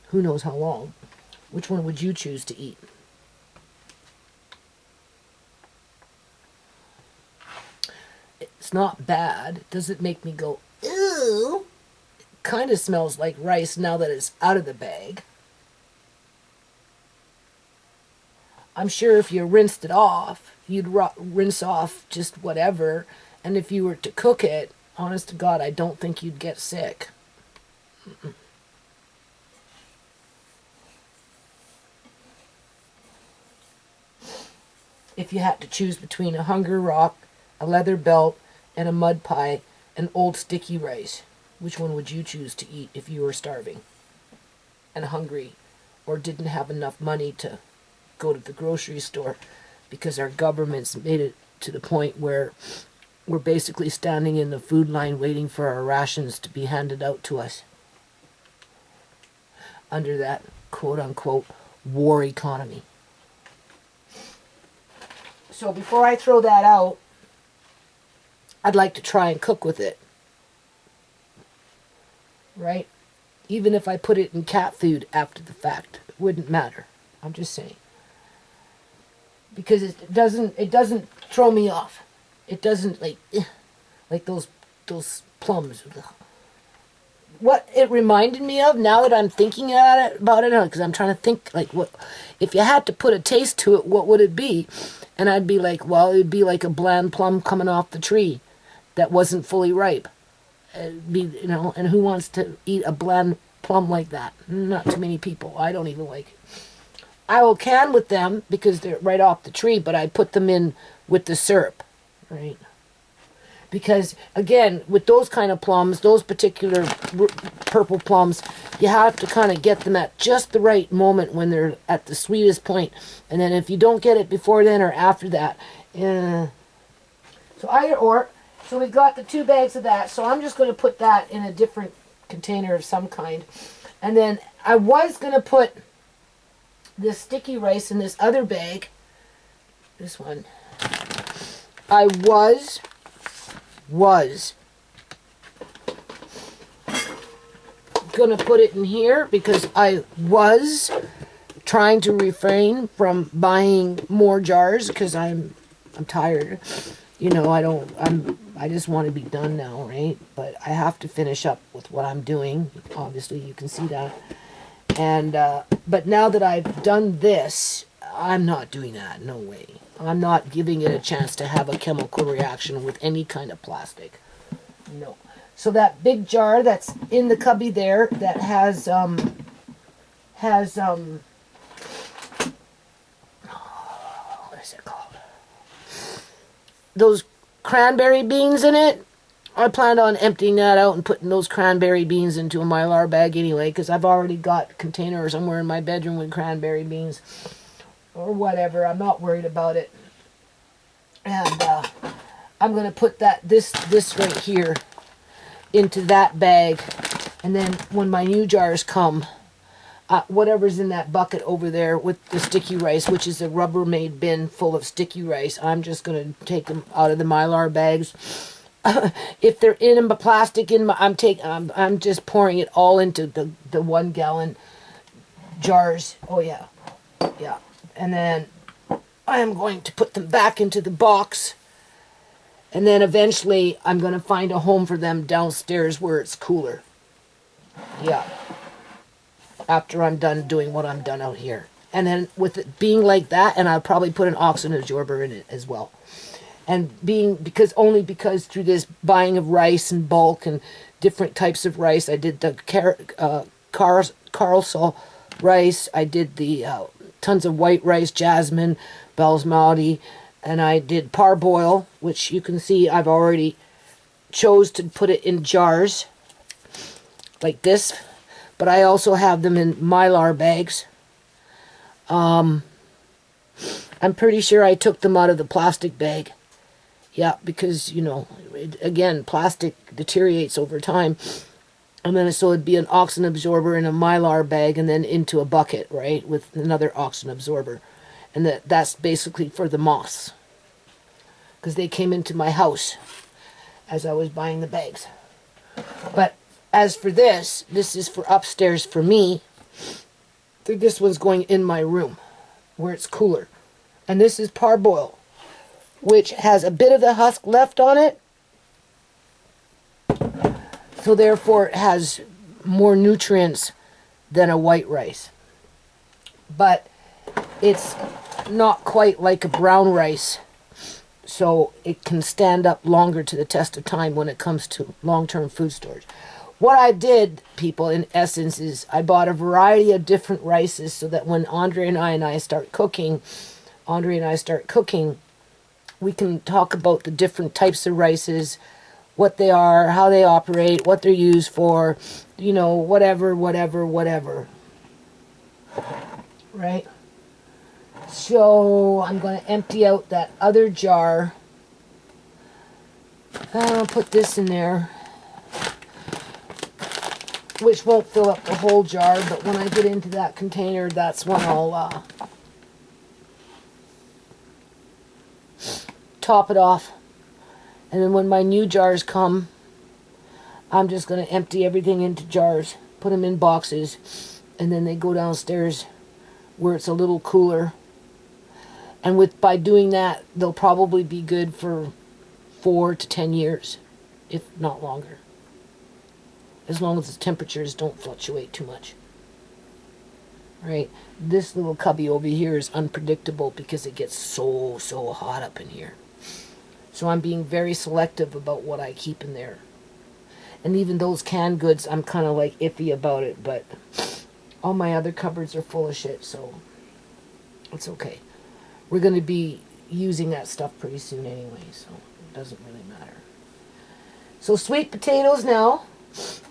who knows how long, which one would you choose to eat? It's not bad. It doesn't make me go, ew. It kind of smells like rice now that it's out of the bag. I'm sure if you rinsed it off, you'd rinse off just whatever. And if you were to cook it, honest to God, I don't think you'd get sick. Mm-mm. If you had to choose between a hunger rock, a leather belt, and a mud pie, and old sticky rice, which one would you choose to eat if you were starving and hungry or didn't have enough money to go to the grocery store because our government's made it to the point where we're basically standing in the food line waiting for our rations to be handed out to us under that quote-unquote war economy. So before I throw that out, I'd like to try and cook with it. Right? Even if I put it in cat food after the fact, it wouldn't matter. I'm just saying. Because it doesn't throw me off. It doesn't like those plums. What it reminded me of, now that I'm thinking about it, because I'm trying to think, like, what if you had to put a taste to it, what would it be? And I'd be like, well, it'd be like a bland plum coming off the tree that wasn't fully ripe. It'd be, and who wants to eat a bland plum like that? Not too many people. I don't even like it. I will can with them because they're right off the tree, but I put them in with the syrup, right? Because, again, with those kind of plums, those particular purple plums, you have to kind of get them at just the right moment when they're at the sweetest point. And then if you don't get it before then or after that, So either or. So we've got the 2 bags of that. So I'm just going to put that in a different container of some kind. And then I was going to put this sticky rice in this other bag. This one. I was gonna put it in here because I was trying to refrain from buying more jars because I'm tired. I just want to be done now, right? But I have to finish up with what I'm doing. Obviously, you can see that. And but now that I've done this, I'm not doing that. No way. I'm not giving it a chance to have a chemical reaction with any kind of plastic. No. So that big jar that's in the cubby there that has what is it called? Those cranberry beans in it. I planned on emptying that out and putting those cranberry beans into a Mylar bag anyway, because I've already got a container somewhere in my bedroom with cranberry beans or whatever. I'm not worried about it. And I'm going to put this right here into that bag. And then when my new jars come, whatever's in that bucket over there with the sticky rice, which is a Rubbermaid bin full of sticky rice, I'm just going to take them out of the Mylar bags. If they're in a plastic, I'm just pouring it all into the 1 gallon jars. Oh yeah, yeah. And then I am going to put them back into the box. And then eventually I'm going to find a home for them downstairs where it's cooler. Yeah. After I'm done doing what I'm done out here. And then with it being like that, and I'll probably put an oxygen absorber in it as well. And because through this buying of rice in bulk and different types of rice, I did the Carlsol rice, I did the tons of white rice, jasmine, basmati, and I did parboil, which you can see I've already chose to put it in jars like this, but I also have them in Mylar bags. I'm pretty sure I took them out of the plastic bag. Yeah, because, again, plastic deteriorates over time. And then so it'd be an oxen absorber in a Mylar bag and then into a bucket, right, with another oxen absorber. And that's basically for the moths. Because they came into my house as I was buying the bags. But as for this is for upstairs for me. This one's going in my room where it's cooler. And this is parboil, which has a bit of the husk left on it. So therefore it has more nutrients than a white rice. But it's not quite like a brown rice. So it can stand up longer to the test of time when it comes to long-term food storage. What I did, people, in essence, is I bought a variety of different rices so that when Andre and I start cooking, we can talk about the different types of rices, what they are, how they operate, what they're used for, you know, whatever. Right? So I'm going to empty out that other jar. I'll put this in there, which won't fill up the whole jar, but when I get into that container, that's when I'll top it off. And then when my new jars come, I'm just going to empty everything into jars, put them in boxes, and then they go downstairs where it's a little cooler. And by doing that, they'll probably be good for 4 to 10 years, if not longer. As long as the temperatures don't fluctuate too much. Right? This little cubby over here is unpredictable because it gets so hot up in here. So I'm being very selective about what I keep in there. And even those canned goods, I'm kind of like iffy about it, but all my other cupboards are full of shit, so it's okay. We're going to be using that stuff pretty soon anyway, so it doesn't really matter. So sweet potatoes now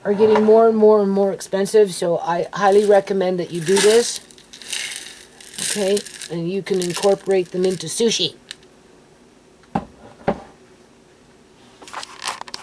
are getting more and more expensive, so I highly recommend that you do this. Okay? And you can incorporate them into sushi.